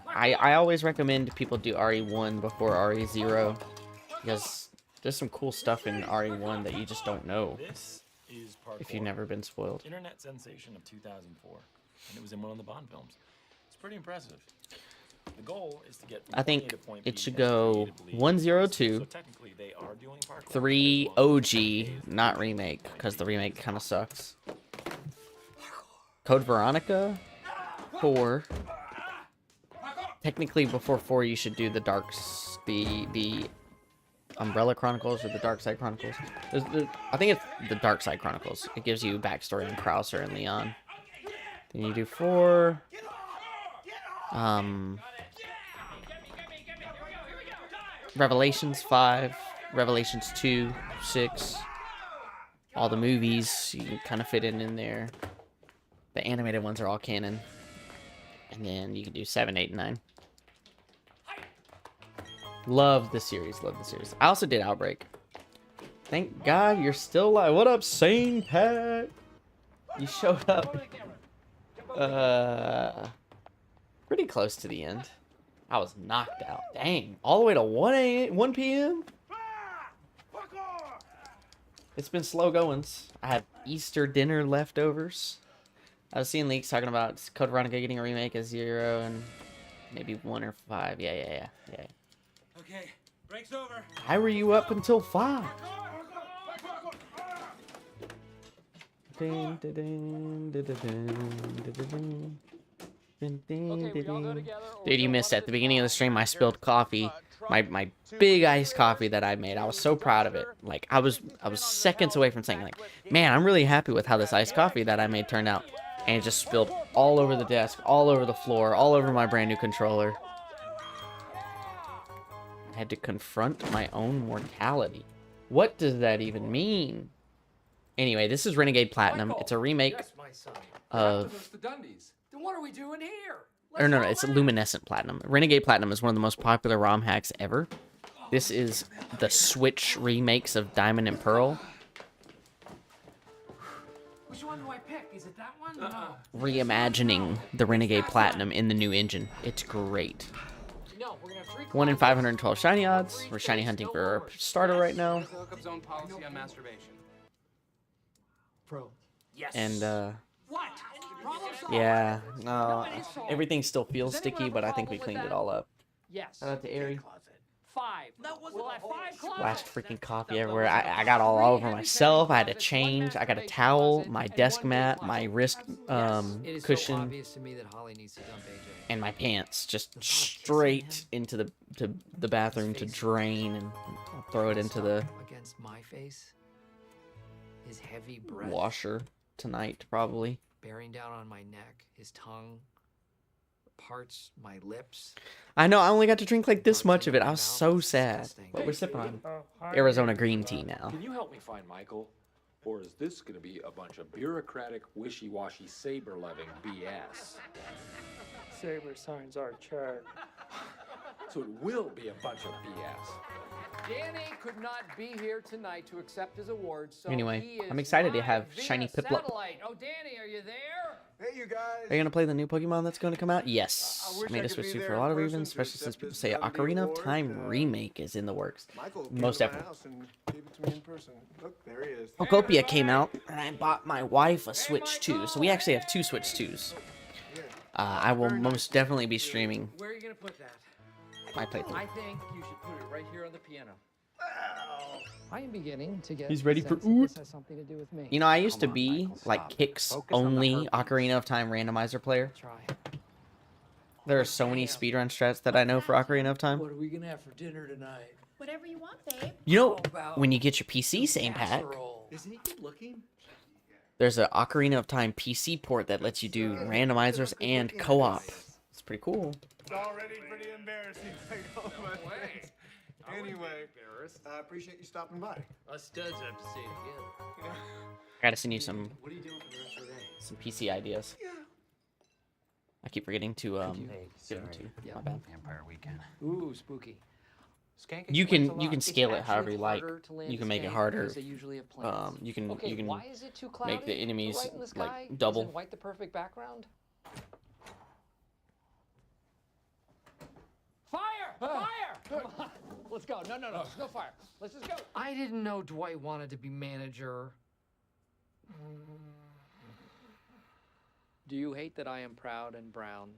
I always recommend people do RE1 before RE0, because there's some cool stuff in RE1 that you just don't know This is part if 4. you've never been spoiled. Internet sensation of 2004, and it was in one of the Bond films. It's pretty impressive. The goal is to get from I point A think to point it B should as go creatively as 102, possible. So technically they are doing parkour. 3 OG, not remake, because the remake kind of sucks. Code Veronica, 4. Technically, before 4, you should do the the Umbrella Chronicles or the Dark Side Chronicles. I think it's the Dark Side Chronicles. It gives you backstory on Krauser and Leon. Then you do 4. Revelations 5, Revelations 2, 6. All the movies, you can kind of fit in there. The animated ones are all canon. And then you can do 7, 8, and 9. Love the series, love the series. I also did Outbreak. Thank God you're still alive. What up, Sane Pat? You showed up. Pretty close to the end. I was knocked out. Dang. All the way to 1 p.m.? It's been slow goings. I had Easter dinner leftovers. I was seeing leaks talking about Code Veronica getting a remake of 0 and maybe 1 or 5. Yeah. Okay, break's over. Why were you up until 5? Dude, you missed it. At the beginning of the stream, I spilled coffee. My big iced coffee that I made. I was so proud of it. Like, I was seconds away from saying, like, man, I'm really happy with how this iced coffee that I made turned out. And it just spilled all over the desk, all over the floor, all over my brand new controller. I had to confront my own mortality. What does that even mean? Anyway, this is Renegade Platinum. It's a remake of... Then what are we doing here? Or no, it's Luminescent Platinum. Renegade Platinum is one of the most popular ROM hacks ever. This is the Switch remakes of Diamond and Pearl. Which one do I pick? Is it that one? No. Reimagining the Renegade Platinum in the new engine. It's great. 1 in 512 shiny odds. We're shiny hunting for our starter right now. Hookup zone policy on masturbation. Pro. Yes. And What? yeah, no, everything still feels sticky, but I think we cleaned it all up. Yes. Shout out to Ari. 5. We'll have 5 closets. Splashed freaking coffee everywhere. I got all over myself. I had to change. I got a towel, my desk mat, my wrist cushion, and my pants just straight into the bathroom to drain and throw it into the Against my face. His heavy breath. washer tonight, probably. Bearing down on my neck. His tongue. Parts my lips. I know, I only got to drink like this much of it. I was so sad. But we're sipping on Arizona green tea now. Can you help me find Michael? Or is this going to be a bunch of bureaucratic, wishy-washy, saber-loving BS? Saber signs are charred. So it will be a bunch of BS. Danny could not be here tonight to accept his award, so Anyway, he is I'm excited to live have via shiny Piplup. satellite. Oh, Danny, are you there? Hey, you guys. Are you going to play the new Pokemon that's going to come out? Yes. I made a switch to for a lot of reasons, especially since people say Ocarina of Time remake is in the works. Most definitely. Look, there he is. Pokopia came out, and I bought my wife a Switch 2, so we actually have 2 Switch 2s. I will most definitely be streaming Where are you going to put that? my playthrough. I think you should put it right here on the piano. I am beginning to get He's ready the for sense that oot. this has something to do with me. You know, I used to be like Kicks only Ocarina of Time randomizer player. There are so many speedrun strats that I know for Ocarina of Time. What are we gonna have for dinner tonight? Whatever you want, babe. You know, when you get your PC same pack, Isn't he good looking? there's an Ocarina of Time PC port that lets you do randomizers and co-op. It's pretty cool. It's already pretty embarrassing. Anyway, I appreciate you stopping by. Us studs have to see it again. I gotta send you some What are you doing for the rest of the day? some PC ideas. Yeah. I keep forgetting to give them to you. My bad. Vampire Weekend. Ooh, spooky. Skank You explains a can lot. It's scale it however actually you like. harder to land You can make it skank harder. because they usually have plants. You can Okay, you can why is it too make the cloudy? enemies Right in the sky? like double. Isn't white the perfect background? Fire! Fire! Come on. Let's go. No, no fire. Let's just go. I didn't know Dwight wanted to be manager. Do you hate that I am proud and brown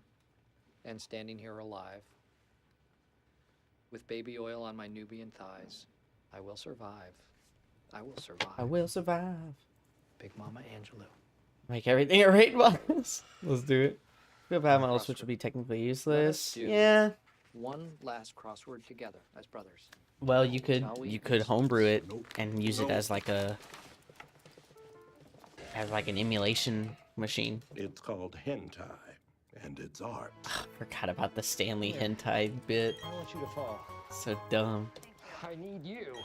and standing here alive? With baby oil on my Nubian thighs, I will survive. I will survive. I will survive. Big Mama Angelou. Make everything a rate bonus. Let's do it. If I have my old Switch will be technically useless. do Yeah. One last crossword together as brothers. Well, you could homebrew it and use it as like an emulation machine. It's called hentai. and it's art. Forgot about the Stanley hentai bit. I want you to fall. So dumb. I need you.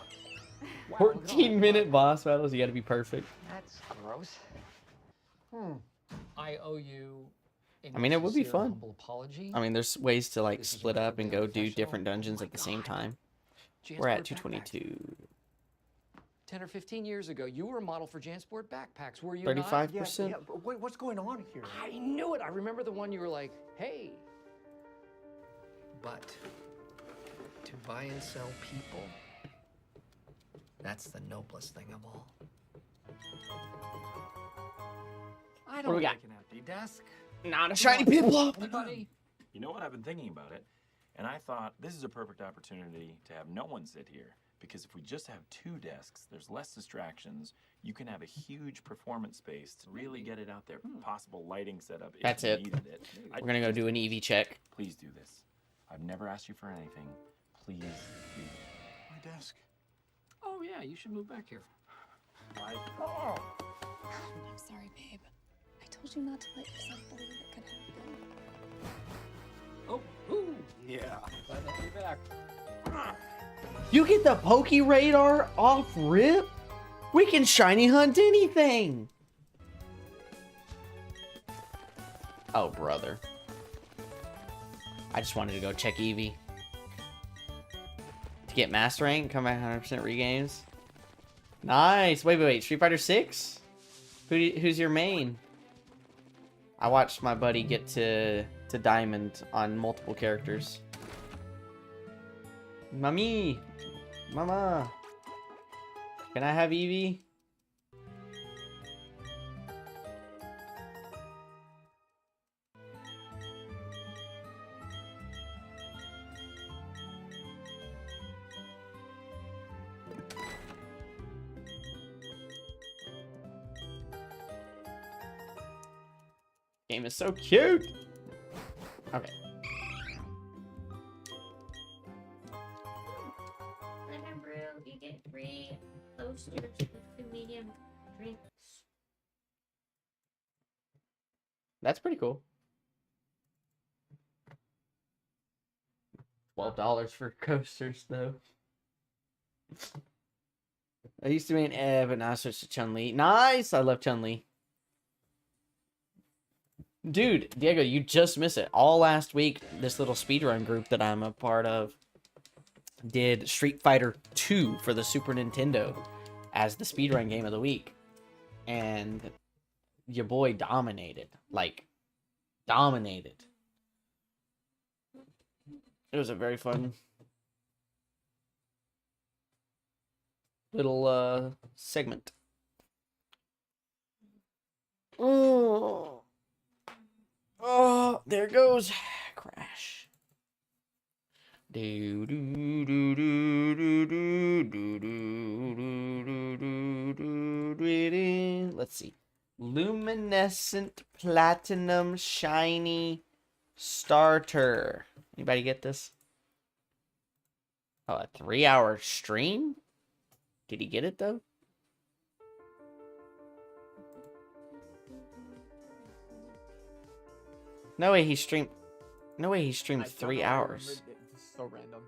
Wow, 14-minute boss battles. You gotta be perfect. That's gross. I owe you. I mean, it would be sincere, fun. humble apology. I mean, there's ways to like This is split up and go do incredibly different dungeons at the same time. We're at Jansport 222. 10 or 15 years ago, you were a model for Jansport backpacks, were you 35%? Yeah, but what's going on here? I knew it. I remember the one you were like, hey. But to buy and sell people, that's the noblest thing of all. I What don't do we like got? an empty desk. Not a shiny people. Anybody? You know what? I've been thinking about it, and I thought this is a perfect opportunity to have no one sit here. Because if we just have 2 desks, there's less distractions. You can have a huge performance space to really get it out there. Possible lighting setup if That's you it. needed it. We're gonna go do an EV check. Please do this. I've never asked you for anything. Please do. My desk. Oh, yeah, you should move back here. Oh. I'm sorry, babe. I told you not to let yourself believe it could happen. Oh, ooh. Yeah. Glad to have you back. You get the Poke Radar off rip? We can shiny hunt anything. Oh, brother. I just wanted to go check Eevee. To get master rank, come back 100% regames. Nice. Wait. Street Fighter 6? Who's your main? I watched my buddy get to Diamond on multiple characters. Mama. Can I have Eevee? Game is so cute. Okay. Lemon brew, you get 3 toasters with 2 medium drinks. That's pretty cool. $12 for coasters, though. I used to be an Eve, but now I switched to Chun-Li. Nice! I love Chun-Li. Dude, Diego, you just missed it. All last week, this little speedrun group that I'm a part of did Street Fighter 2 for the Super Nintendo as the speedrun game of the week. And your boy dominated. Like, dominated. It was a very fun little segment. Oh, there it goes. Crash. Do do do do do do do do do do. Let's see. Luminescent Platinum Shiny Starter. Anybody get this? Oh, a 3-hour stream? Did he get it though? No way he streamed. No way he streamed 3 hours. It's so random.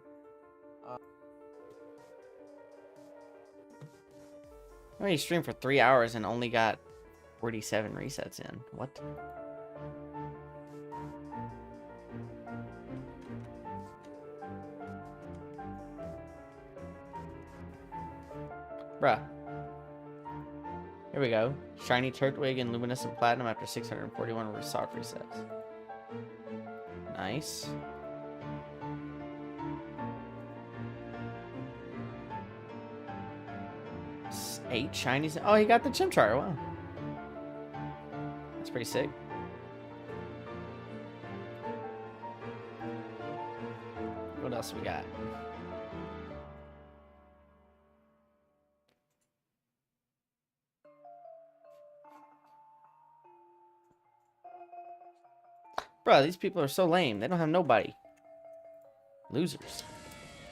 No way he streamed for 3 hours and only got 47 resets in. What? Bruh. Here we go. Shiny Turtwig and Luminescent Platinum after 641 soft resets. Nice. Eight shinies. Oh, he got the Chimchar. Wow. That's pretty sick. What else we got? Bro, these people are so lame. They don't have nobody. Losers.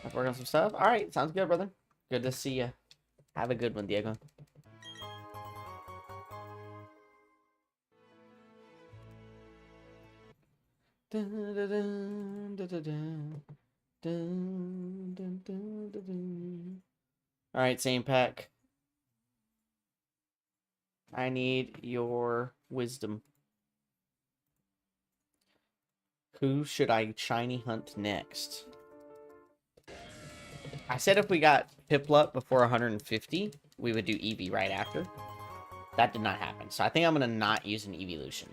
Let's work on some stuff. All right, sounds good, brother. Good to see you. Have a good one, Diego. Dun, dun, dun, dun, dun, dun. Dun, dun, dun, dun, dun. All right, same pack. I need your wisdom. Who should I shiny hunt next? I said if we got Piplup before 150, we would do Eevee right after. That did not happen, so I think I'm gonna not use an evolution.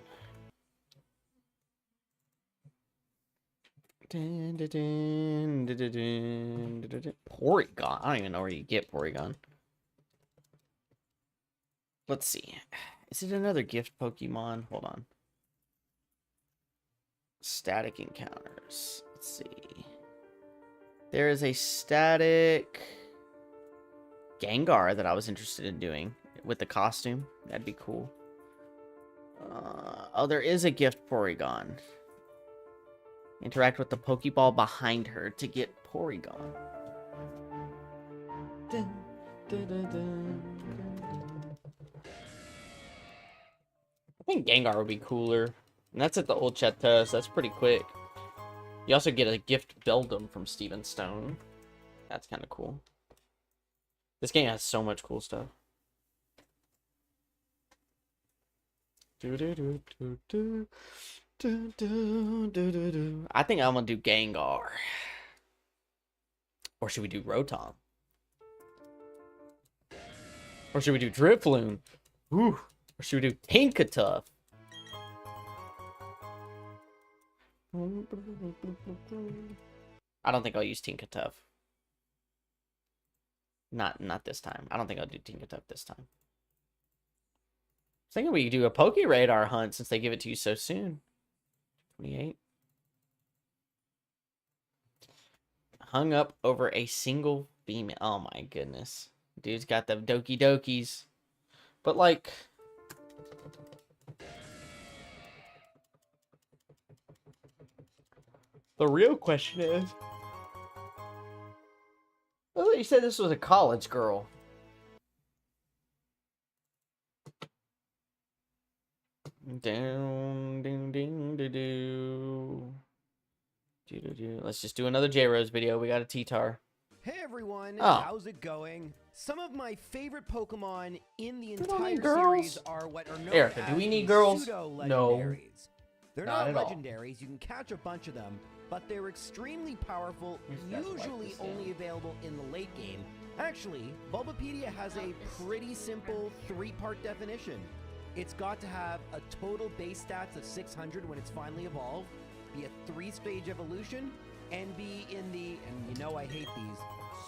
Porygon. I don't even know where you get Porygon. Let's see. Is it another gift Pokemon? Hold on. Static encounters. Let's see. There is a static Gengar that I was interested in doing with the costume. That'd be cool. Oh, there is a gift Porygon. Interact with the Pokeball behind her to get Porygon. Dun, dun, dun, dun, dun. I think Gengar would be cooler. And that's at the old Chateau, so that's pretty quick. You also get a gift Beldum from Steven Stone. That's kind of cool. This game has so much cool stuff. I think I'm gonna do Gengar. Or should we do Rotom? Or should we do Drifloon? Ooh. Or should we do Tinkatuff? I don't think I'll use Tinkatuff. Not this time. I don't think I'll do Tinkatuff this time. I was thinking we could do a Poke Radar hunt since they give it to you so soon. 28. Hung up over a single female. Oh my goodness. Dude's got the Doki Dokis. But like... the real question is... I thought you said this was a college girl. Down, ding, ding, do, do. Do, do, do. Let's just do another J-Rose video. We got a T-Tar. Hey everyone, Oh. how's it going? Some of my favorite Pokemon in the Do we entire need girls? series are what are known Erica, as do we need the girls? pseudo-legendaries. They're Not not at all. legendaries, you can catch a bunch of them, but they're extremely powerful, These guys like usually this only available in the late game. Actually, Bulbapedia has a pretty simple three-part definition. It's got to have a total base stats of 600 when it's finally evolved, be a 3-stage evolution, and be in the, and you know I hate these,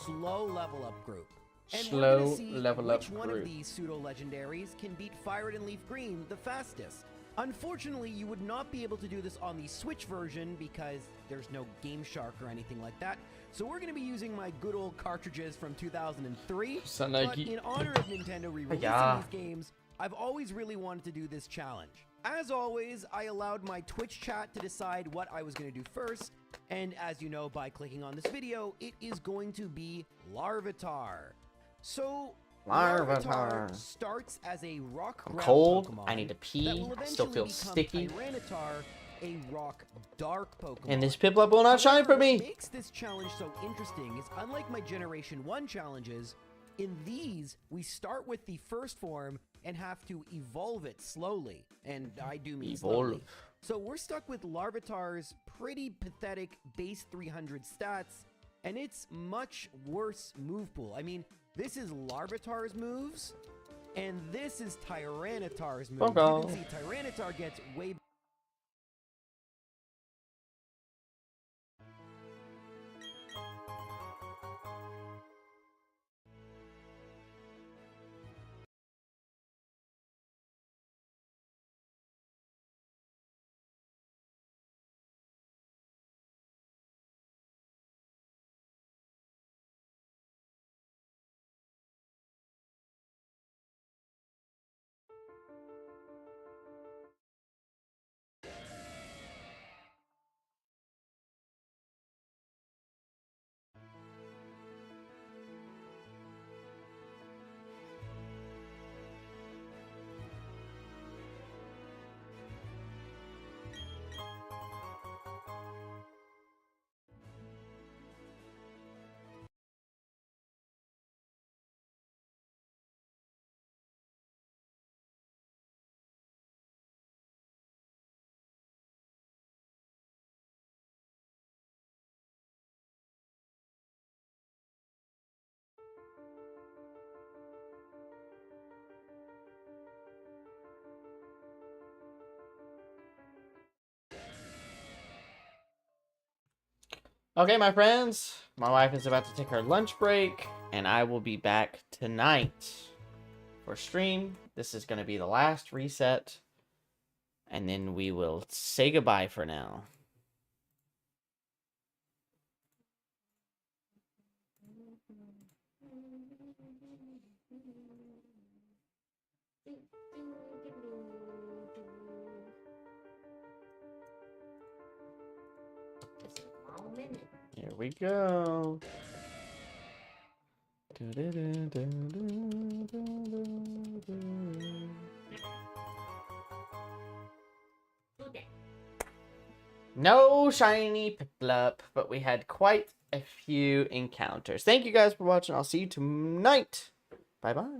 slow level up group. And we're Slow gonna see level up which one group. of these pseudo-legendaries can beat Fire and Leaf Green the fastest. Unfortunately, you would not be able to do this on the Switch version because there's no Game Shark or anything like that. So we're going to be using my good old cartridges from 2003. But in honor of Nintendo re-releasing these games, I've always really wanted to do this challenge. As always, I allowed my Twitch chat to decide what I was going to do first. And as you know by clicking on this video, it is going to be Larvitar. So... Larvitar starts as a rock I'm ground cold. Pokemon I need to that pee. will I still feel eventually sticky. become Tyranitar, a rock dark Pokemon. And this Piplup will not shine for However, me. What makes this challenge so interesting is unlike my Generation 1 challenges, in these, we start with the first form and have to evolve it slowly. And I do mean slowly. So we're stuck with Larvitar's pretty pathetic base 300 stats, and its much worse move pool. I mean, this is Larvitar's moves, and this is Tyranitar's moves. You can see Tyranitar gets way Okay, my friends. My wife is about to take her lunch break, and I will be back tonight for stream. This is going to be the last reset, and then we will say goodbye for now. Here we go. No shiny Piplup, but we had quite a few encounters. Thank you guys for watching. I'll see you tonight. Bye-bye.